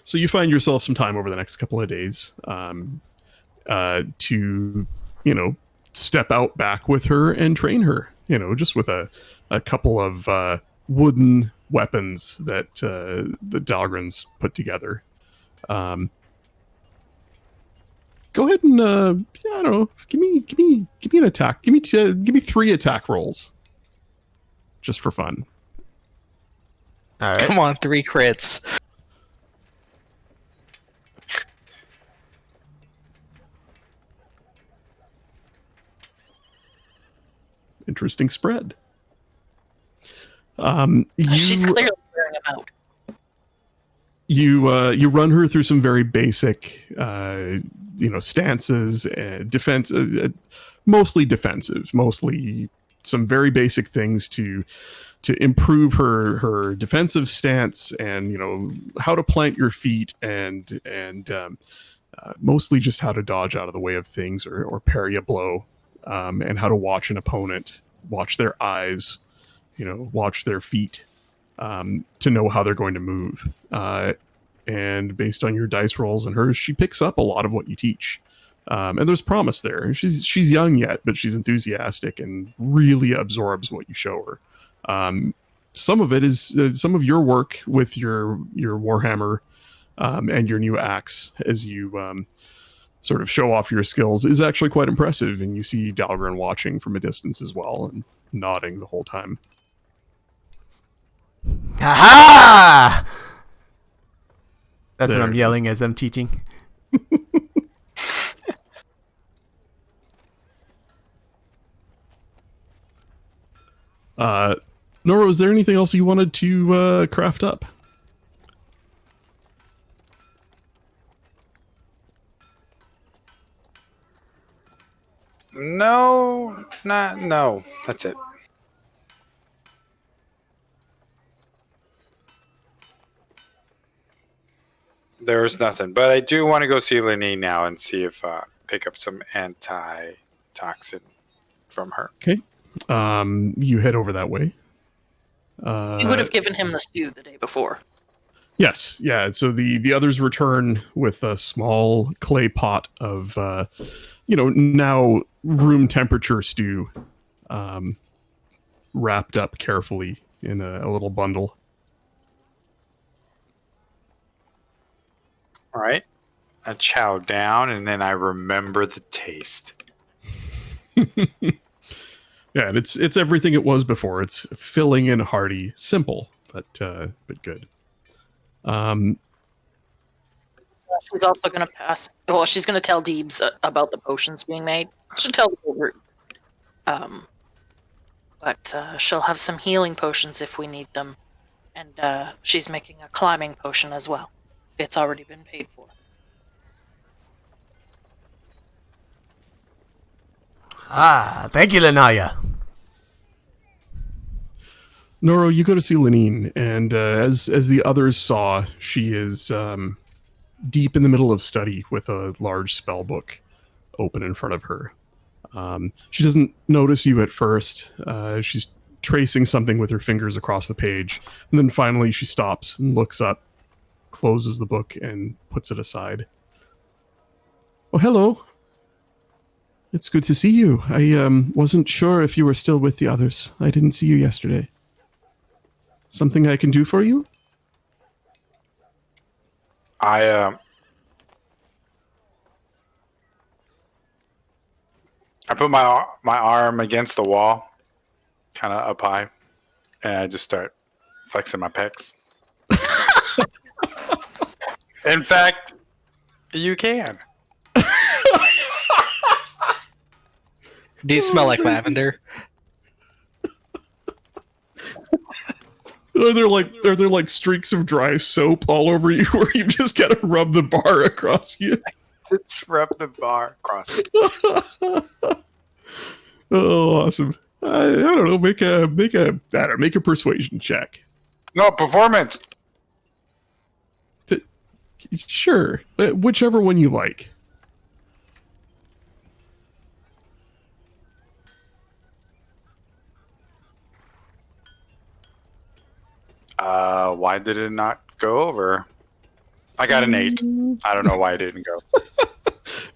So you find yourself some time over the next couple of days to, step out back with her and train her, just with a couple of wooden weapons that the Dahlgrens put together. Go ahead and, I don't know, give me an attack. Give me 3 attack rolls. Just for fun. All right. Come on, 3 crits. Interesting spread. She's clearly wearing them out. You run her through some very basic, stances, defense, mostly defensive, mostly some very basic things to improve her defensive stance, and how to plant your feet, and mostly just how to dodge out of the way of things or parry a blow, and how to watch an opponent, watch their eyes, watch their feet, to know how they're going to move. And based on your dice rolls and hers, she picks up a lot of what you teach. And there's promise there. She's young yet, but she's enthusiastic and really absorbs what you show her. Some of it is some of your work with your Warhammer and your new axe, as you sort of show off your skills, is actually quite impressive. And you see Dahlgren watching from a distance as well and nodding the whole time. Ha! That's There. what I'm yelling as I'm teaching. Nora, was there anything else you wanted to craft up? No, that's it. There's nothing, but I do want to go see Lenny now and see if pick up some antitoxin from her. Okay. You head over that way. You would have given him the stew the day before. Yes, yeah. So the others return with a small clay pot of, now room temperature stew, wrapped up carefully in a little bundle. All right. I chow down, and then I remember the taste. Yeah, and it's everything it was before. It's filling and hearty, simple, but good. She's also going to pass. Well, she's going to tell Deebs about the potions being made. She'll tell the whole group. But she'll have some healing potions if we need them. And she's making a climbing potion as well. It's already been paid for. Thank you, Lanaya. Noro, you go to see Lenine, and as the others saw, she is deep in the middle of study with a large spell book open in front of her. She doesn't notice you at first. She's tracing something with her fingers across the page, and then finally she stops and looks up, closes the book, and puts it aside. Oh, hello. It's good to see you. I wasn't sure if you were still with the others. I didn't see you yesterday. Something I can do for you? I put my arm against the wall, kind of up high, and I just start flexing my pecs. In fact, you can. Do you smell like lavender? Are there like streaks of dry soap all over you where you just gotta rub the bar across you? Just rub the bar across it. Oh, awesome. I don't know, make a persuasion check. No, performance. Sure. Whichever one you like. Why did it not go over? I got an 8. I don't know why it didn't go.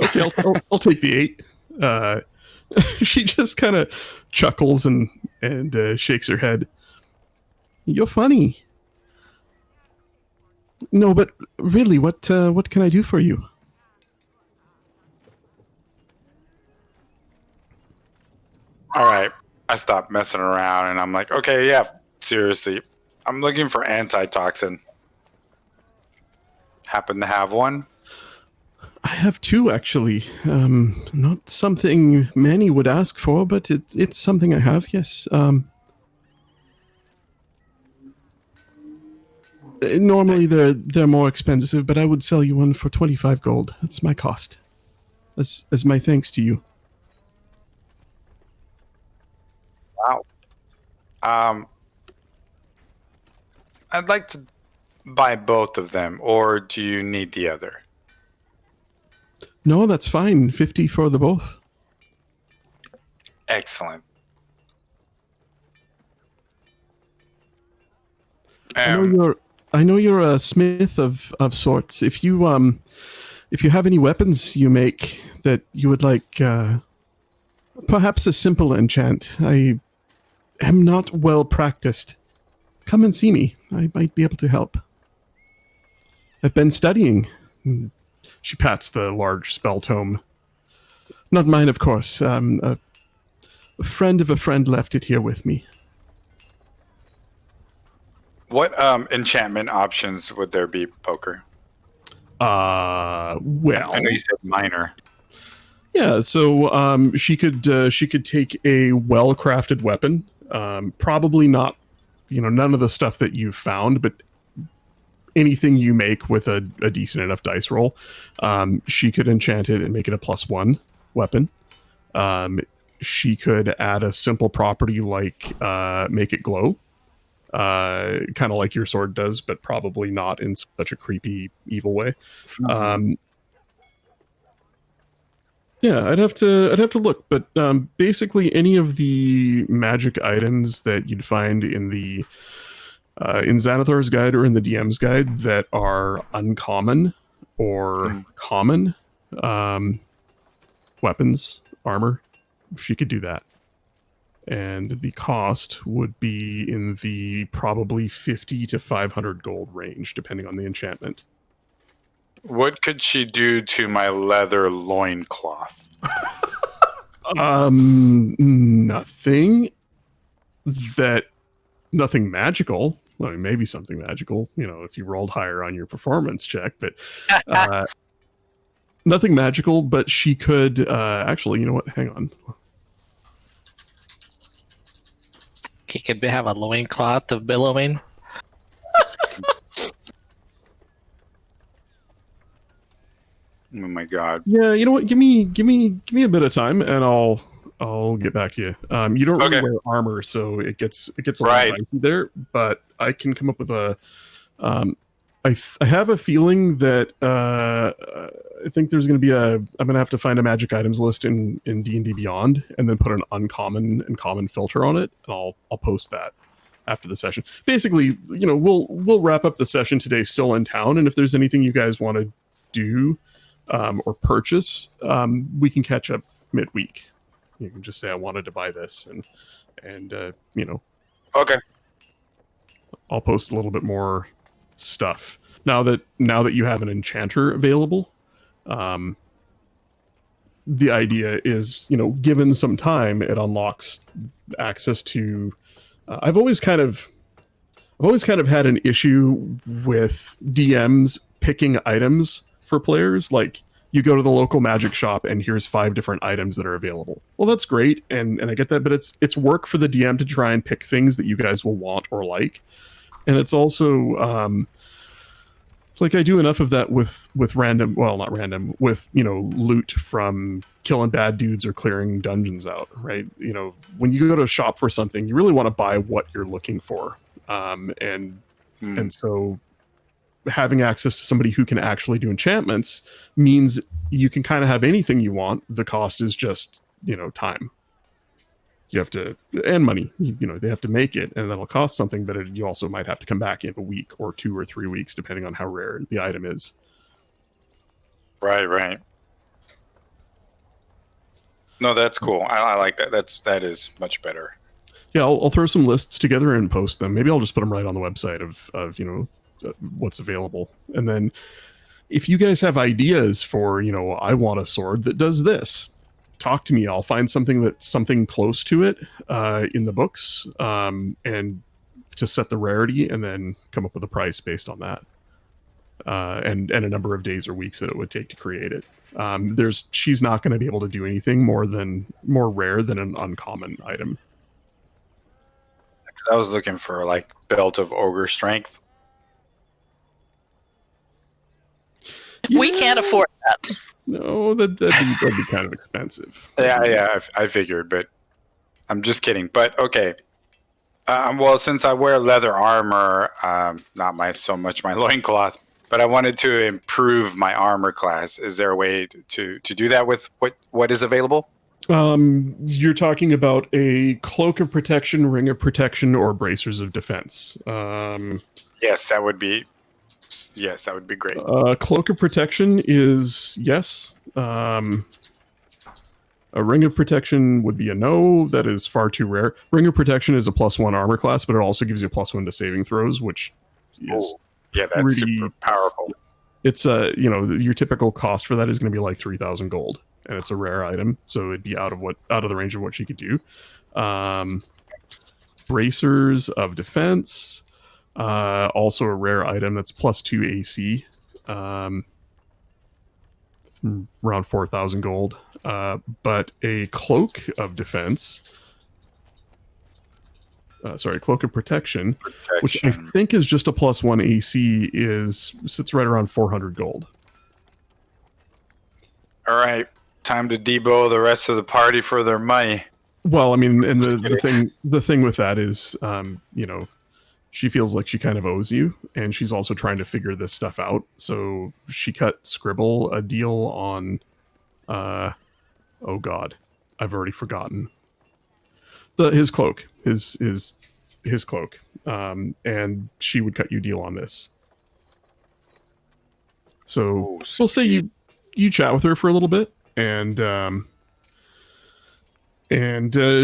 Okay, I'll take the 8. She just kind of chuckles and shakes her head. You're funny. No, but really, what can I do for you? All right. I stopped messing around and I'm like, okay, yeah, seriously. I'm looking for antitoxin. Happen to have one? I have 2, actually. Not something many would ask for, but it's something I have, yes. Normally they're more expensive, but I would sell you one for 25 gold. That's my cost. As my thanks to you. Wow. I'd like to buy both of them, or do you need the other? No, that's fine. 50 for the both. Excellent. I know you're a smith of sorts. If you have any weapons you make that you would like, perhaps a simple enchant. I am not well practiced. Come and see me. I might be able to help. I've been studying. She pats the large spell tome. Not mine, of course. A friend of a friend left it here with me. What enchantment options would there be, Poker? Well, I know you said minor. yeah. So she could take a well-crafted weapon. Probably not, none of the stuff that you've found, but anything you make with a decent enough dice roll. She could enchant it and make it a +1 weapon. She could add a simple property like make it glow. Kind of like your sword does, but probably not in such a creepy, evil way. Yeah, I'd have to look, but basically any of the magic items that you'd find in the in Xanathar's guide or in the DM's guide that are uncommon or common, um, weapons, armor, she could do that. And the cost would be in the probably 50 to 500 gold range, depending on the enchantment. What could she do to my leather loincloth? Nothing nothing magical. Well, I mean, maybe something magical, if you rolled higher on your performance check, but nothing magical. But she could actually, you know what? Hang on. He could have a loincloth of billowing. Oh my god. Yeah, you know what? Give me a bit of time, and I'll get back to you. You don't really Okay. wear armor, so it gets a little Right. dicey there. But I can come up with a. I have a feeling that I think there's going to be I'm going to have to find a magic items list in D&D Beyond, and then put an uncommon and common filter on it, and I'll post that after the session. Basically, we'll wrap up the session today still in town, and if there's anything you guys want to do or purchase, we can catch up midweek. You can just say I wanted to buy this, and Okay. I'll post a little bit more stuff now that you have an enchanter available. The idea is, given some time, it unlocks access to. I've always kind of had an issue with DMs picking items for players. Like, you go to the local magic shop and here's 5 different items that are available. Well, that's great, and I get that, but it's work for the DM to try and pick things that you guys will want or like. And it's also like, I do enough of that with random, well, not random, with loot from killing bad dudes or clearing dungeons out, right? When you go to a shop for something, you really want to buy what you're looking for, and so having access to somebody who can actually do enchantments means you can kind of have anything you want. The cost is just time. You have to, and money, they have to make it, and that'll cost something, but you also might have to come back in a week or 2 or 3 weeks, depending on how rare the item is. Right. No, that's cool. I like that. That is much better. Yeah, I'll throw some lists together and post them. Maybe I'll just put them right on the website of what's available. And then if you guys have ideas for, I want a sword that does this, talk to me. I'll find something that's something close to it in the books, and to set the rarity, and then come up with a price based on that, and a number of days or weeks that it would take to create it. She's not going to be able to do anything more rare than an uncommon item. I was looking for like belt of ogre strength. We can't afford that. No, that'd be kind of expensive. Yeah, I figured, but I'm just kidding. But okay. Well, since I wear leather armor, not so much my loincloth, but I wanted to improve my armor class. Is there a way to do that with what is available? You're talking about a cloak of protection, ring of protection, or bracers of defense. Yes, that would be great. Cloak of protection is yes. A ring of protection would be a no. That is far too rare. Ring of protection is a +1 armor class, but it also gives you a +1 to saving throws, which is that's super powerful. It's your typical cost for that is going to be like 3,000 gold, and it's a rare item, so it'd be out of the range of what she could do. Bracers of defense. Also a rare item that's +2 AC, around 4,000 gold. But a cloak of defense, cloak of protection, which I think is just a +1 AC, sits right around 400 gold. All right, time to debo the rest of the party for their money. Well, I mean, and the thing with that is, she feels like she kind of owes you, and she's also trying to figure this stuff out. So she cut Scribble a deal on Oh God, I've already forgotten. His cloak, his cloak, and she would cut you a deal on this. So Oh, we'll say you chat with her for a little bit, and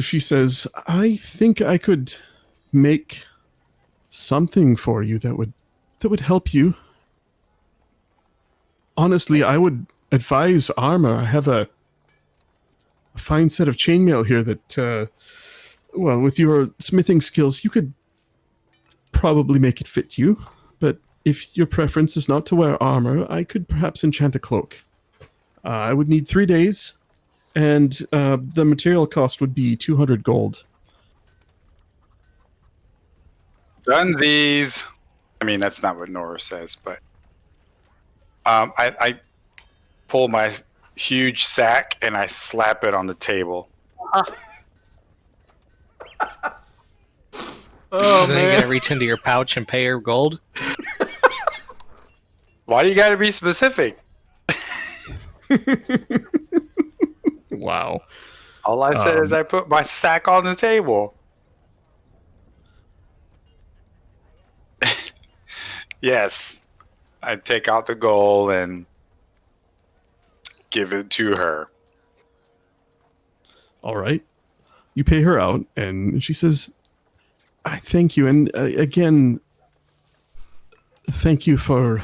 she says, "I think I could make something for you that would help you. Honestly, I would advise armor. I have a fine set of chainmail here that, well, with your smithing skills, you could probably make it fit you. But if your preference is not to wear armor, I could perhaps enchant a cloak. I would need 3 days, and the material cost would be 200 gold." Done these. I mean, that's not what Nora says, but I pull my huge sack and I slap it on the table. Oh And then you're man. gonna reach into your pouch and pay her gold. Why do you got to be specific? Wow. All I said is I put my sack on the table. Yes, I take out the gold and give it to her. All right. You pay her out, and she says, "I thank you." And again, thank you for...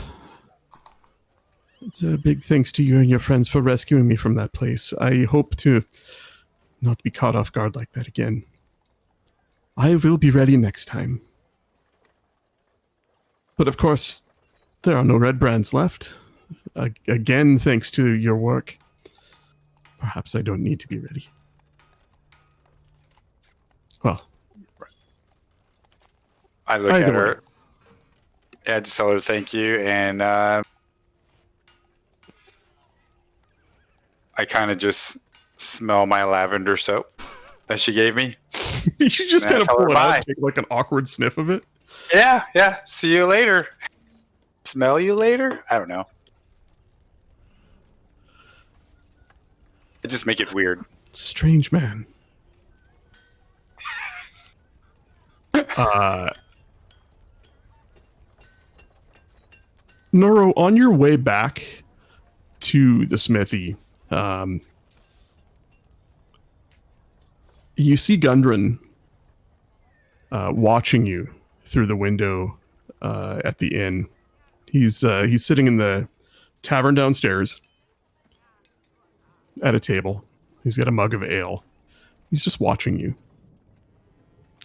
It's a big thanks to you and your friends for rescuing me from that place. I hope to not be caught off guard like that again. I will be ready next time. But of course, there are no red brands left. Again, thanks to your work. Perhaps I don't need to be ready. Well, I look either at way. her. Yeah, just tell her thank you, and I kind of just smell my lavender soap that she gave me. You just Yeah, kind of tell her pull it out bye. and take like an awkward sniff of it. Yeah. See you later. Smell you later? I don't know. I just make it weird. Strange man. Noro, on your way back to the smithy, you see Gundren watching you through the window at the inn. He's sitting in the tavern downstairs at a table. He's got a mug of ale. He's just watching you.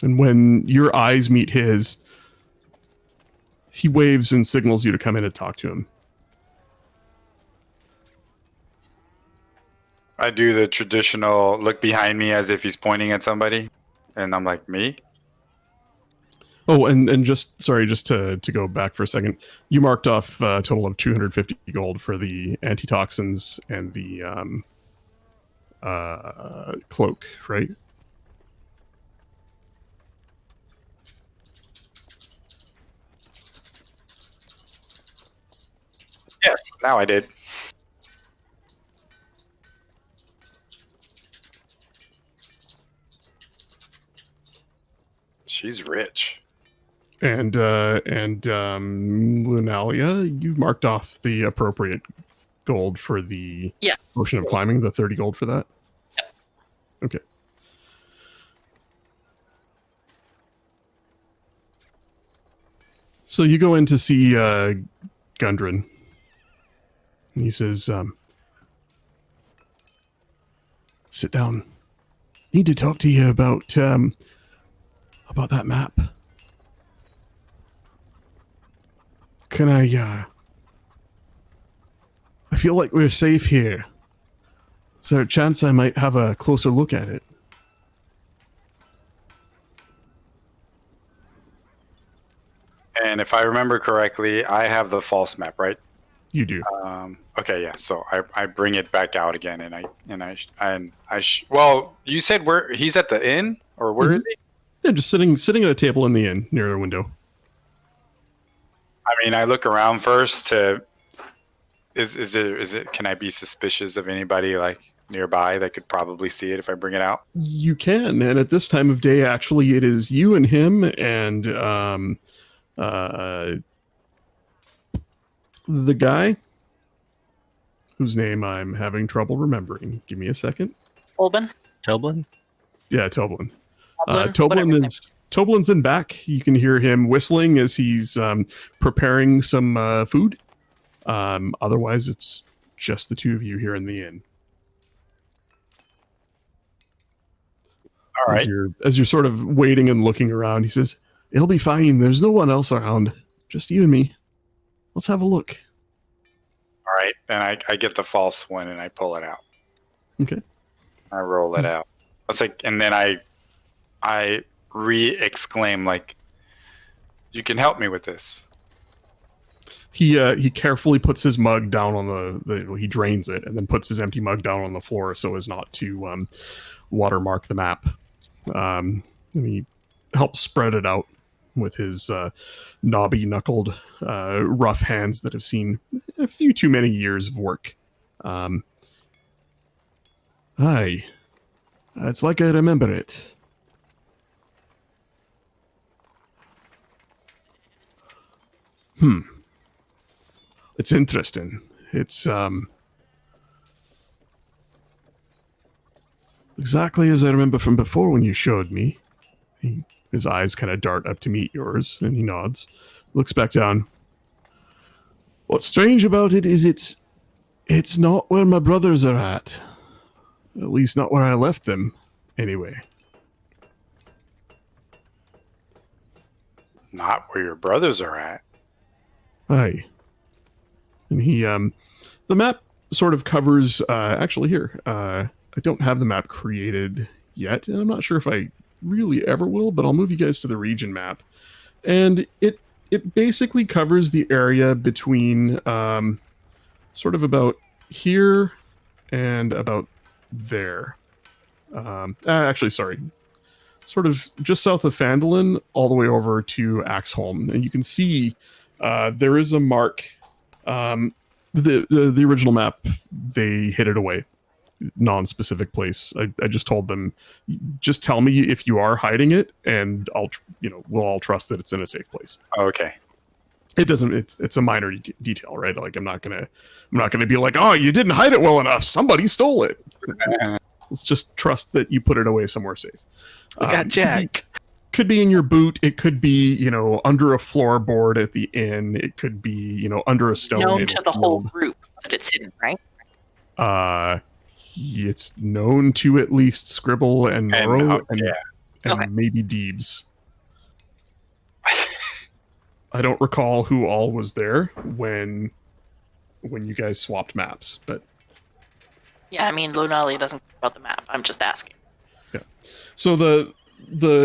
And when your eyes meet his, he waves and signals you to come in and talk to him. I do the traditional look behind me as if he's pointing at somebody, and I'm like, me? Oh, and just to go back for a second, you marked off a total of 250 gold for the antitoxins and the cloak, right? Yes, now I did. She's rich. And Lunalia, you marked off the appropriate gold for the Ocean of Climbing, the 30 gold for that? Okay. So you go in to see Gundren. And he says, "Sit down. Need to talk to you about that map. Can I feel like we're safe here. Is there a chance I might have a closer look at it?" And if I remember correctly, I have the false map, right? You do. Okay, yeah. So I bring it back out again, well, you said where he's at the inn, or where is he? Yeah, just sitting at a table in the inn near a window. I mean, I look around first to. Is it? Can I be suspicious of anybody like nearby that could probably see it if I bring it out? You can, and at this time of day, actually, it is you and him and the guy whose name I'm having trouble remembering. Give me a second. Olben? Toblin? Yeah, Toblin. Whatever his name is. Toblin's in back. You can hear him whistling as he's preparing some food. Otherwise, it's just the two of you here in the inn. All right. As you're sort of waiting and looking around, he says, "It'll be fine. There's no one else around. Just you and me. Let's have a look." All right. Then I get the false one and I pull it out. Okay. I roll it out. It's like, and then I re-exclaim, like, "You can help me with this." He carefully puts his mug down on he drains it and then puts his empty mug down on the floor so as not to watermark the map. And he helps spread it out with his knobby knuckled rough hands that have seen a few too many years of work. Aye, it's like I remember it. It's interesting. It's exactly as I remember from before when you showed me. His eyes kind of dart up to meet yours, and he nods. Looks back down. What's strange about it is it's not where my brothers are at. At least not where I left them, anyway. Not where your brothers are at. Aye. And he, the map sort of covers, actually here, I don't have the map created yet, and I'm not sure if I really ever will, but I'll move you guys to the region map. And it basically covers the area between, sort of about here and about there. Actually, sorry. Sort of just south of Phandalin, all the way over to Axholm. And you can see there is a mark. The original map, they hid it away. Non-specific place. I just told them, just tell me if you are hiding it, and we'll all trust that it's in a safe place. Okay. It doesn't. It's a minor detail, right? Like I'm not gonna be like, oh, you didn't hide it well enough. Somebody stole it. Let's just trust that you put it away somewhere safe. We got Jack. Could be in your boot. It could be, under a floorboard at the inn. It could be, under a stone. Known to the whole group that it's hidden, right? It's known to at least Scribble and Morrow and Okay. maybe Deebs. I don't recall who all was there when you guys swapped maps, but Yeah, I mean, Lunali doesn't care about the map. I'm just asking. yeah. So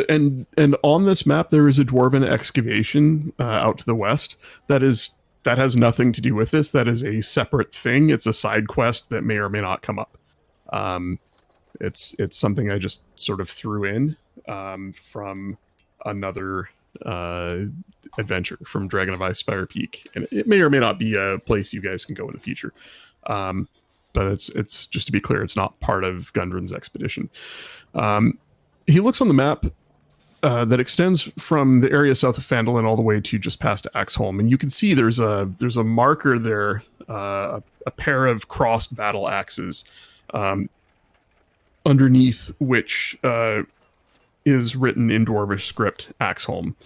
and on this map there is a dwarven excavation out to the west that has nothing to do with this. That is a separate thing. It's a side quest that may or may not come up. It's something I just sort of threw in from another adventure from Dragon of Ice Spire Peak, and it may or may not be a place you guys can go in the future. But it's just to be clear, it's not part of Gundren's expedition. He looks on the map that extends from the area south of Phandalin all the way to just past Axholm, and you can see there's a marker there, a pair of crossed battle axes, underneath which is written in Dwarvish script, Axholm.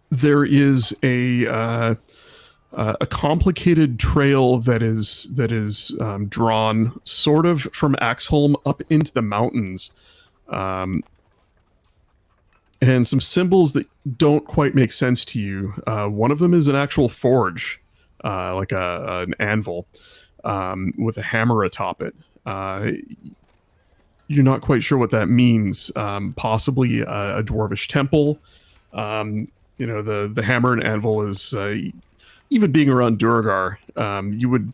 There is a complicated trail that is drawn sort of from Axholm up into the mountains, and some symbols that don't quite make sense to you. One of them is an actual forge, like an anvil, with a hammer atop it. You're not quite sure what that means. Possibly a dwarvish temple. The hammer and anvil is even being around Durgar, you would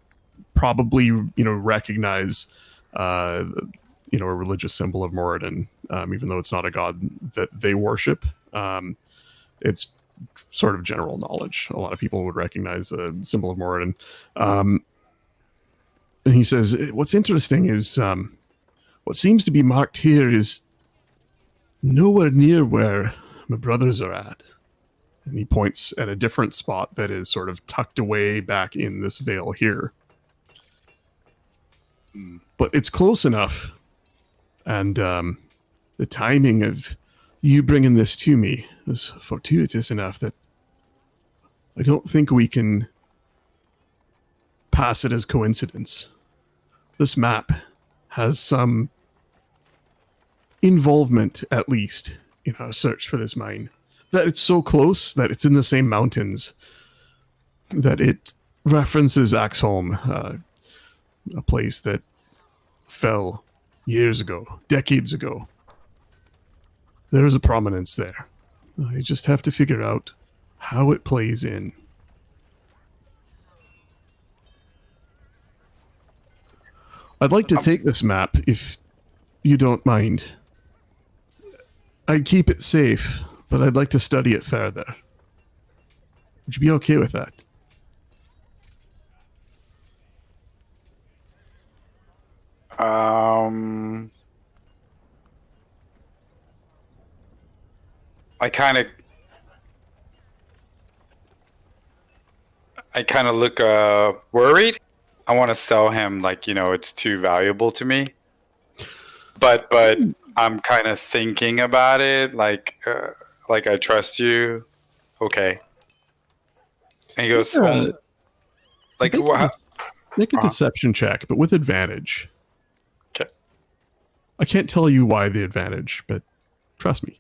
probably recognize a religious symbol of Moradin, even though it's not a god that they worship. It's sort of general knowledge. A lot of people would recognize a symbol of Moradin. And he says, what's interesting is what seems to be marked here is nowhere near where my brothers are at. And he points at a different spot that is sort of tucked away back in this veil here. But it's close enough. And the timing of you bringing this to me is fortuitous enough that I don't think we can pass it as coincidence. This map has some involvement, at least, in our search for this mine. That it's so close that it's in the same mountains, that it references Axholm, a place that fell years ago, decades ago. There is a prominence there. I just have to figure out how it plays in. I'd like to take this map, if you don't mind. I'd keep it safe, but I'd like to study it further. Would you be okay with that? I kind of look worried. I want to sell him like, it's too valuable to me. But I'm kind of thinking about it like I trust you. Okay. And he goes, like make a deception check, but with advantage. Okay. I can't tell you why the advantage, but trust me.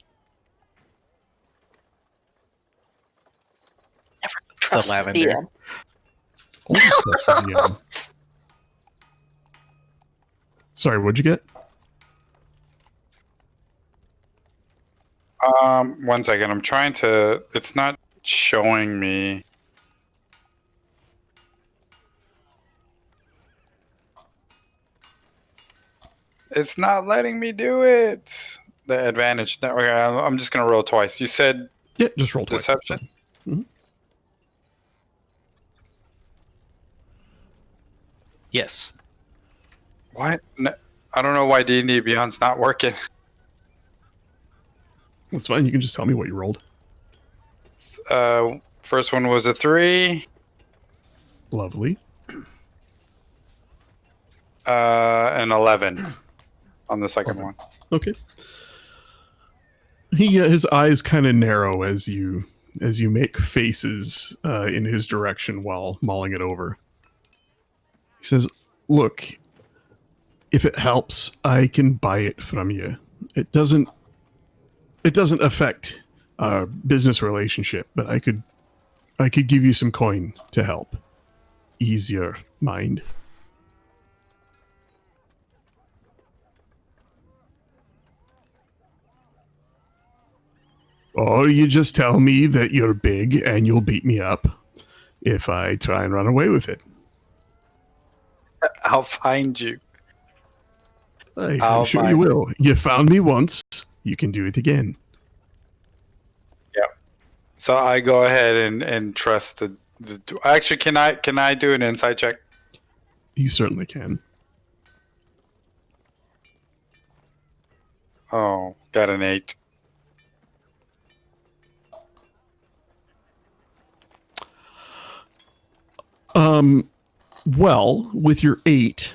Never trust the lavender. DM. Only trust the DM. Sorry, what'd you get? 1 second. I'm trying to. It's not showing me. It's not letting me do it. The advantage. No, okay, I'm just gonna roll twice. You said Yeah, just roll twice. deception. Yes. What? No, I don't know why D&D Beyond's not working. That's fine. You can just tell me what you rolled. First one was a 3. Lovely. An 11 on the second one. Okay. His eyes kind of narrow as you make faces in his direction while mulling it over. He says, "Look, if it helps, I can buy it from you. It doesn't affect our business relationship, but I could give you some coin to help ease your mind." Or you just tell me that you're big and you'll beat me up if I try and run away with it. I'll find you. I'm sure you will. You found me once. You can do it again. So I go ahead and trust the. Actually, can I do an insight check? You certainly can. Oh, got an 8. Well, with your 8,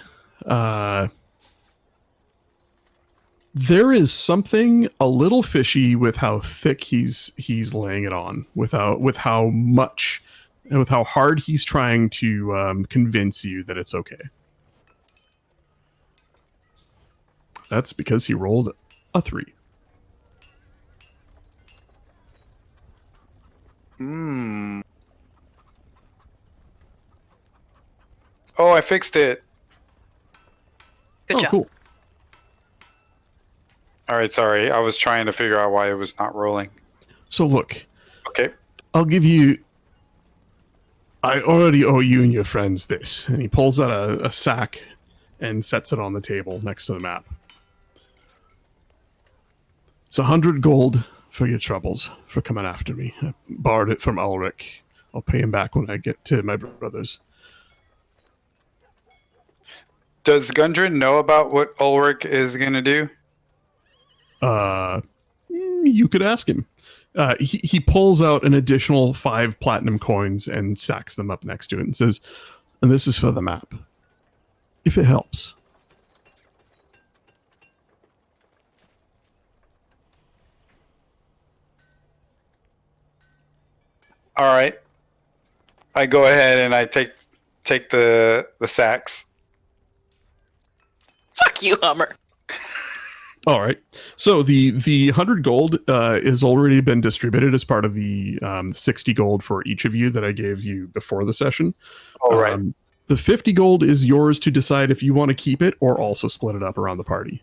there is something a little fishy with how thick he's laying it on, with how hard he's trying to convince you that it's okay. That's because he rolled a 3. Oh, I fixed it. Good job. Cool. All right, sorry. I was trying to figure out why it was not rolling. So look, Okay. I'll give you. I already owe you and your friends this. And he pulls out a sack and sets it on the table next to the map. It's 100 gold for your troubles, for coming after me. I borrowed it from Ulrich. I'll pay him back when I get to my brothers. Does Gundren know about what Ulrich is going to do? You could ask him. He pulls out an additional 5 platinum coins and stacks them up next to it and says, and this is for the map. If it helps. All right. I go ahead and I take the sacks. Fuck you, Hummer. All right. So the 100 gold has already been distributed as part of the 60 gold for each of you that I gave you before the session. All right. The 50 gold is yours to decide if you want to keep it or also split it up around the party.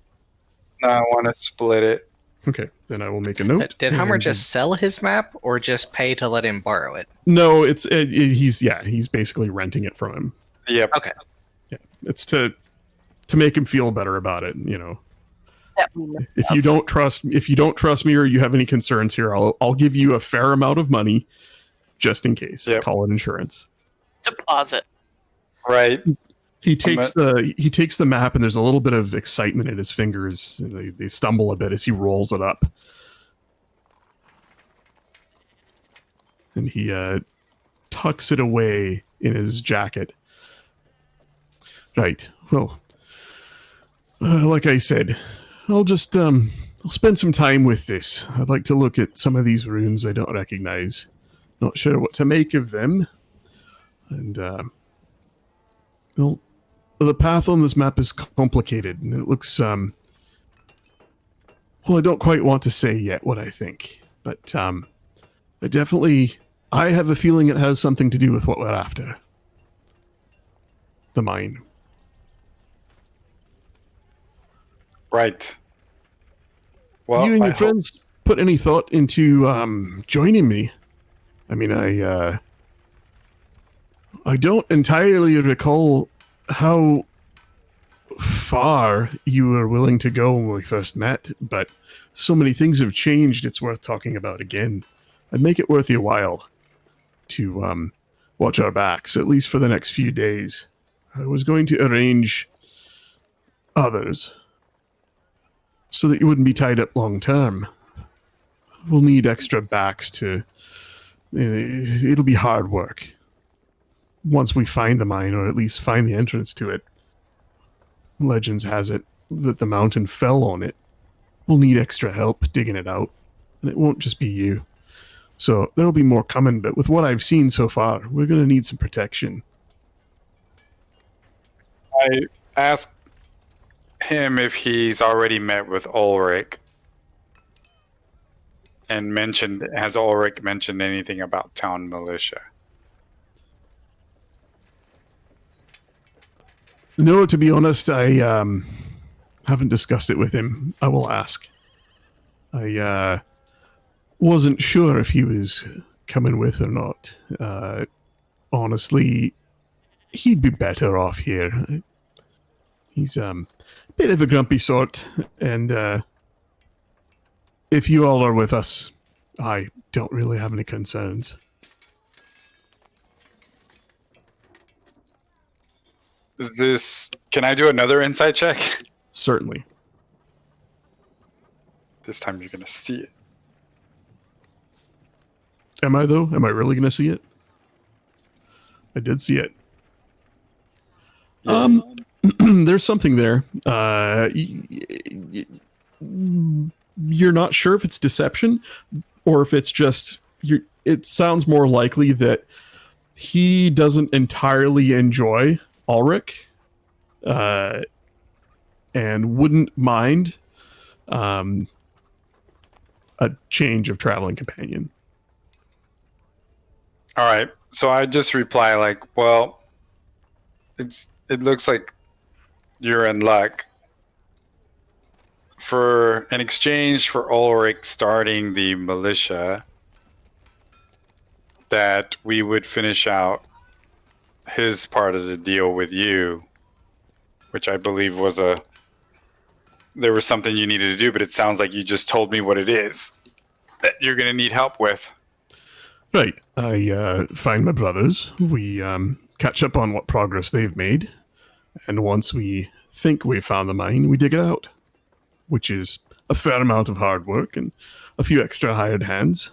No, I want to split it. Okay, then I will make a note. Did Hummer And- just sell his map or just pay to let him borrow it? No, he's basically renting it from him. Yep. Okay. Yeah, it's to make him feel better about it. You know, That we know. if you don't trust me or you have any concerns here, I'll give you a fair amount of money just in case. Yep. Call it insurance. Deposit. Right. He takes the map, and there's a little bit of excitement in his fingers. They stumble a bit as he rolls it up, and he tucks it away in his jacket. Right. Well, like I said, I'll spend some time with this. I'd like to look at some of these runes I don't recognize. Not sure what to make of them, and well. The path on this map is complicated, and it looks, well, I don't quite want to say yet what I think, but I have a feeling it has something to do with what we're after. The mine. Right. Well, You and I your hope- friends put any thought into joining me? I mean, I don't entirely recall how far you were willing to go when we first met, but so many things have changed, it's worth talking about again. I'd make it worth your while to watch our backs, at least for the next few days. I was going to arrange others so that you wouldn't be tied up long term. We'll need extra backs to... it'll be hard work. Once we find the mine, or at least find the entrance to it. Legends has it that the mountain fell on it. We'll need extra help digging it out, and it won't just be you. So there'll be more coming, but with what I've seen so far, we're going to need some protection. I asked him if he's already met with Ulrich and has Ulrich mentioned anything about town militia? No, to be honest, I haven't discussed it with him. I will ask. I wasn't sure if he was coming with or not. Honestly, he'd be better off here. He's a bit of a grumpy sort, and if you all are with us, I don't really have any concerns. Can I do another insight check? Certainly. This time you're going to see it. Am I, though? Am I really going to see it? I did see it. Yeah. There's something there. You're not sure if it's deception or if it's just... It sounds more likely that he doesn't entirely enjoy Ulrich and wouldn't mind a change of traveling companion. All right. So I just reply like, well, it looks like you're in luck. For an exchange for Ulrich starting the militia, that we would finish out his part of the deal with you, which I believe was there was something you needed to do, but it sounds like you just told me what it is that you're going to need help with. Right. I find my brothers. We catch up on what progress they've made. And once we think we've found the mine, we dig it out, which is a fair amount of hard work and a few extra hired hands.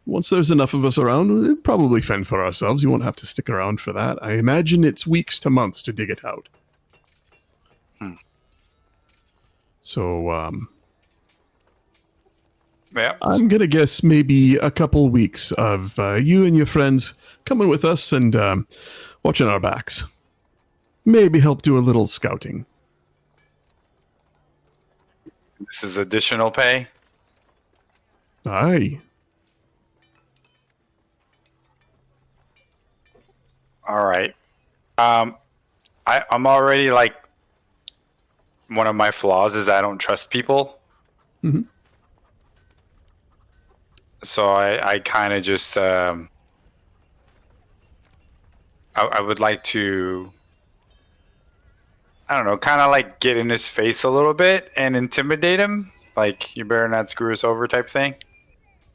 Once there's enough of us around, we'll probably fend for ourselves. You won't have to stick around for that. I imagine it's weeks to months to dig it out. So, Yeah. I'm going to guess maybe a couple weeks of you and your friends coming with us and watching our backs. Maybe help do a little scouting. This is additional pay. Aye. All right. I'm already like, one of my flaws is I don't trust people. Mm-hmm. So I kind of just I would like to, I don't know, kind of like get in his face a little bit and intimidate him, like you better not screw us over type thing.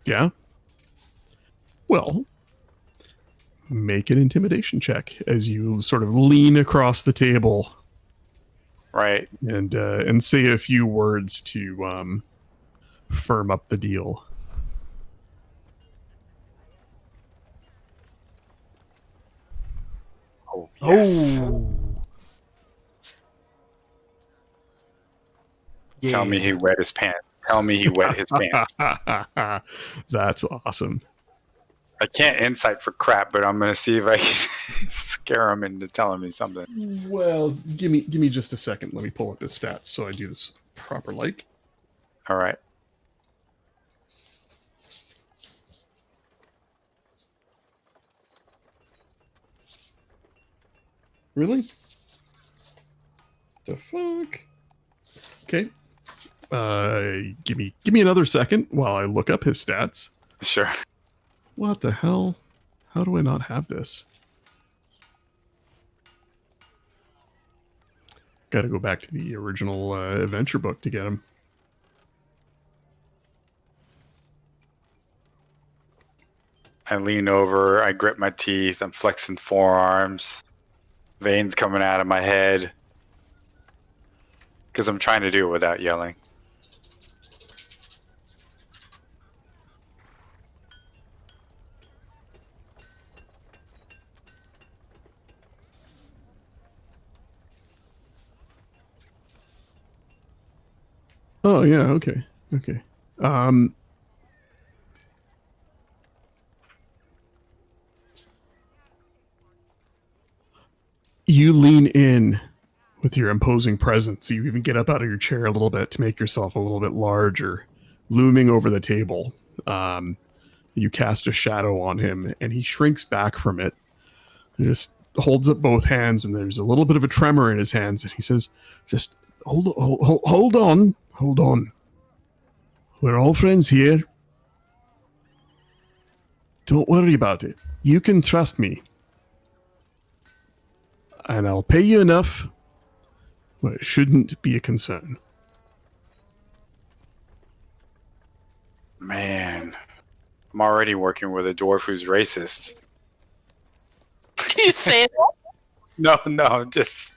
Yeah. Well, make an intimidation check as you sort of lean across the table Right. and say a few words to firm up the deal. Oh, yes. Oh. Yeah. Tell me he wet his pants. Tell me he wet his pants. That's awesome. I can't insight for crap, but I'm gonna see if I can scare him into telling me something. Well, give me just a second. Let me pull up his stats so I do this proper like. All right. Really? The fuck? Okay. Give me another second while I look up his stats. Sure. What the hell? How do I not have this? Got to go back to the original adventure book to get him. I lean over, I grip my teeth, I'm flexing forearms, veins coming out of my head. Because I'm trying to do it without yelling. Oh yeah, okay. Okay. You lean in with your imposing presence. You even get up out of your chair a little bit to make yourself a little bit larger, looming over the table. You cast a shadow on him, and he shrinks back from it. He just holds up both hands, and there's a little bit of a tremor in his hands, and he says, "Just hold on, hold on. We're all friends here. Don't worry about it. You can trust me. And I'll pay you enough where it shouldn't be a concern." Man, I'm already working with a dwarf who's racist. Do you say that? No, just...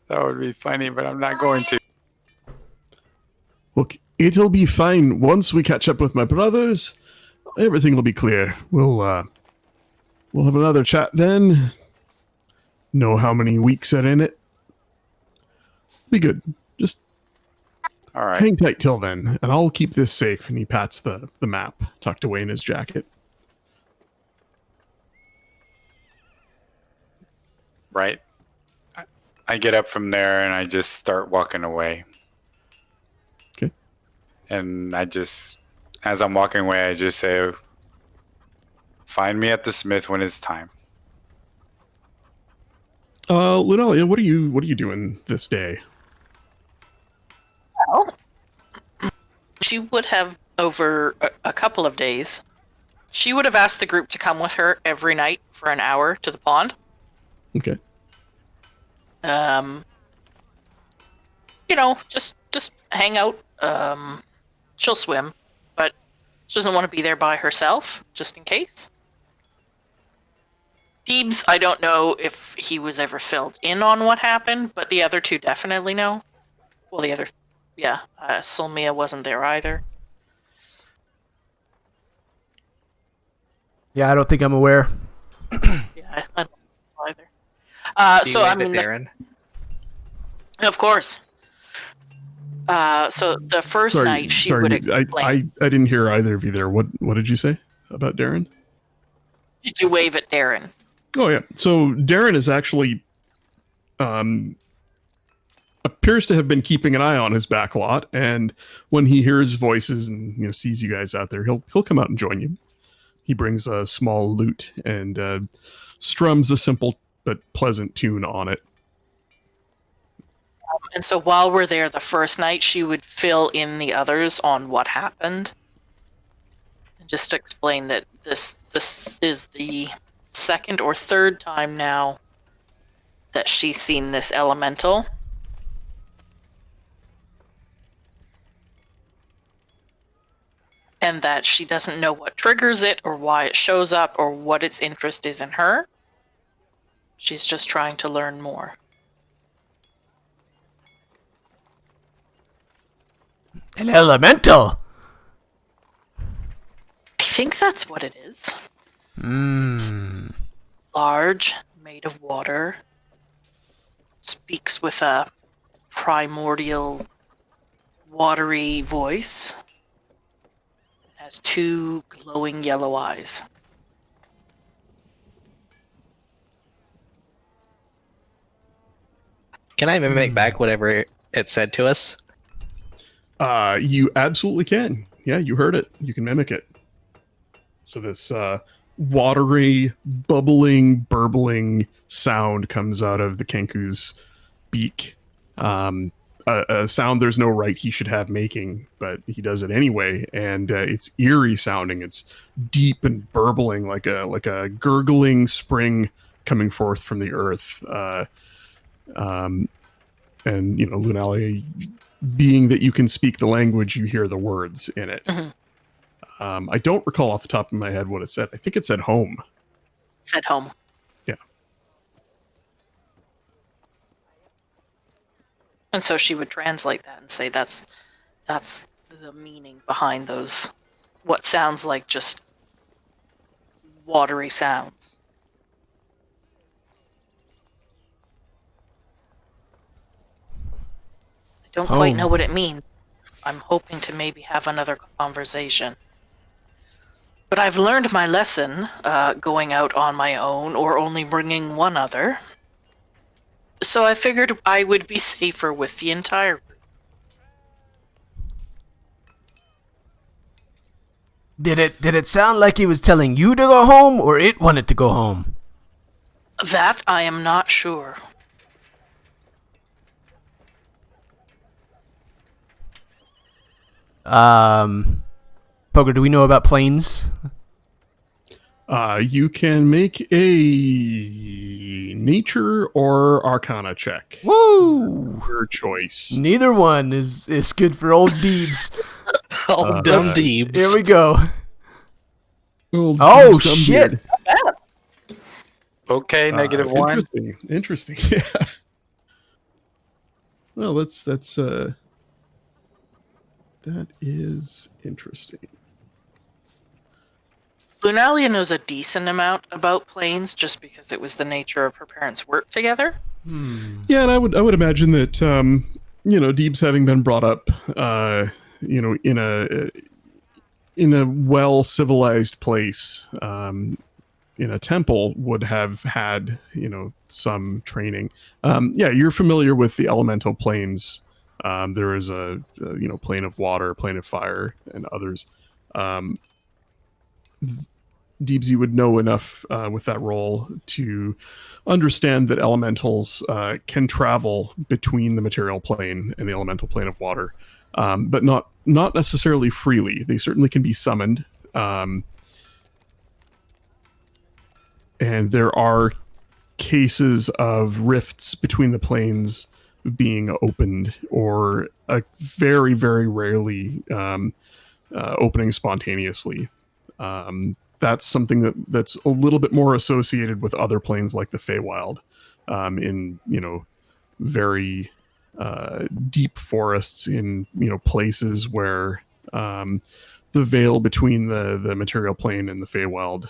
That would be funny, but I'm not going to. Look, it'll be fine. Once we catch up with my brothers, everything will be clear. We'll have another chat then. Know how many weeks are in it. Be good. Just All right. hang tight till then, and I'll keep this safe. And he pats the map tucked away in his jacket. Right. I get up from there and I just start walking away. Okay. And I just, as I'm walking away, I just say, "Find me at the smith when it's time." Linelia, what are you doing this day? Well, she would have, over a couple of days, she would have asked the group to come with her every night for an hour to the pond. Okay. Just hang out. She'll swim, but she doesn't want to be there by herself, just in case. Deebs, I don't know if he was ever filled in on what happened, but the other two definitely know. Well, the other, yeah, Solmia wasn't there either. Yeah, I don't think I'm aware. Yeah, I don't know either. Do you So I wave at mean, Darren? of course. So the first night she would explain. I didn't hear either of you there. What did you say about Darren? Did you wave at Darren? Oh yeah. So Darren is actually appears to have been keeping an eye on his back lot, and when he hears voices and sees you guys out there, he'll come out and join you. He brings a small lute and strums a simple but pleasant tune on it. And so while we're there the first night, she would fill in the others on what happened. And just to explain that this is the second or third time now that she's seen this elemental. And that she doesn't know what triggers it or why it shows up or what its interest is in her. She's just trying to learn more. An elemental. I think that's what it is. It's large, made of water, speaks with a primordial, watery voice, has two glowing yellow eyes. Can I mimic back whatever it said to us? You absolutely can. Yeah, you heard it. You can mimic it. So this watery, bubbling, burbling sound comes out of the Kenku's beak. A sound there's no right he should have making, but he does it anyway, and it's eerie sounding. It's deep and burbling, like a gurgling spring coming forth from the earth. And Lunali, being that you can speak the language, you hear the words in it. Mm-hmm. I don't recall off the top of my head what it said. I think it said home. It said home. Yeah. And so she would translate that and say that's the meaning behind those, what sounds like just watery sounds. I don't quite know what it means. I'm hoping to maybe have another conversation. But I've learned my lesson, going out on my own or only bringing one other. So I figured I would be safer with the entire group. Did it sound like he was telling you to go home, or it wanted to go home? That I am not sure. Poker, do we know about planes? You can make a nature or arcana check. Woo! Your choice. Neither one is good for old Deebs. Oh, dumb Deebs. Here we go. Old Oh, dumb shit. beard. Okay, negative one. Interesting. Yeah. Well, that is interesting. Lunalia knows a decent amount about planes just because it was the nature of her parents' work together. Yeah, and I would imagine that Deebs having been brought up in a well civilized place, in a temple, would have had some training. Yeah, you're familiar with the elemental planes. There is a plane of water, plane of fire, and others. Deebs, you would know enough with that role to understand that elementals can travel between the material plane and the elemental plane of water, but not necessarily freely. They certainly can be summoned, and there are cases of rifts between the planes being opened, or very, very rarely opening spontaneously. that's something that's a little bit more associated with other planes like the Feywild, in very deep forests, in places where the veil between the material plane and the Feywild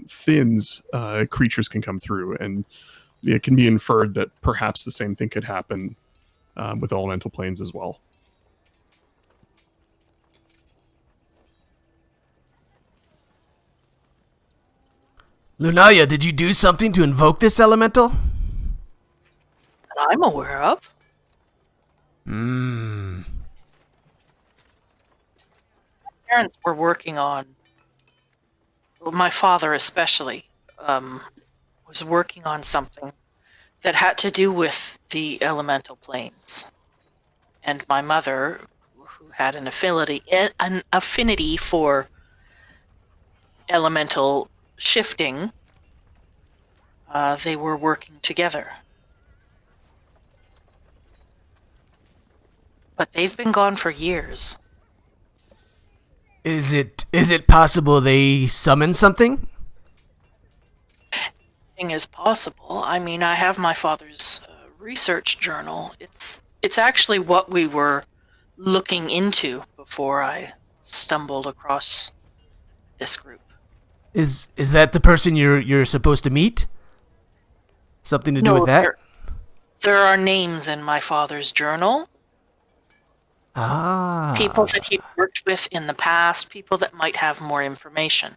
thins. Creatures can come through, and it can be inferred that perhaps the same thing could happen with elemental planes as well. Lunaya, did you do something to invoke this elemental? That I'm aware of. Hmm. Parents were working on. Well, my father especially was working on something that had to do with the elemental planes, and my mother, who had an affinity for elemental shifting, they were working together. But they've been gone for years. Is it possible they summoned something? Thing is possible. I mean, I have my father's research journal. It's actually what we were looking into before I stumbled across this group. Is that the person you're supposed to meet? Something to do with that? There are names in my father's journal. Ah. People that he worked with in the past, people that might have more information.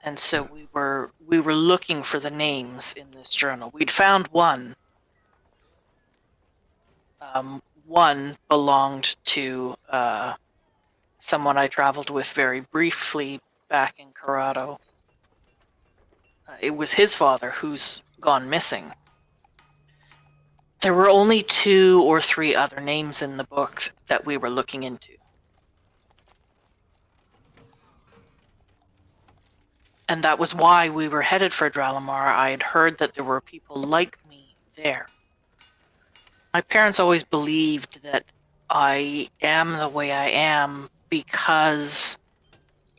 And so we were looking for the names in this journal. We'd found one. One belonged to someone I traveled with very briefly back in Corrado. It was his father who's gone missing. There were only 2 or 3 other names in the book that we were looking into. And that was why we were headed for Dralamar. I had heard that there were people like me there. My parents always believed that I am the way I am because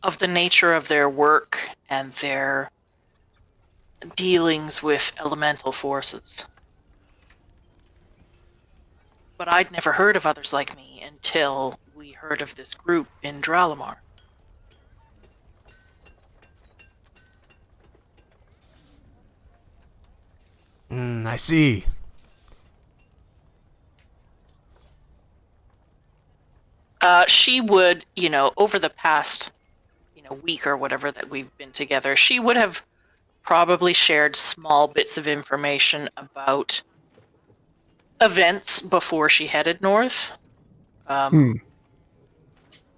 of the nature of their work and their dealings with elemental forces. But I'd never heard of others like me until we heard of this group in Dralamar. I see. She would, over the past, week or whatever that we've been together, she would have probably shared small bits of information about events before she headed north.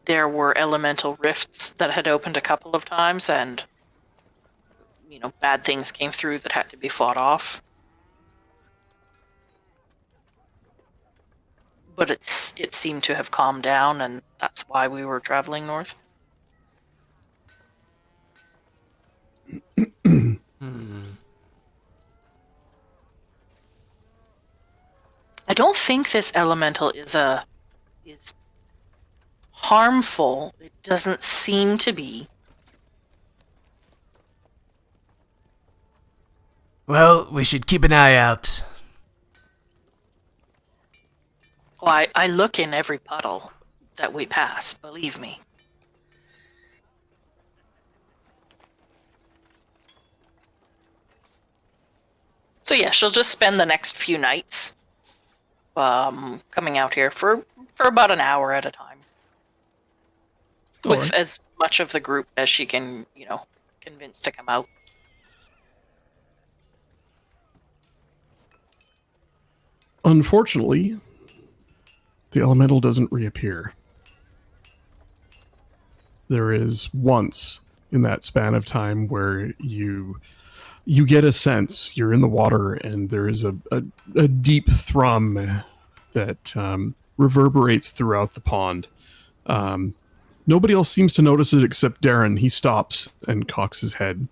There were elemental rifts that had opened a couple of times, and bad things came through that had to be fought off. But it seemed to have calmed down, and that's why we were traveling north. I don't think this elemental is harmful. It doesn't seem to be. Well, we should keep an eye out. Well, I look in every puddle that we pass, believe me. So yeah, she'll just spend the next few nights coming out here for about an hour at a time. With as much of the group as she can, convince to come out. Unfortunately, the elemental doesn't reappear. There is once in that span of time where you get a sense, you're in the water, and there is a deep thrum that reverberates throughout the pond. Nobody else seems to notice it except Darren. He stops and cocks his head,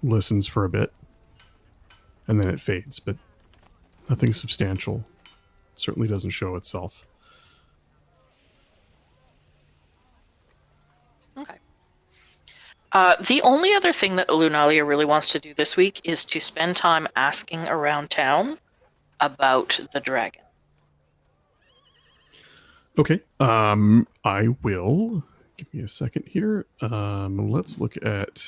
listens for a bit, and then it fades, but nothing substantial. It certainly doesn't show itself. The only other thing that Lunalia really wants to do this week is to spend time asking around town about the dragon. Okay. I will. Give me a second here. Let's look at.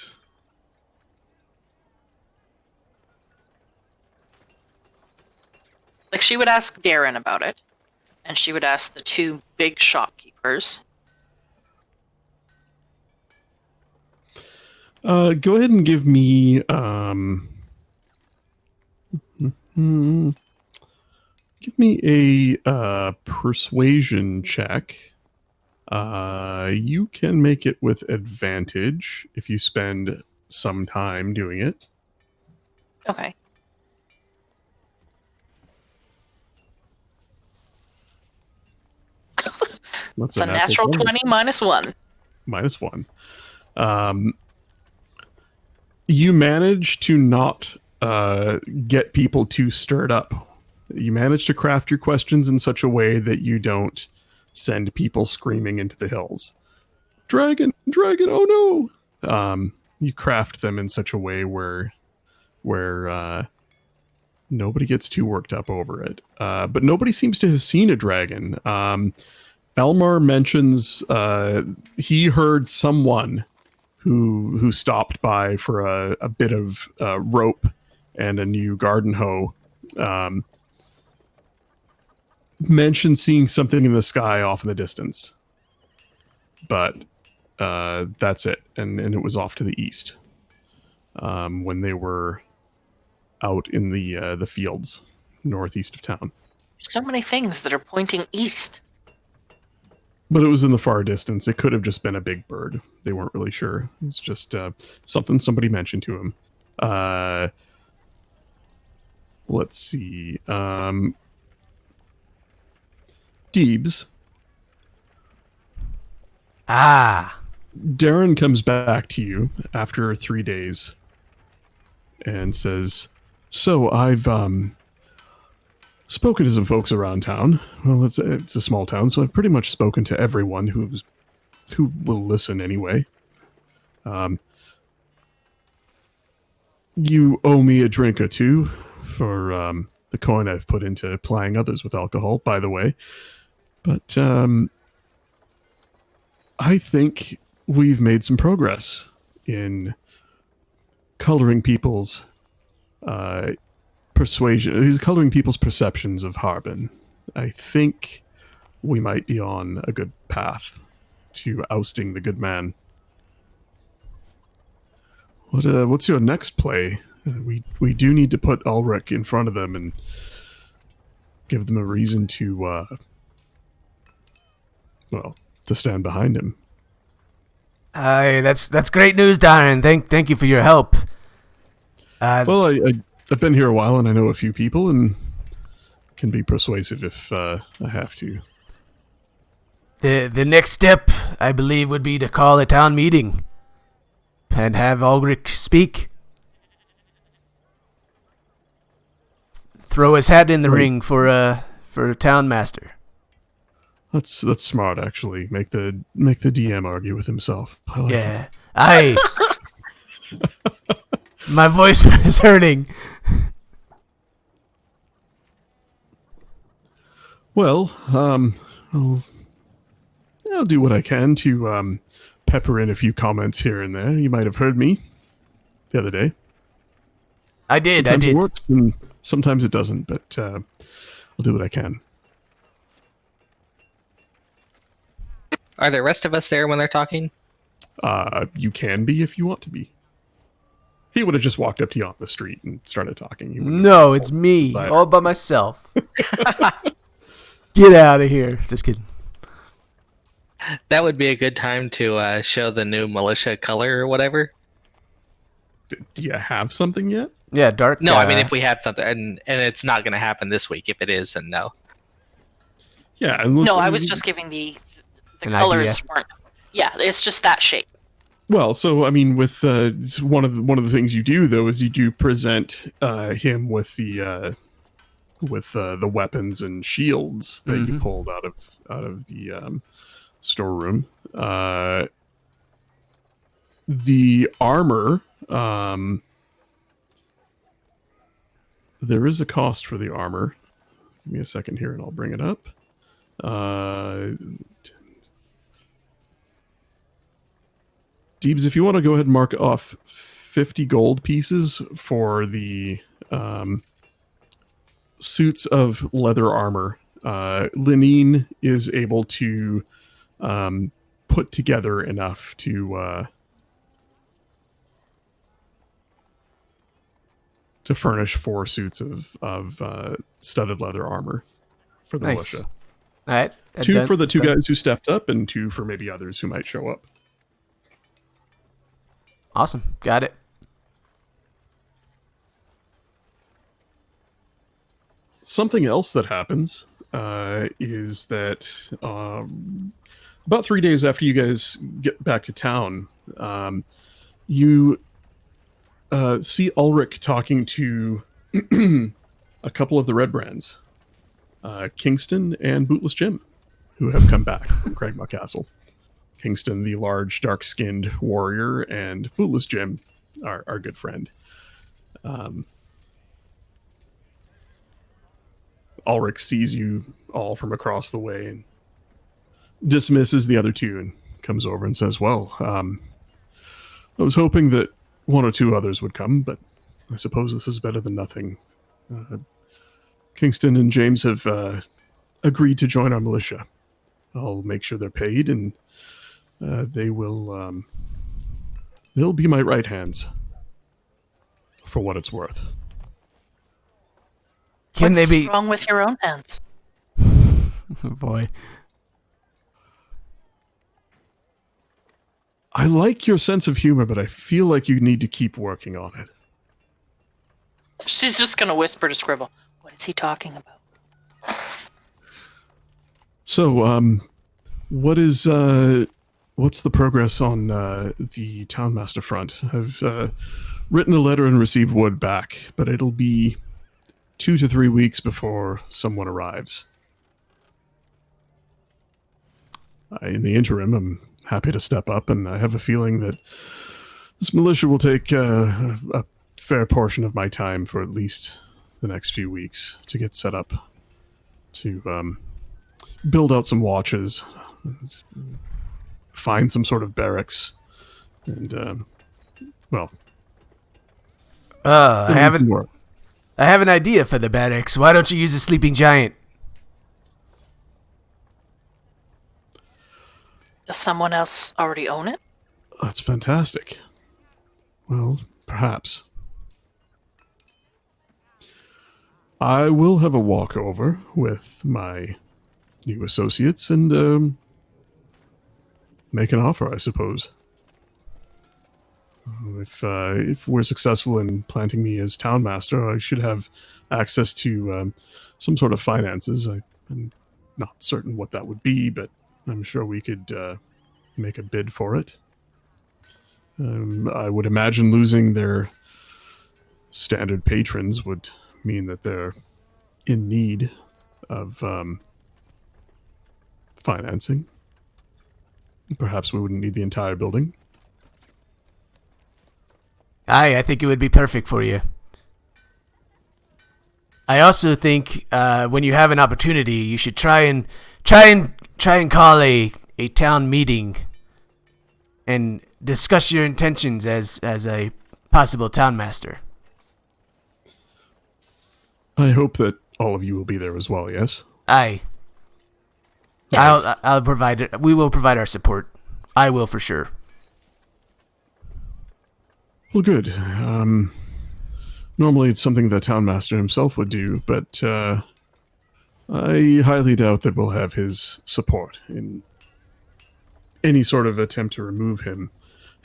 Like, she would ask Darren about it, and she would ask the two big shopkeepers. Go ahead and give me. Give me a persuasion check. You can make it with advantage if you spend some time doing it. Okay. That's It's a natural 20 minus 1. -1. You manage to not get people too stirred up. You manage to craft your questions in such a way that you don't send people screaming into the hills. Dragon, dragon, oh no! You craft them in such a way where nobody gets too worked up over it. But nobody seems to have seen a dragon. Elmar mentions he heard someone who stopped by for a bit of rope and a new garden hoe. Mentioned seeing something in the sky off in the distance. But that's it. And it was off to the east when they were out in the fields northeast of town. So many things that are pointing east. But it was in the far distance. It could have just been a big bird. They weren't really sure. It was just something somebody mentioned to him. Let's see. Deebs. Ah. Darren comes back to you after 3 days and says, "So I've spoken to some folks around town. Well, it's a small town, so I've pretty much spoken to everyone who will listen anyway. You owe me a drink or two for the coin I've put into plying others with alcohol, by the way. But I think we've made some progress in coloring people's persuasion. He's coloring people's perceptions of Harbin. I think we might be on a good path to ousting the good man. What's your next play? We do need to put Ulrich in front of them and give them a reason to to stand behind him. Aye, that's great news, Darren. Thank you for your help. Well, I've been here a while and I know a few people and can be persuasive if I have to. The next step, I believe, would be to call a town meeting and have Ulrich speak. Throw his hat in the ring for a town master. That's smart, actually. Make the DM argue with himself. I like it. Aye. My voice is hurting. Well, I'll do what I can to pepper in a few comments here and there. You might have heard me the other day. I did. Sometimes it works and sometimes it doesn't, but I'll do what I can. Are the rest of us there when they're talking? You can be if you want to be. He would have just walked up to you on the street and started talking. No, it's me, all by myself. Get out of here. Just kidding. That would be a good time to show the new militia color or whatever. Do you have something yet? Yeah, dark. No, I mean if we had something, and it's not going to happen this week. If it is, then no. Yeah. No, I was just giving the colors weren't. Yeah, it's just that shape. Well, so I mean, with one of the things you do though is you do present him with the weapons and shields that you pulled out of the storeroom. The armor, there is a cost for the armor. Give me a second here and I'll bring it up. Deebs, if you want to go ahead and mark off 50 gold pieces for the suits of leather armor, Linene is able to put together enough to furnish 4 suits of studded leather armor for the Nice. militia. All right. 2 for the 2 guys who stepped up, and 2 for maybe others who might show up. Awesome. Got it. Something else that happens is that about 3 days after you guys get back to town, you see Ulrich talking to a couple of the Red Brands, Kingston and Bootless Jim, who have come back from Cragmaw Castle. Kingston, the large, dark-skinned warrior, and Bootless Jim, our good friend. Ulrich sees you all from across the way and dismisses the other 2 and comes over and says, well, I was hoping that 1 or 2 others would come, but I suppose this is better than nothing. Kingston and James have agreed to join our militia. I'll make sure they're paid, and they'll be my right hands for what it's worth. Can What's they be wrong with your own hands? boy? I like your sense of humor, but I feel like you need to keep working on it. She's just going to whisper to Scribble. What is he talking about? So, what's the progress on the Townmaster front? I've written a letter and received word back, but it'll be 2 to 3 weeks before someone arrives. In the interim, I'm happy to step up, and I have a feeling that this militia will take a fair portion of my time for at least the next few weeks to get set up, to build out some watches, find some sort of barracks, and, well... I have an idea for the barracks. Why don't you use a sleeping giant? Does someone else already own it? That's fantastic. Well, perhaps. I will have a walkover with my new associates and make an offer, I suppose. If we're successful in planting me as townmaster, I should have access to some sort of finances. I'm not certain what that would be, but I'm sure we could make a bid for it. I would imagine losing their standard patrons would mean that they're in need of financing. Perhaps we wouldn't need the entire building. I think it would be perfect for you. I also think when you have an opportunity, you should try and call a town meeting and discuss your intentions as a possible townmaster. I hope that all of you will be there as well, yes? Aye. Yes. I'll provide it. We will provide our support. I will for sure. Well, good. Normally it's something the townmaster himself would do, but I highly doubt that we'll have his support in any sort of attempt to remove him.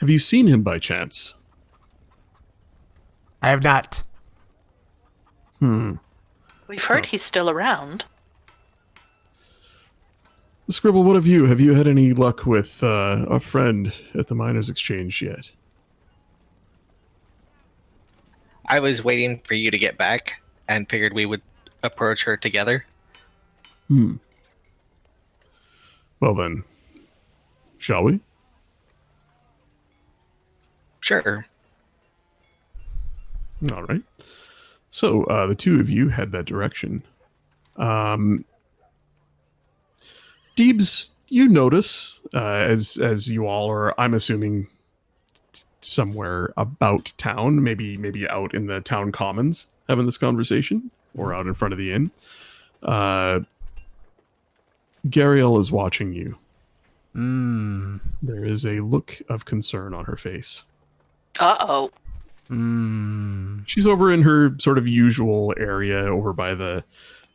Have you seen him by chance? I have not. We've heard he's still around. Scribble, what have you? Have you had any luck with our friend at the Miners' Exchange yet? I was waiting for you to get back and figured we would approach her together. Well then, shall we? Sure. All right. So the two of you head that direction. Deebs, you notice as you all are, I'm assuming, somewhere about town, maybe out in the town commons having this conversation, or out in front of the inn. Gariel is watching you. There is a look of concern on her face. Uh-oh. She's over in her sort of usual area over by the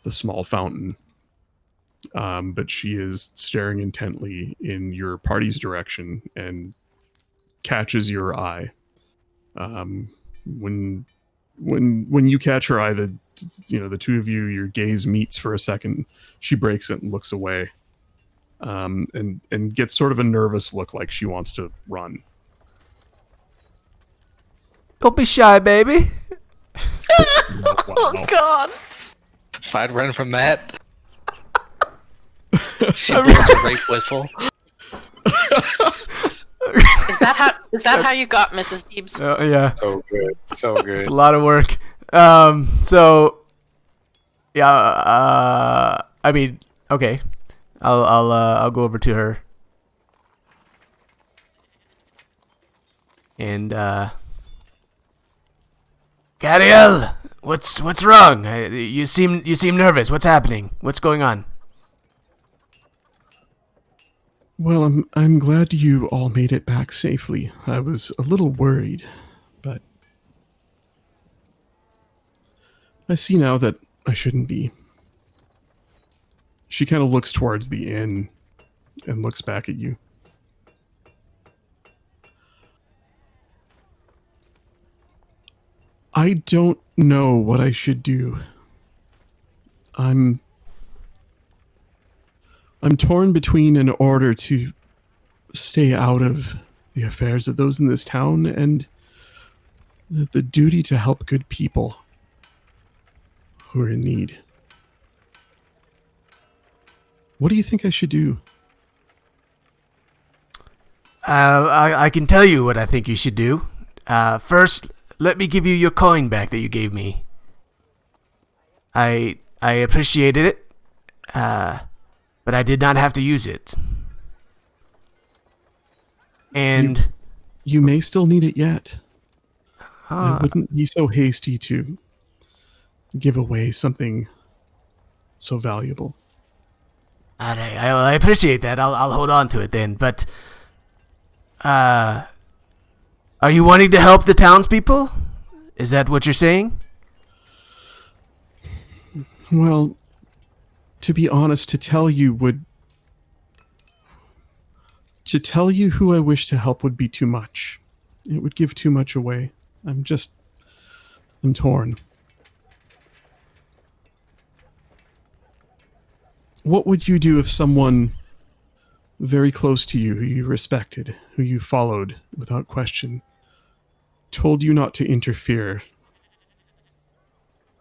small fountain. But she is staring intently in your party's direction and catches your eye. When you catch her eye, the two of you, your gaze meets for a second. She breaks it and looks away, and gets sort of a nervous look, like she wants to run. Don't be shy, baby. Oh, God. If I'd run from that, she blows a rape whistle. Is that how you got Mrs. Deebs? Yeah. So good. So good. It's a lot of work. I mean, okay. I'll go over to her. And Gariel, what's wrong? You seem nervous. What's happening? What's going on? Well, I'm glad you all made it back safely. I was a little worried, but I see now that I shouldn't be. She kind of looks towards the inn and looks back at you. I don't know what I should do. I'm torn between an order to stay out of the affairs of those in this town and the duty to help good people who are in need. What do you think I should do? I can tell you what I think you should do. First, let me give you your coin back that you gave me. I appreciated it, but I did not have to use it. And you may still need it yet. I wouldn't be so hasty to give away something so valuable. all right, I appreciate that. I'll hold on to it then. But are you wanting to help the townspeople? Is that what you're saying? Well, to be honest, to tell you who I wish to help would be too much. It would give too much away. I'm torn. What would you do if someone very close to you, who you respected, who you followed without question, told you not to interfere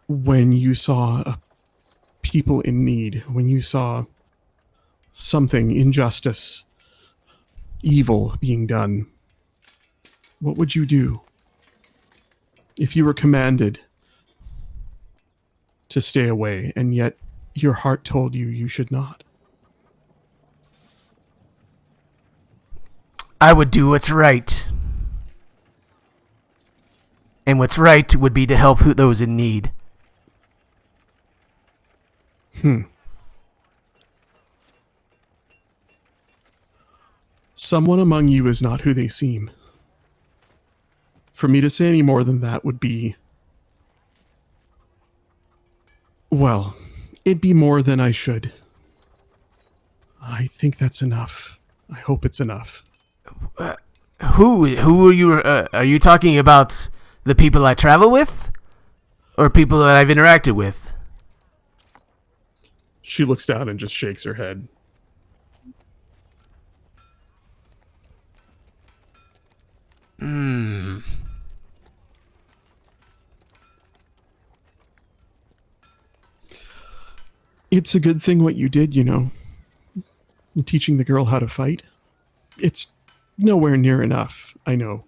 when you saw people in need, when you saw something, injustice, evil being done? What would you do if you were commanded to stay away and yet your heart told you you should not? I would do what's right. And what's right would be to help those in need. Someone among you is not who they seem. For me to say any more than that would be... well, it'd be more than I should. I think that's enough. I hope it's enough. Who are you talking about? The people I travel with? Or people that I've interacted with? She looks down and just shakes her head. It's a good thing what you did, teaching the girl how to fight. It's nowhere near enough, I know.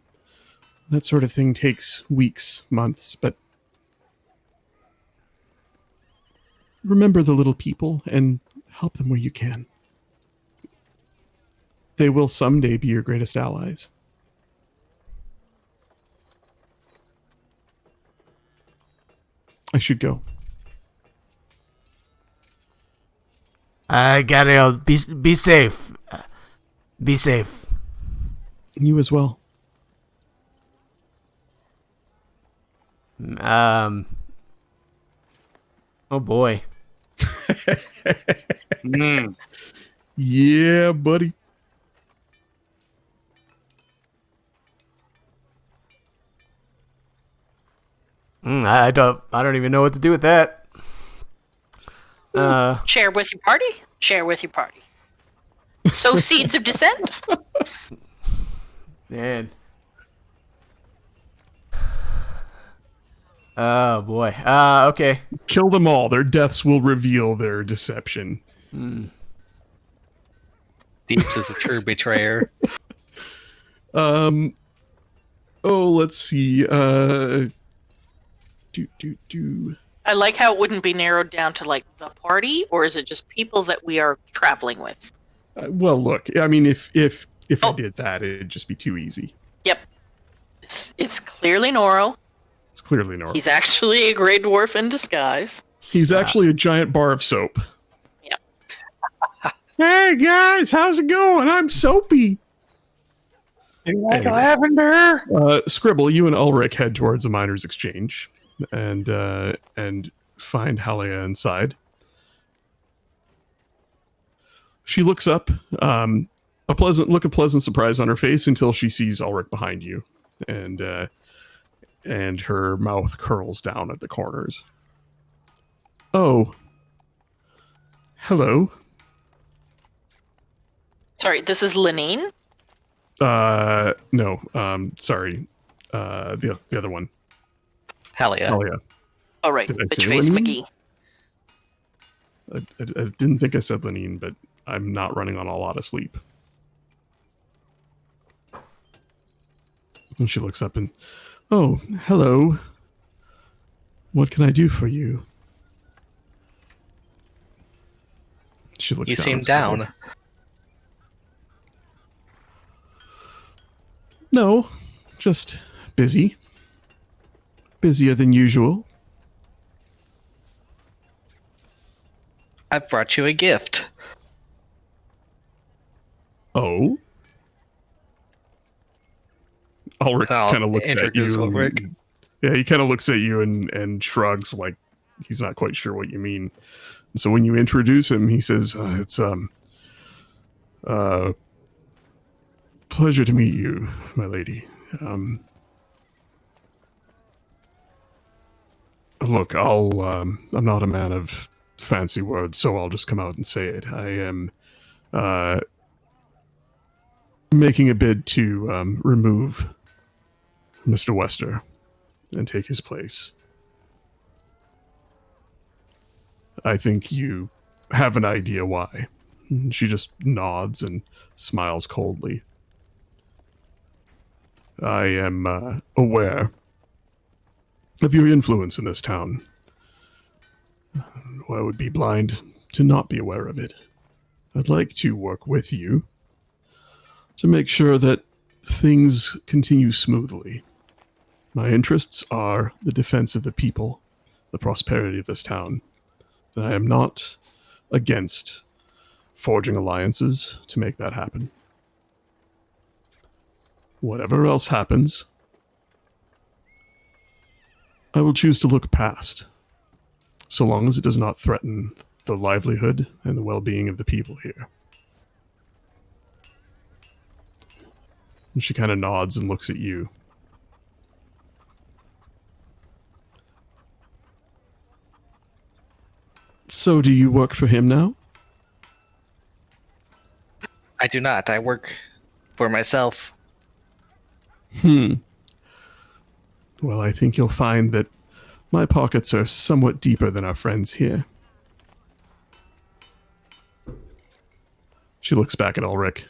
That sort of thing takes weeks, months, but remember the little people and help them where you can. They will someday be your greatest allies. I should go. I gotta be safe. Be safe. You as well. Oh boy. Yeah, buddy. I don't even know what to do with that. Share with your party. Share with your party. Sow seeds of dissent. Man. Oh boy. Okay. Kill them all. Their deaths will reveal their deception. Deeps is a true betrayer. Oh, let's see. I like how it wouldn't be narrowed down to like the party, or is it just people that we are traveling with? Well, look. I mean, if I Oh. did that, it'd just be too easy. Yep. It's clearly Noro. It's clearly Nora. He's actually a Grey Dwarf in disguise. He's actually a giant bar of soap. Yep. Hey guys, how's it going? I'm Soapy. Like lavender. Scribble, you and Ulrich head towards the miners' exchange and find Halia inside. She looks up, a pleasant look of pleasant surprise on her face until she sees Ulrich behind you, and her mouth curls down at the corners. Oh, hello. Sorry, this is Lenine. No, sorry, the other one. Halia. Oh yeah, Oh, right. Did I Bitch say face Lenine? McGee. I didn't think I said Lenine, but I'm not running on a lot of sleep. And she looks up and, oh, hello. What can I do for you? She looks You down. seem at Scribble. down. No, just busy. Busier than usual. I've brought you a gift. Oh? Ulrich I'll kind of looks at you. introduce Ulrich. Yeah, he kind of looks at you and shrugs like he's not quite sure what you mean. And so when you introduce him, he says, it's pleasure to meet you, my lady. Look, I'm not a man of fancy words, so I'll just come out and say it. I am making a bid to remove Mr. Wester and take his place. I think you have an idea why. She just nods and smiles coldly. I am aware of your influence in this town. I would be blind to not be aware of it. I'd like to work with you to make sure that things continue smoothly. My interests are the defense of the people, the prosperity of this town. And I am not against forging alliances to make that happen. Whatever else happens, I will choose to look past, so long as it does not threaten the livelihood and the well-being of the people here. And she kind of nods and looks at you. So do you work for him now? I do not. I work for myself. Well, I think you'll find that my pockets are somewhat deeper than our friends here. She looks back at Ulrich.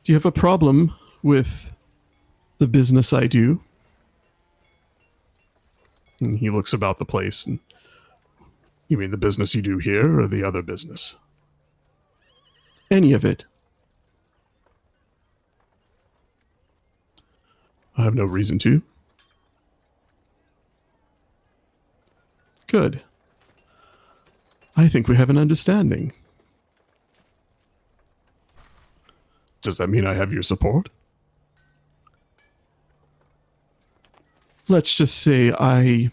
Do you have a problem with The business I do. And he looks about the place. And, you mean the business you do here or the other business? Any of it. I have no reason to. Good. I think we have an understanding. Does that mean I have your support? Let's just say I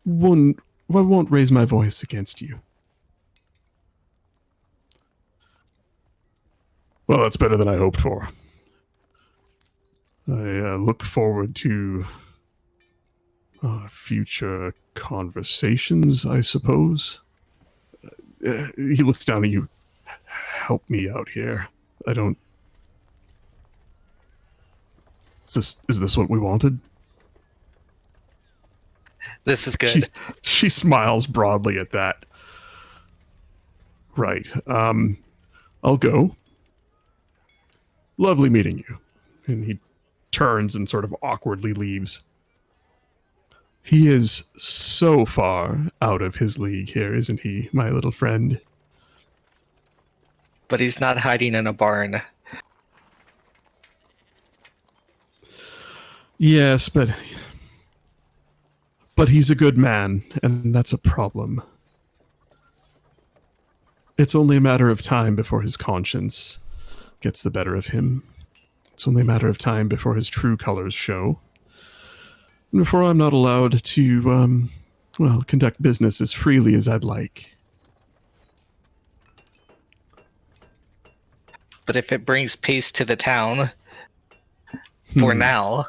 won't raise my voice against you. Well, that's better than I hoped for. I look forward to future conversations, I suppose. He looks down at you. Help me out here. I don't... Is this what we wanted? This is good. She smiles broadly at that. Right. I'll go. Lovely meeting you. And he turns and sort of awkwardly leaves. He is so far out of his league here, isn't he, my little friend? But he's not hiding in a barn. Yes, but he's a good man, and that's a problem. It's only a matter of time before his conscience gets the better of him. It's only a matter of time before his true colors show. And before I'm not allowed to, conduct business as freely as I'd like. But if it brings peace to the town, for now,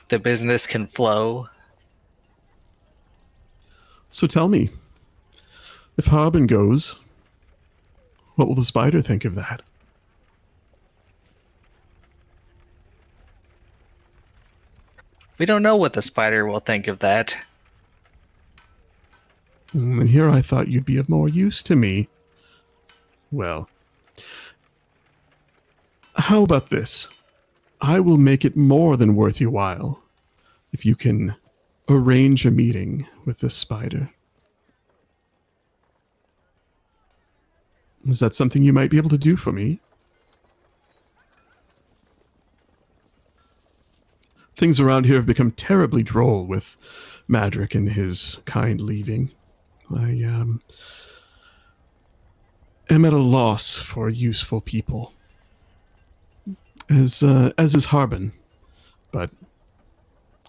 the business can flow. So tell me, if Harbin goes, what will the spider think of that? We don't know what the spider will think of that. And here I thought you'd be of more use to me. Well, how about this? I will make it more than worth your while if you can arrange a meeting with this spider. Is that something you might be able to do for me? Things around here have become terribly droll with Madrick and his kind leaving. I am at a loss for useful people. As is Harbin. But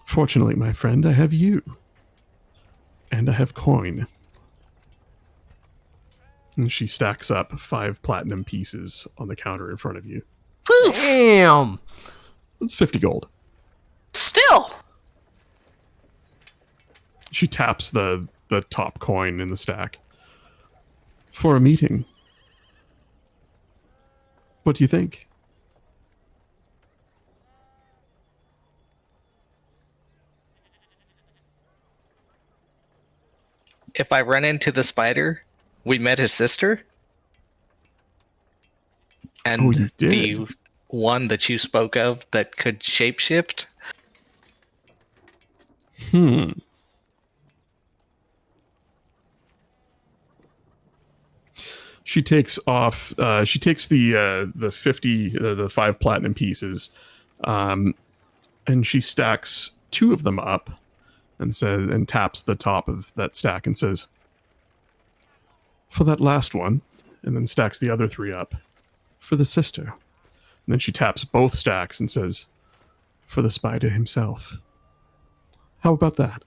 fortunately, my friend, I have you. And I have coin. And she stacks up 5 platinum pieces on the counter in front of you. Damn! That's 50 gold. Still! She taps the top coin in the stack. For a meeting. What do you think? If I run into the spider, we met his sister. And Oh, you did? the one that you spoke of that could shapeshift. She takes off. She takes the 5 platinum pieces, and she stacks 2 of them up, and taps the top of that stack and says, "For that last one," and then stacks the other 3 up, "For the sister." And then she taps both stacks and says, "For the spider himself." How about that?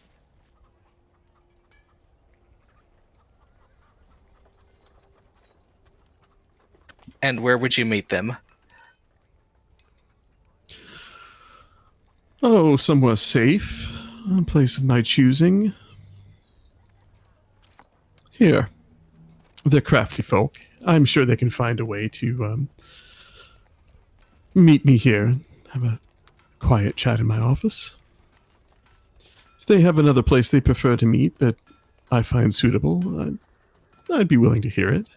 And where would you meet them? Oh, somewhere safe. A place of my choosing. Here. They're crafty folk. I'm sure they can find a way to meet me here. Have a quiet chat in my office. If they have another place they prefer to meet that I find suitable, I'd be willing to hear it.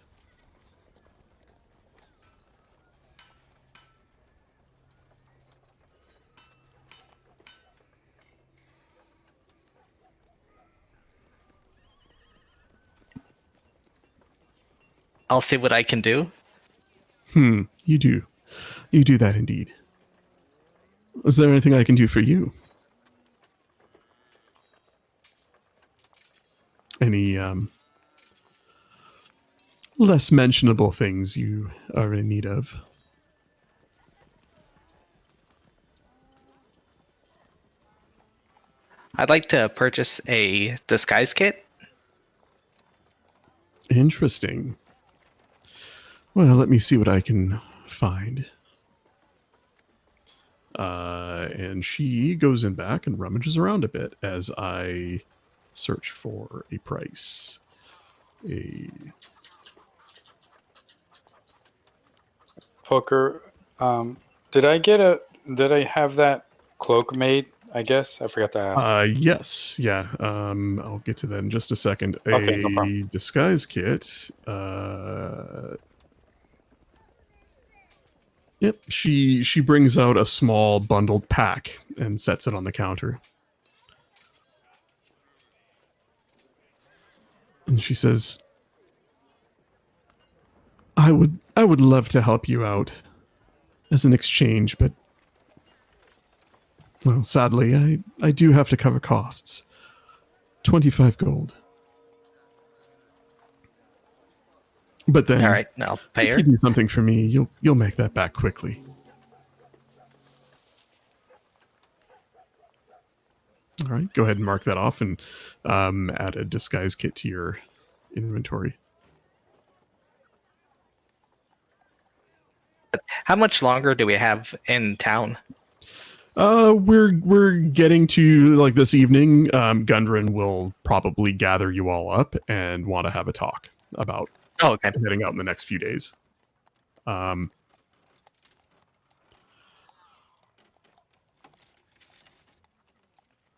I'll see what I can do. You do. You do that indeed. Is there anything I can do for you? Any less mentionable things you are in need of? I'd like to purchase a disguise kit. Interesting. Well, let me see what I can find. And she goes in back and rummages around a bit as I search for a price. Hooker, did I have that cloak made? I guess I forgot to ask. Yes, yeah. I'll get to that in just a second. Okay, no A problem. disguise kit. Yep. She brings out a small bundled pack and sets it on the counter. And she says, I would love to help you out as an exchange, but well, sadly, I do have to cover costs. 25 gold. But then, All right, I'll pay if her. you do something for me, you'll make that back quickly. All right, go ahead and mark that off and add a disguise kit to your inventory. How much longer do we have in town? We're getting to like this evening. Gundren will probably gather you all up and want to have a talk about Oh, okay. heading out in the next few days. And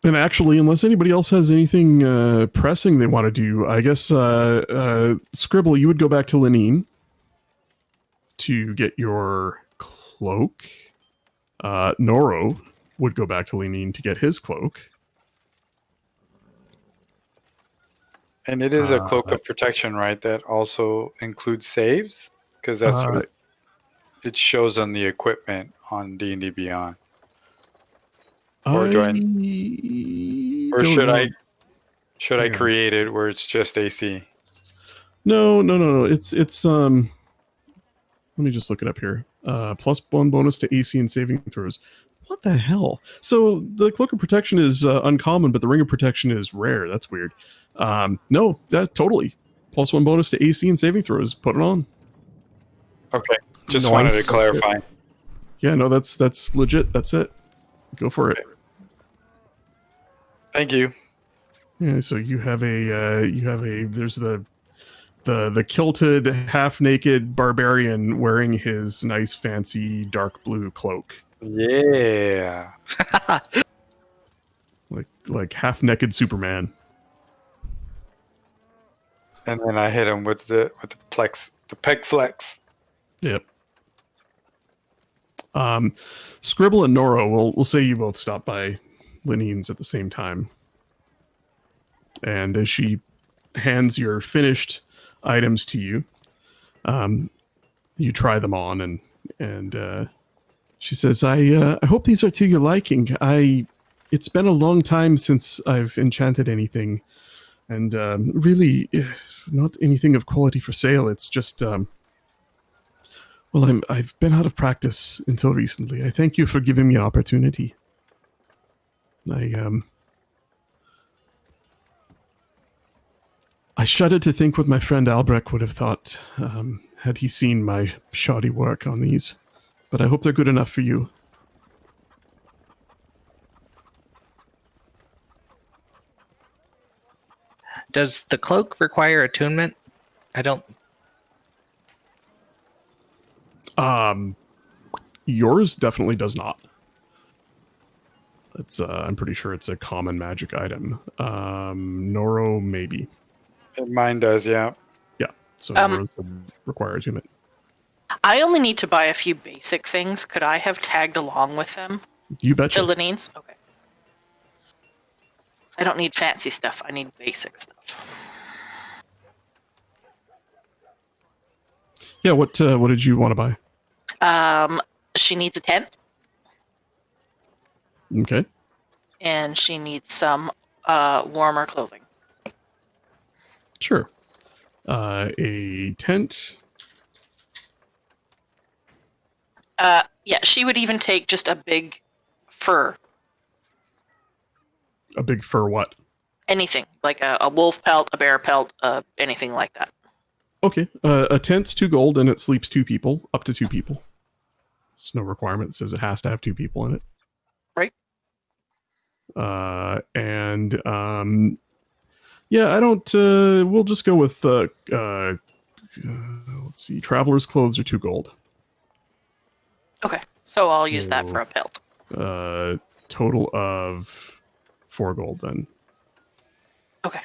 actually, unless anybody else has anything pressing they want to do, I guess Scribble, you would go back to Lenine to get your cloak. Noro would go back to Lenine to get his cloak. And it is a cloak of protection, right? That also includes saves, because that's what it shows on the equipment on D&D Beyond. Or do or should I create it where it's just AC? No. It's let me just look it up here. +1 bonus to AC and saving throws. What the hell? So the cloak of protection is uncommon, but the ring of protection is rare. That's weird. No, that totally. +1 bonus to AC and saving throws. Put it on. Okay, just wanted to clarify. Yeah, no, that's legit. That's it. Go for it. Thank you. Yeah, so you have a there's the kilted half naked barbarian wearing his nice fancy dark blue cloak. Yeah. like half naked Superman. And then I hit him with the peg flex. Yep. Scribble and Noro, we'll say you both stop by Lenine's at the same time. And as she hands your finished items to you, you try them on, and she says, "I hope these are to your liking. It's been a long time since I've enchanted anything, and really, not anything of quality for sale. It's just, well, I've been out of practice until recently. I thank you for giving me an opportunity. I shudder to think what my friend Albrecht would have thought had he seen my shoddy work on these, but I hope they're good enough for you." Does the cloak require attunement? I don't. Yours definitely does not. It's I'm pretty sure it's a common magic item. Noro maybe. Mine does, yeah. Yeah. So Noro's would require attunement. I only need to buy a few basic things. Could I have tagged along with them You betcha. to Lenine's? Okay. I don't need fancy stuff. I need basic stuff. Yeah, what did you want to buy? She needs a tent, Okay. and she needs some warmer clothing. Sure. A tent. Yeah, she would even take just a big fur. A big fur what? Anything, like a wolf pelt, a bear pelt, anything like that. Okay. A tent's 2 gold and it sleeps 2 people, up to 2 people. There's no requirement that says it has to have 2 people in it. Right. Yeah, I don't, we'll just go with, let's see, traveler's clothes are 2 gold. Okay, so I'll use that So- for a pelt. Total of 4 gold then. Okay.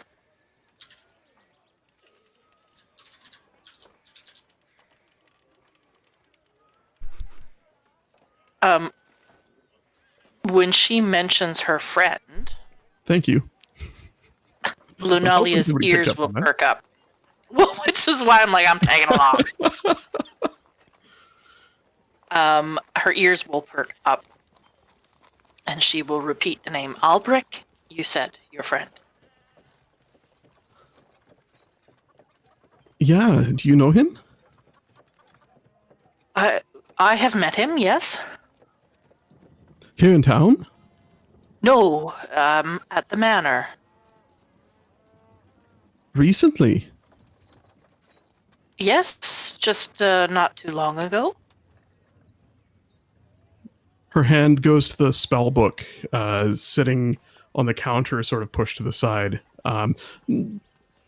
When she mentions her friend, Thank you. Lunalia's somebody picked ears up will on that. perk up. Well, which is why I'm like, I'm tagging along. Her ears will perk up, and she will repeat the name Albrecht. You said your friend. Yeah, do you know him? I have met him. Yes. Here in town? No. At the manor. Recently? Yes, just not too long ago. Her hand goes to the spell book, sitting on the counter, sort of pushed to the side.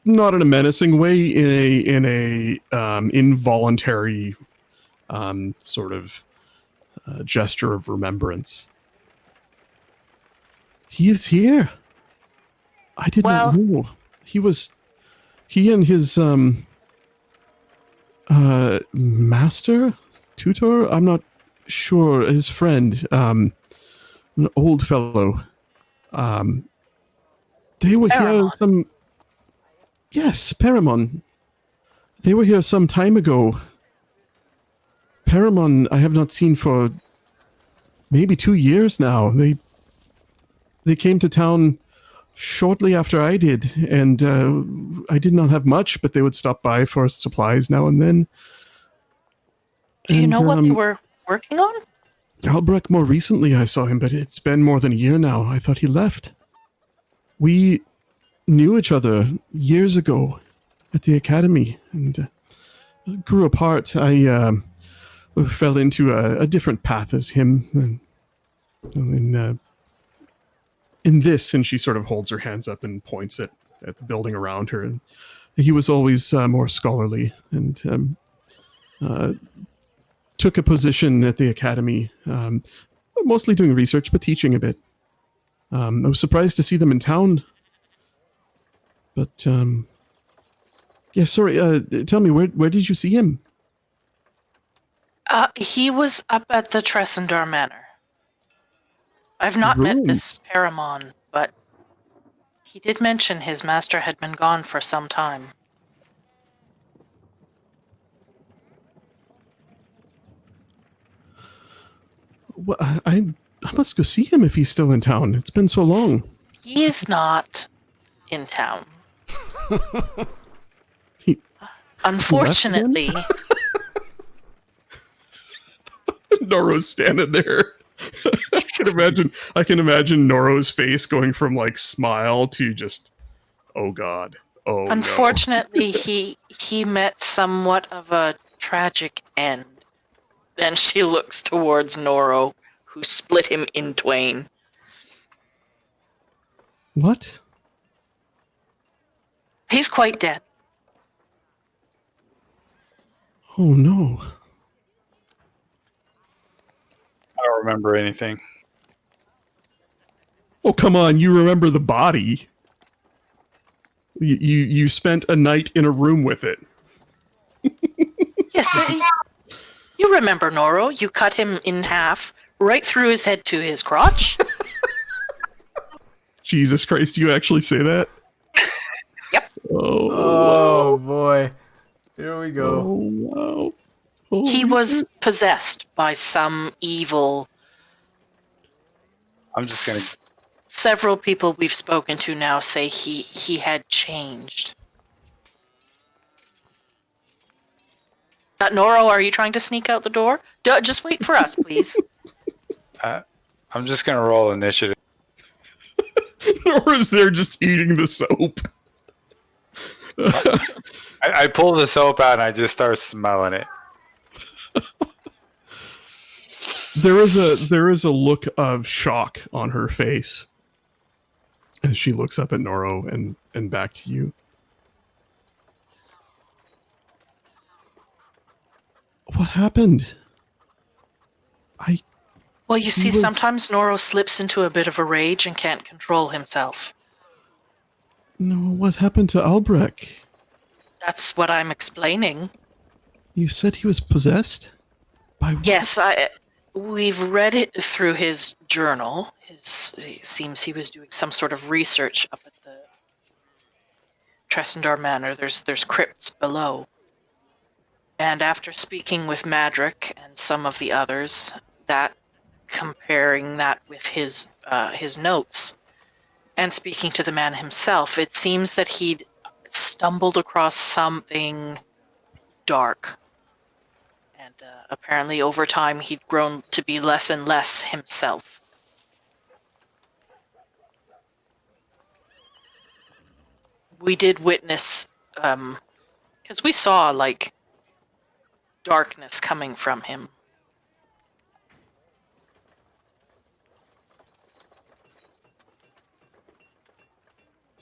Not in a menacing way, in a involuntary sort of gesture of remembrance. He is here. I did not know. He and his master, tutor, I'm not sure, his friend, an old fellow. They were here Paramon. Yes, Paramon. They were here some time ago. Paramon I have not seen for maybe 2 years now. They came to town shortly after I did, and I did not have much, but they would stop by for supplies now and then. Do you know what they were working on? Albrecht, more recently I saw him, but it's been more than a year now. I thought he left. We knew each other years ago at the academy, and grew apart. I fell into a different path as him. In this, and she sort of holds her hands up and points at the building around her. And he was always more scholarly and took a position at the academy, mostly doing research, but teaching a bit. I was surprised to see them in town. But, yeah, sorry, tell me, where did you see him? He was up at the Tressendar Manor. I've not met this Paramon, but he did mention his master had been gone for some time. Well, I must go see him if he's still in town. It's been so long. He's not in town. Unfortunately. Noro's standing there. I can imagine Noro's face going from like smile to just, oh god, oh unfortunately, he met somewhat of a tragic end. Then she looks towards Noro, who split him in twain. What? He's quite dead. Oh no. I don't remember anything. Oh come on, you remember the body. You spent a night in a room with it. Yes, you remember Noro. You cut him in half, right through his head to his crotch. Jesus Christ, you actually say that? Yep. Oh boy. Here we go. Oh, wow. He Holy was shit. possessed by some evil. I'm just gonna. Several people we've spoken to now say he had changed. Noro, are you trying to sneak out the door? Just wait for us, please. I'm just gonna roll initiative. Or is there just eating the soap? I pull the soap out and I just start smelling it. There is a look of shock on her face as she looks up at Noro and back to you. What happened? Well, you see, sometimes Noro slips into a bit of a rage and can't control himself. No, what happened to Albrecht? That's what I'm explaining. You said he was possessed? By what? Yes, we've read it through his journal. It seems he was doing some sort of research up at the Tressendar Manor. There's crypts below. And after speaking with Madrick and some of the others, comparing that with his notes, and speaking to the man himself, it seems that he'd stumbled across something dark. And apparently over time he'd grown to be less and less himself. We did witness, because we saw, like, darkness coming from him.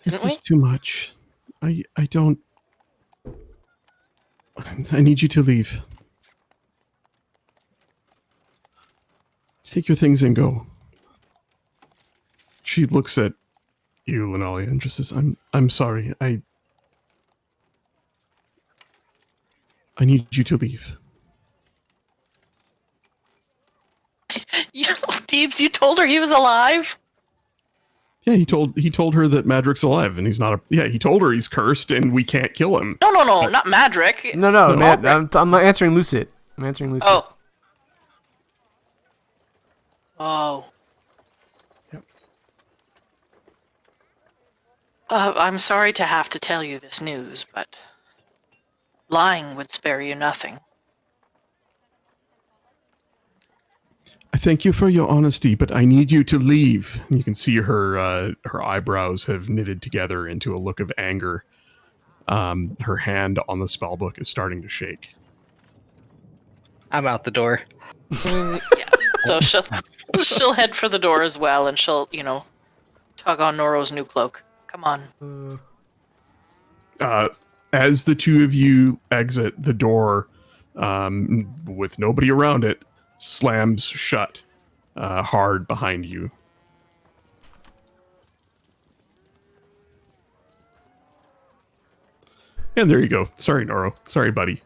This Didn't is too much. I don't... I need you to leave. Take your things and go. She looks at you, Linalia, and just says, I'm sorry. I need you to leave. Deebs, you told her he was alive? Yeah, he told her that Madrick's alive, and he's not a... Yeah, he told her he's cursed, and we can't kill him. No, not Madrick. No, man. Albrecht. I'm answering Lucid. Oh. Oh. Yep. I'm sorry to have to tell you this news, but lying would spare you nothing. I thank you for your honesty, but I need you to leave. You can see her eyebrows have knitted together into a look of anger. Her hand on the spellbook is starting to shake. I'm out the door. Yeah. So she'll head for the door as well, and she'll, tug on Noro's new cloak. Come on. As the two of you exit the door, with nobody around it, slams shut hard behind you. And there you go. Sorry, Noro. Sorry, buddy.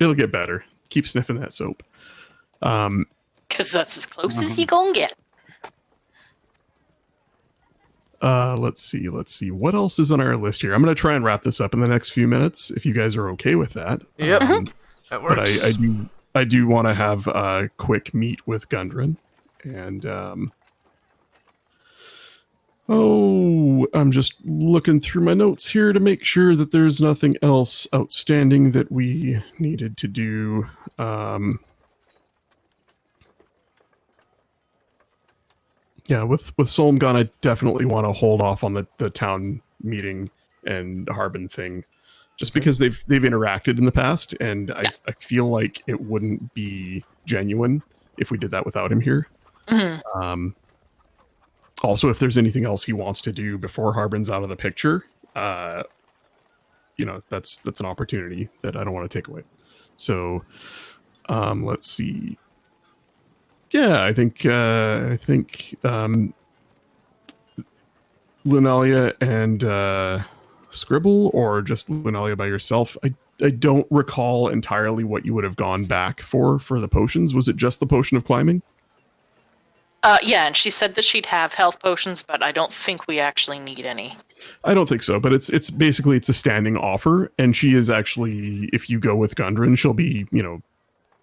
It'll get better. Keep sniffing that soap. Because that's as close as you gonna get. Let's see. What else is on our list here? I'm going to try and wrap this up in the next few minutes, if you guys are okay with that. Yep. That works. But I do want to have a quick meet with Gundren. And, I'm just looking through my notes here to make sure that there's nothing else outstanding that we needed to do. Yeah, with Solmgon, I definitely want to hold off on the town meeting and Harbin thing, just because they've interacted in the past, and I feel like it wouldn't be genuine if we did that without him here. Mm-hmm. Also, if there's anything else he wants to do before Harbin's out of the picture, that's an opportunity that I don't want to take away. So, let's see. Yeah, I think Lunalia and Scribble, or just Lunalia by yourself. I don't recall entirely what you would have gone back for the potions. Was it just the potion of climbing? Yeah, and she said that she'd have health potions, but I don't think we actually need any. I don't think so, but it's basically it's a standing offer, and she is actually, if you go with Gundren, she'll be,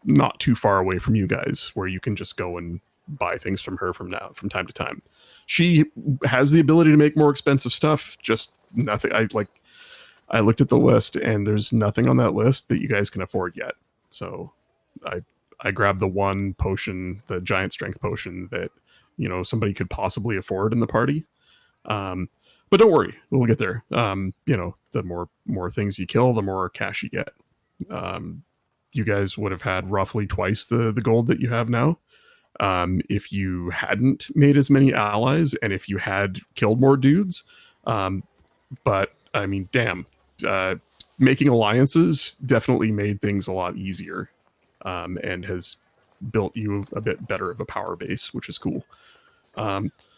not too far away from you guys, where you can just go and buy things from her from time to time. She has the ability to make more expensive stuff, just nothing. I looked at the list, and there's nothing on that list that you guys can afford yet. So I grabbed the one potion, the giant strength potion that somebody could possibly afford in the party. But don't worry, we'll get there. The more things you kill, the more cash you get. You guys would have had roughly twice the gold that you have now. If you hadn't made as many allies, and if you had killed more dudes. But I mean, damn, making alliances definitely made things a lot easier. And has built you a bit better of a power base, which is cool.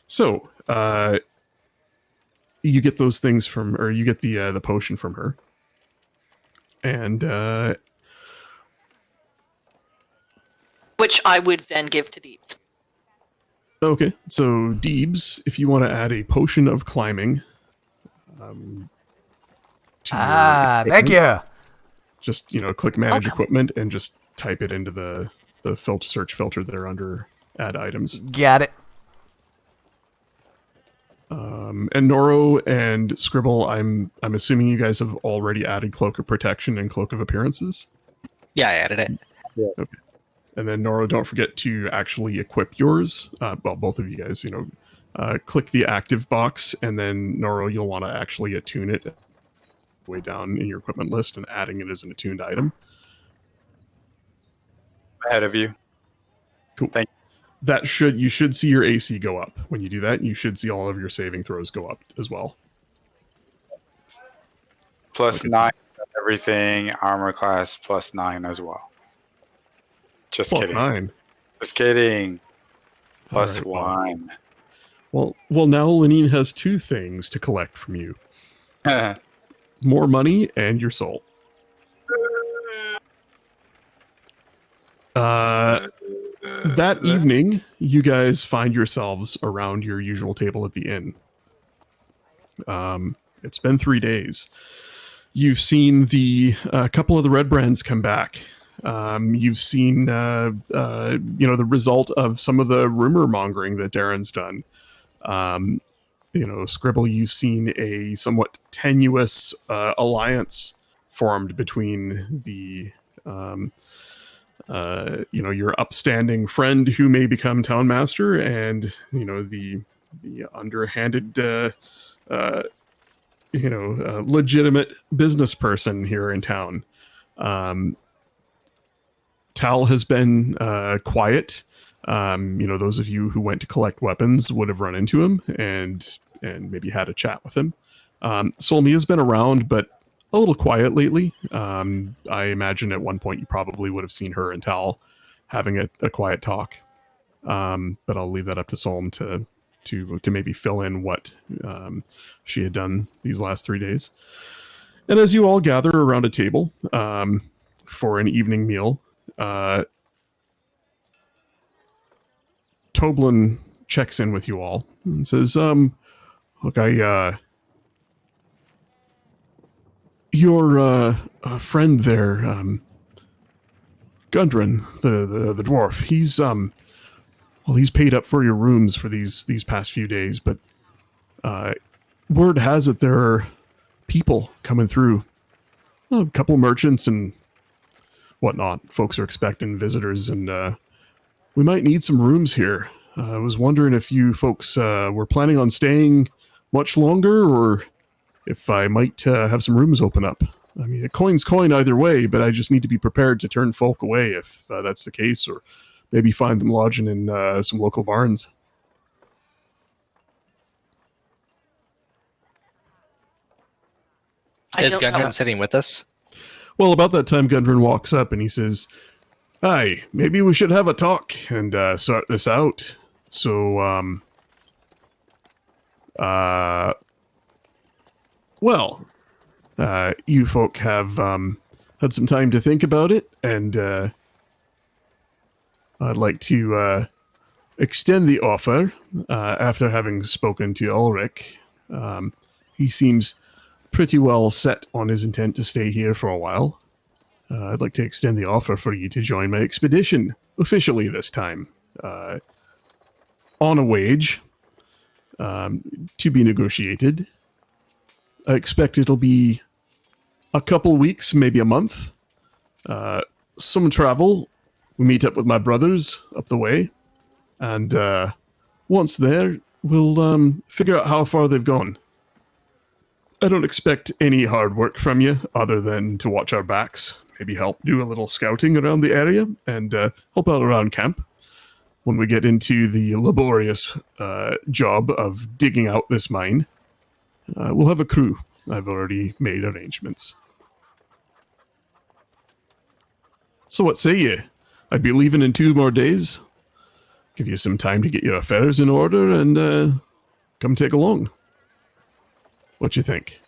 So you get those things or you get the potion from her, and Which I would then give to Deebs. okay. So Deebs, if you want to add a potion of climbing, to your thank equipment, you. just click manage Welcome. equipment and just type it into the search filter there under add items. Got it. And Noro and Scribble, I'm assuming you guys have already added Cloak of Protection and Cloak of Appearances. Yeah, I added it. Okay. And then Noro, don't forget to actually equip yours. Well, both of you guys, click the active box, and then Noro, you'll want to actually attune it way down in your equipment list and adding it as an attuned item. Ahead of you. Cool. Thank You should see your AC go up when you do that. And you should see all of your saving throws go up as well. Plus Okay. 9 everything, armor class plus 9 as well. Just Plus kidding. 9. Just kidding. Plus All right, 1. Well, now Lenine has two things to collect from you: more money and your soul. That evening, you guys find yourselves around your usual table at the inn. It's been 3 days. You've seen the couple of the red brands come back. You've seen the result of some of the rumor mongering that Darren's done. Scribble, you've seen a somewhat tenuous alliance formed between the your upstanding friend who may become town master and the underhanded legitimate business person here in town. Tal has been quiet. Those of you who went to collect weapons would have run into him and maybe had a chat with him. Solmi has been around, but a little quiet lately. I imagine at one point you probably would have seen her and Tal having a quiet talk. But I'll leave that up to Solm to maybe fill in what she had done these last 3 days. And as you all gather around a table for an evening meal, Toblin checks in with you all and says, look, your friend there, Gundren, the dwarf, he's paid up for your rooms for these past few days, but word has it there are people coming through, a couple merchants and whatnot. Folks are expecting visitors, and we might need some rooms here. I was wondering if you folks were planning on staying much longer, or if I might have some rooms open up. I mean, a coin's coin either way, but I just need to be prepared to turn folk away if that's the case, or maybe find them lodging in some local barns. Is Gundren sitting with us? Well, about that time, Gundren walks up and he says, "Hi, maybe we should have a talk and sort this out. So, you folk have had some time to think about it, and I'd like to extend the offer after having spoken to Ulrich. He seems pretty well set on his intent to stay here for a while. I'd like to extend the offer for you to join my expedition, officially this time. On a wage, to be negotiated. I expect it'll be a couple weeks, maybe a month. Some travel. We meet up with my brothers up the way. And once there, we'll figure out how far they've gone. I don't expect any hard work from you other than to watch our backs, maybe help do a little scouting around the area, and help out around camp. When we get into the laborious job of digging out this mine, we'll have a crew. I've already made arrangements. So what say you? I'd be leaving in 2 more days. Give you some time to get your affairs in order and come take along. What you think?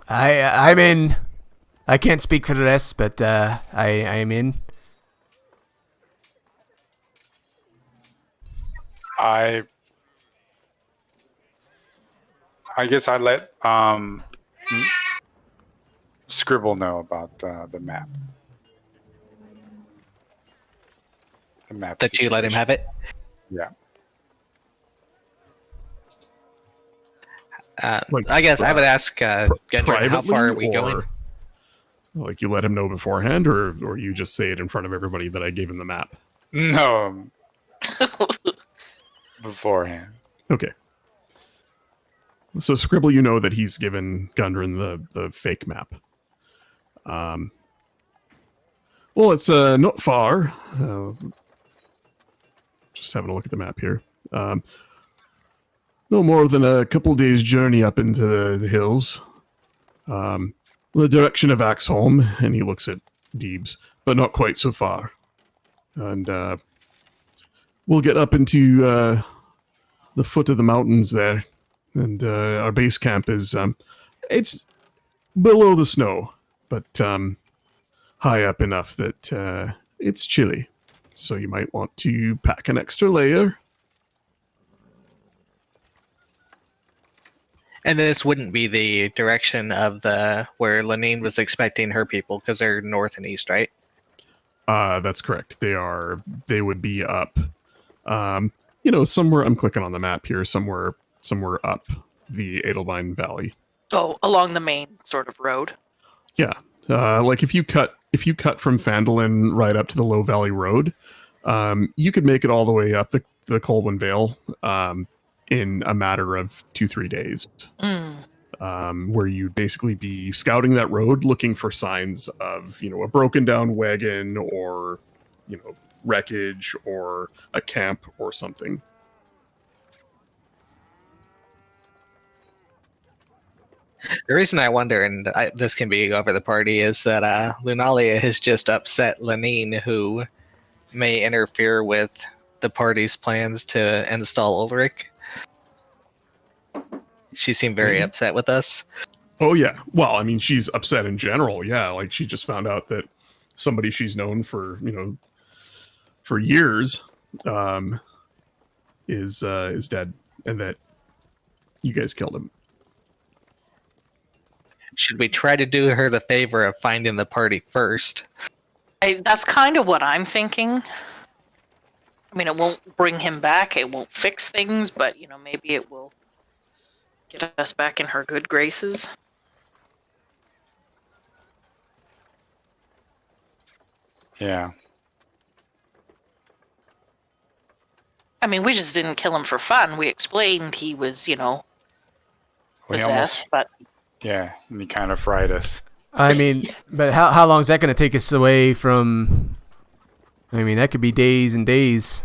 I'm in. I can't speak for the rest, but I am in. I guess I let Scribble know about the map. The map. That you let him have it? Yeah. I guess I would ask Gendron, how far are we or, going? Like you let him know beforehand, or you just say it in front of everybody that I gave him the map? No. Beforehand. Okay. So Scribble, you know that he's given Gundren the fake map. Well, it's not far. Just having a look at the map here. No more than a couple days' journey up into the hills. The direction of Axholm, and he looks at Deebs, but not quite so far. And we'll get up into the foot of the mountains there, and our base camp is it's below the snow, but high up enough that it's chilly. So you might want to pack an extra layer. And this wouldn't be the direction of where Lenine was expecting her people, because they're north and east, right? That's correct. They would be up. Somewhere. I'm clicking on the map here. Somewhere up the Edelwein Valley. Oh, along the main sort of road. Yeah. Like if you cut from Phandalin right up to the Low Valley Road, you could make it all the way up the Colwyn Vale in a matter of 2-3 days. Where you'd basically be scouting that road, looking for signs of, a broken down wagon or, wreckage or a camp or something. The reason I wonder, and this can be over the party, is that Lunalia has just upset Lenine, who may interfere with the party's plans to install Ulrich. She seemed very upset with us. Oh, yeah. Well, I mean, she's upset in general. Yeah. Like she just found out that somebody she's known for, for years is dead, and that you guys killed him. Should we try to do her the favor of finding the party first? That's kind of what I'm thinking. I mean, it won't bring him back. It won't fix things, but, maybe it will get us back in her good graces. Yeah. I mean, we just didn't kill him for fun. We explained he was, possessed, but... Yeah, and he kind of fried us. I mean, but how long is that going to take us away from... I mean, that could be days and days.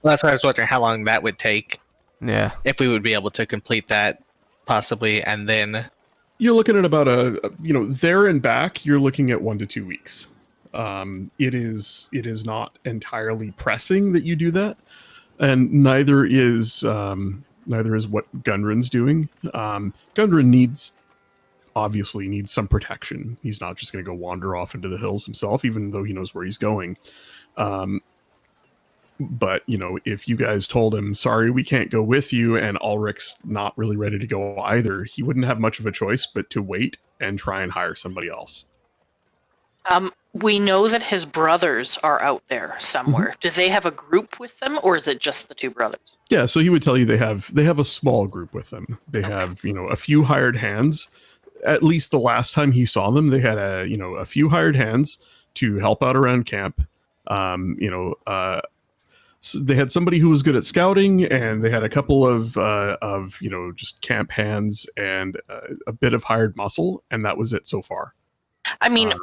Well, that's why I was wondering how long that would take. Yeah. If we would be able to complete that, possibly, and then... You're looking at about there and back, you're looking at 1 to 2 weeks. It is not entirely pressing that you do that, and neither is what Gundren's doing. Gundren obviously needs some protection. He's not just going to go wander off into the hills himself, even though he knows where he's going. But, if you guys told him, sorry, we can't go with you, and Ulrich's not really ready to go either, he wouldn't have much of a choice but to wait and try and hire somebody else. We know that his brothers are out there somewhere. Do they have a group with them, or is it just the two brothers? Yeah, so he would tell you they have a small group with them. They have, a few hired hands. At least the last time he saw them, they had a few hired hands to help out around camp. So they had somebody who was good at scouting, and they had a couple of just camp hands and a bit of hired muscle, and that was it so far. I mean,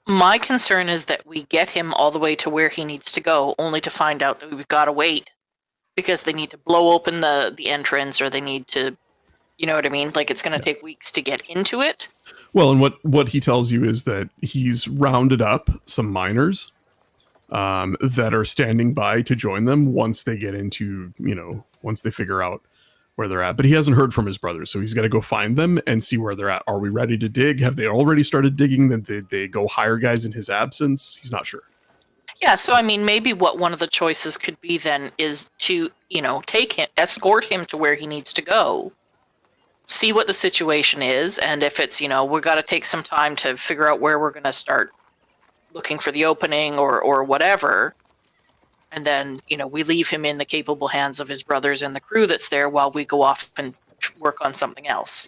my concern is that we get him all the way to where he needs to go, only to find out that we've got to wait because they need to blow open the entrance, or they need to, you know what I mean? Like, it's going to take weeks to get into it. Well, and what he tells you is that he's rounded up some miners that are standing by to join them once they get into, once they figure out where they're at. But he hasn't heard from his brothers, so he's got to go find them and see where they're at. Are we ready to dig? Have they already started digging? Then they go hire guys in his absence? He's not sure. Yeah, so I mean, maybe what one of the choices could be then is to, take him, escort him to where he needs to go, see what the situation is, and if it's, we've got to take some time to figure out where we're going to start looking for the opening or whatever, and then, we leave him in the capable hands of his brothers and the crew that's there while we go off and work on something else,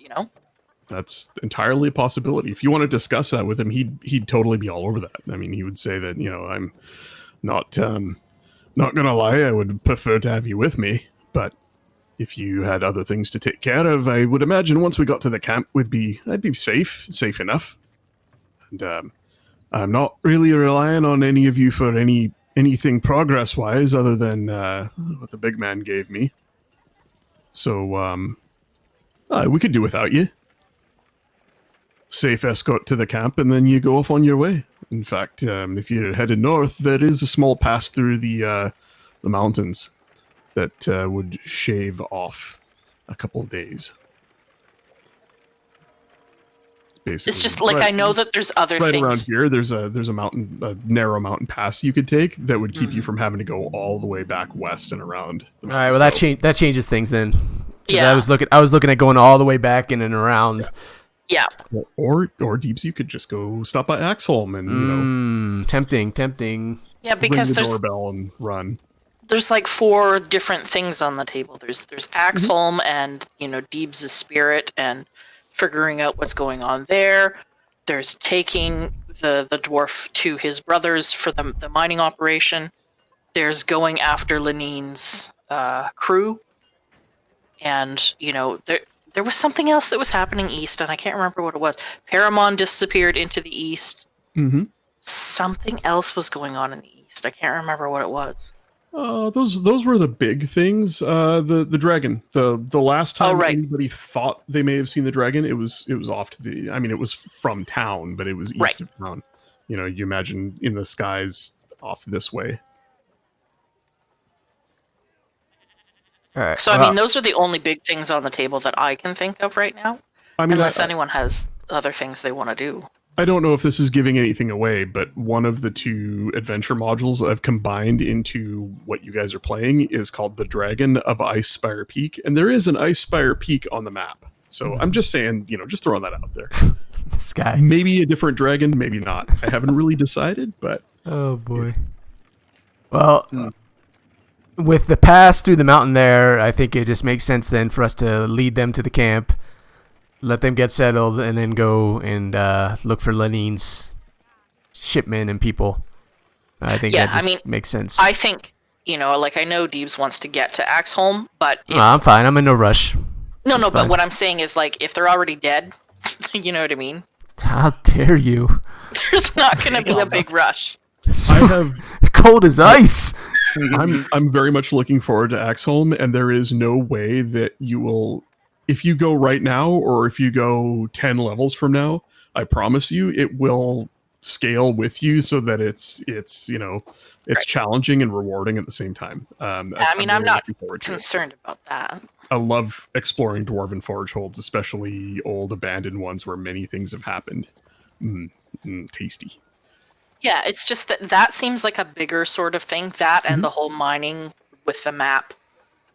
That's entirely a possibility. If you want to discuss that with him, he'd totally be all over that. I mean, he would say that, I'm not gonna lie, I would prefer to have you with me, but if you had other things to take care of, I would imagine once we got to the camp, I'd be safe enough. And I'm not really relying on any of you for anything progress-wise other than what the big man gave me. So, we could do without you. Safe escort to the camp, and then you go off on your way. In fact, if you're headed north, there is a small pass through the mountains that would shave off a couple days. Basically, it's just like, I know that there's other right things around here. There's a narrow mountain pass you could take that would keep you from having to go all the way back west and around. All right, well that changes things then. Yeah, I was looking at going all the way back in and around. Yeah. Or Deeps, you could just go stop by Axholm and tempting. Yeah, because ring the there's doorbell and run. There's like 4 different things on the table. There's Axholm and Deebs' spirit and figuring out what's going on there. There's taking the dwarf to his brothers for the mining operation. There's going after Lenine's crew. And, there was something else that was happening east, and I can't remember what it was. Paramon disappeared into the east. Mm-hmm. Something else was going on in the east. I can't remember what it was. Those were the big things. The dragon. The last time anybody thought they may have seen the dragon, it was off to the. I mean, it was from town, but it was east of town. You imagine in the skies off this way. All right. So, I mean, those are the only big things on the table that I can think of right now. I mean, unless anyone has other things they want to do. I don't know if this is giving anything away, but one of the 2 adventure modules I've combined into what you guys are playing is called the Dragon of Icespire Peak, and there is an Icespire Peak on the map. So I'm just saying, just throwing that out there. This guy. Maybe a different dragon, maybe not. I haven't really decided, but... Oh, boy. Well... With the pass through the mountain there, I think it just makes sense then for us to lead them to the camp, let them get settled, and then go and look for Lenine's shipmen and people. I think that just makes sense. I think, I know Deebs wants to get to Axholm, but... I'm fine. I'm in no rush. No, but what I'm saying is, if they're already dead, you know what I mean? How dare you? There's not going to be a big rush. I have... Cold as ice! I'm very much looking forward to Axholm, and there is no way that you will, if you go right now or if you go 10 levels from now, I promise you it will scale with you so that it's challenging and rewarding at the same time. I'm not concerned about that. I love exploring dwarven forge holds, especially old abandoned ones where many things have happened. Tasty. Yeah, it's just that seems like a bigger sort of thing. That and the whole mining with the map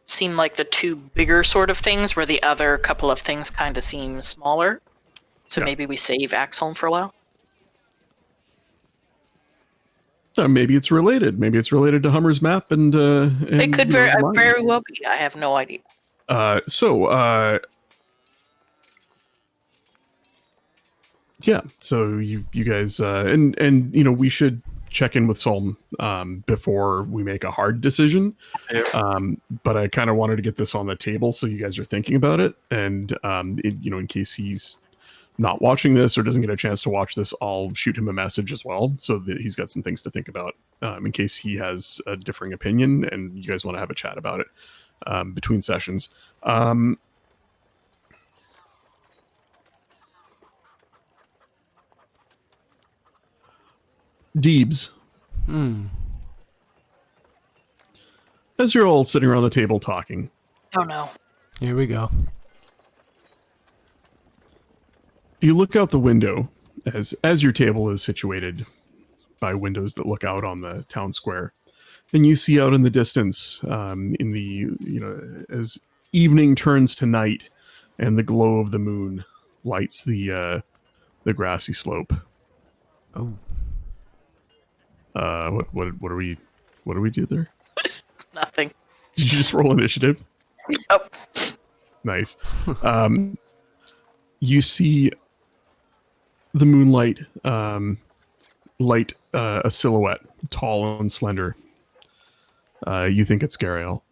seem like the two bigger sort of things, where the other couple of things kind of seem smaller. So Yeah. maybe we save Axholm for a while. Maybe it's related. Maybe it's related to Hummer's map and It could you know, mine. very well be. I have no idea. Yeah, so you guys and you know, we should check in with Solm before we make a hard decision. Yep. But I kind of wanted to get this on the table so you guys are thinking about it, and you know, in case he's not watching this or doesn't get a chance to watch this, I'll shoot him a message as well so that he's got some things to think about in case he has a differing opinion and you guys want to have a chat about it between sessions. Deebs. As you're all sitting around the table talking, Oh no. Here we go. you look out the window as your table is situated by windows that look out on the town square, and you see out in the distance, in the, you know, as evening turns to night, and the glow of the moon lights the grassy slope. Oh. What do we do there? Nothing. Did you just roll initiative? Oh. Nice. You see the moonlight light a silhouette, tall and slender. You think it's Gariel.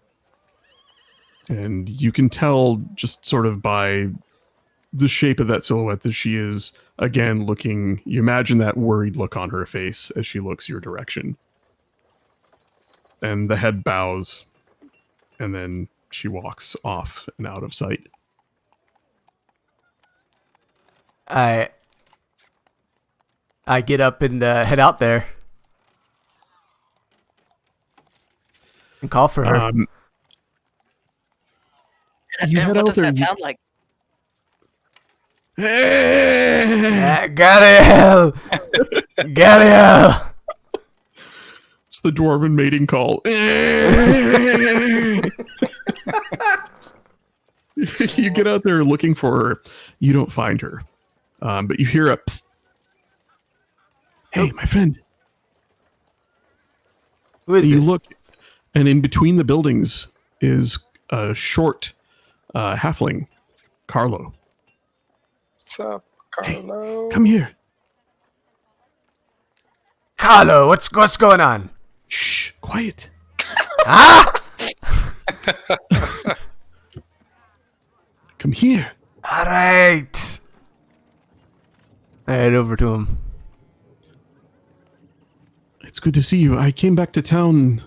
And you can tell just sort of by the shape of that silhouette that she is, again, looking... You imagine that worried look on her face as she looks your direction. And the head bows, and then she walks off and out of sight. I get up and head out there and call for her. You And head what out does there. that sound like? Gariel! Gariel! It's the dwarven mating call. You get out there looking for her. You don't find her. But you hear a psst. Hey, my friend. Who is You it? look, and in between the buildings is a short halfling, Carlo. What's up, Carlo? Come here. Carlo, what's going on? Shh, quiet. Come here. All right. I head over to him. It's good to see you. I came back to town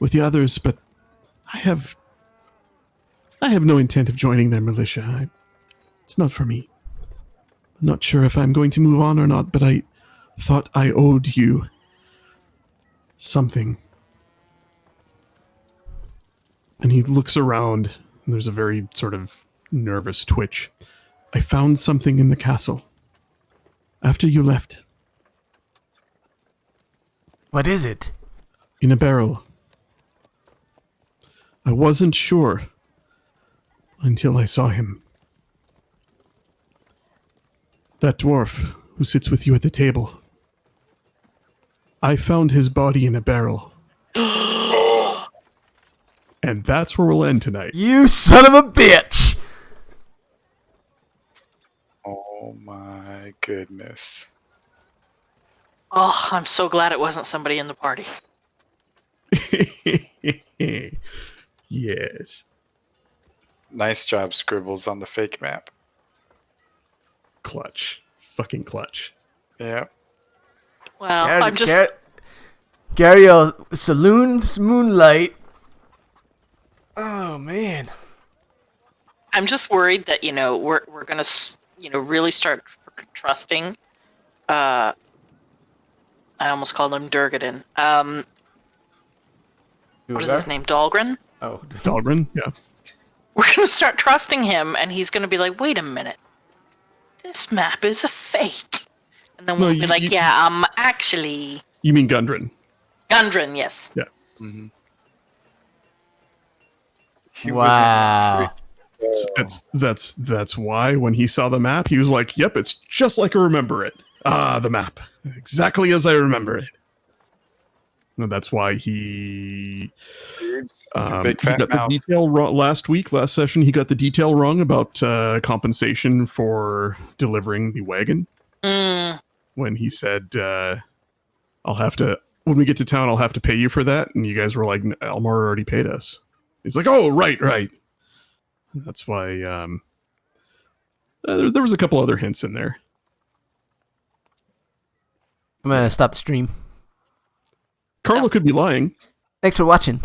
with the others, but I have no intent of joining their militia. It's not for me. I'm not sure if I'm going to move on or not, but I thought I owed you something. And he looks around, and there's a very sort of nervous twitch. I found something in the castle after you left, What is it? in a barrel. I wasn't sure until I saw him. That dwarf who sits with you at the table. I found his body in a barrel. And that's where we'll end tonight. You son of a bitch! Oh my goodness. Oh, I'm so glad it wasn't somebody in the party. Yes. Nice job, Scribbles, on the fake map. Clutch. Fucking clutch. Yep. Well, Gar- I'm just... Gar- Gariel, Saloon's Moonlight. Oh, man. I'm just worried that, you know, we're gonna, you know, really start trusting. I almost called him Durgadin. What is his name? Dahlgren? Oh. Dahlgren? Yeah. We're gonna start trusting him, and he's gonna be like, "Wait a minute, this map is a fake." And then No, we'll be you- like, you- "Yeah, actually." You mean Gundren? Gundren, yes. Yeah. Mm-hmm. Wow. That's why when he saw the map, he was like, "Yep, it's just like I remember it. Ah, the map, exactly as I remember it." And that's why he Big he fat got mouth. the detail wrong last session. He got the detail wrong about compensation for delivering the wagon. Mm, When he said, "I'll have to when we get to town, I'll have to pay you for that," and you guys were like, "Elmar already paid us." He's like, "Oh, right." That's why there was a couple other hints in there. I'm gonna stop the stream. Carla could be lying. Thanks for watching.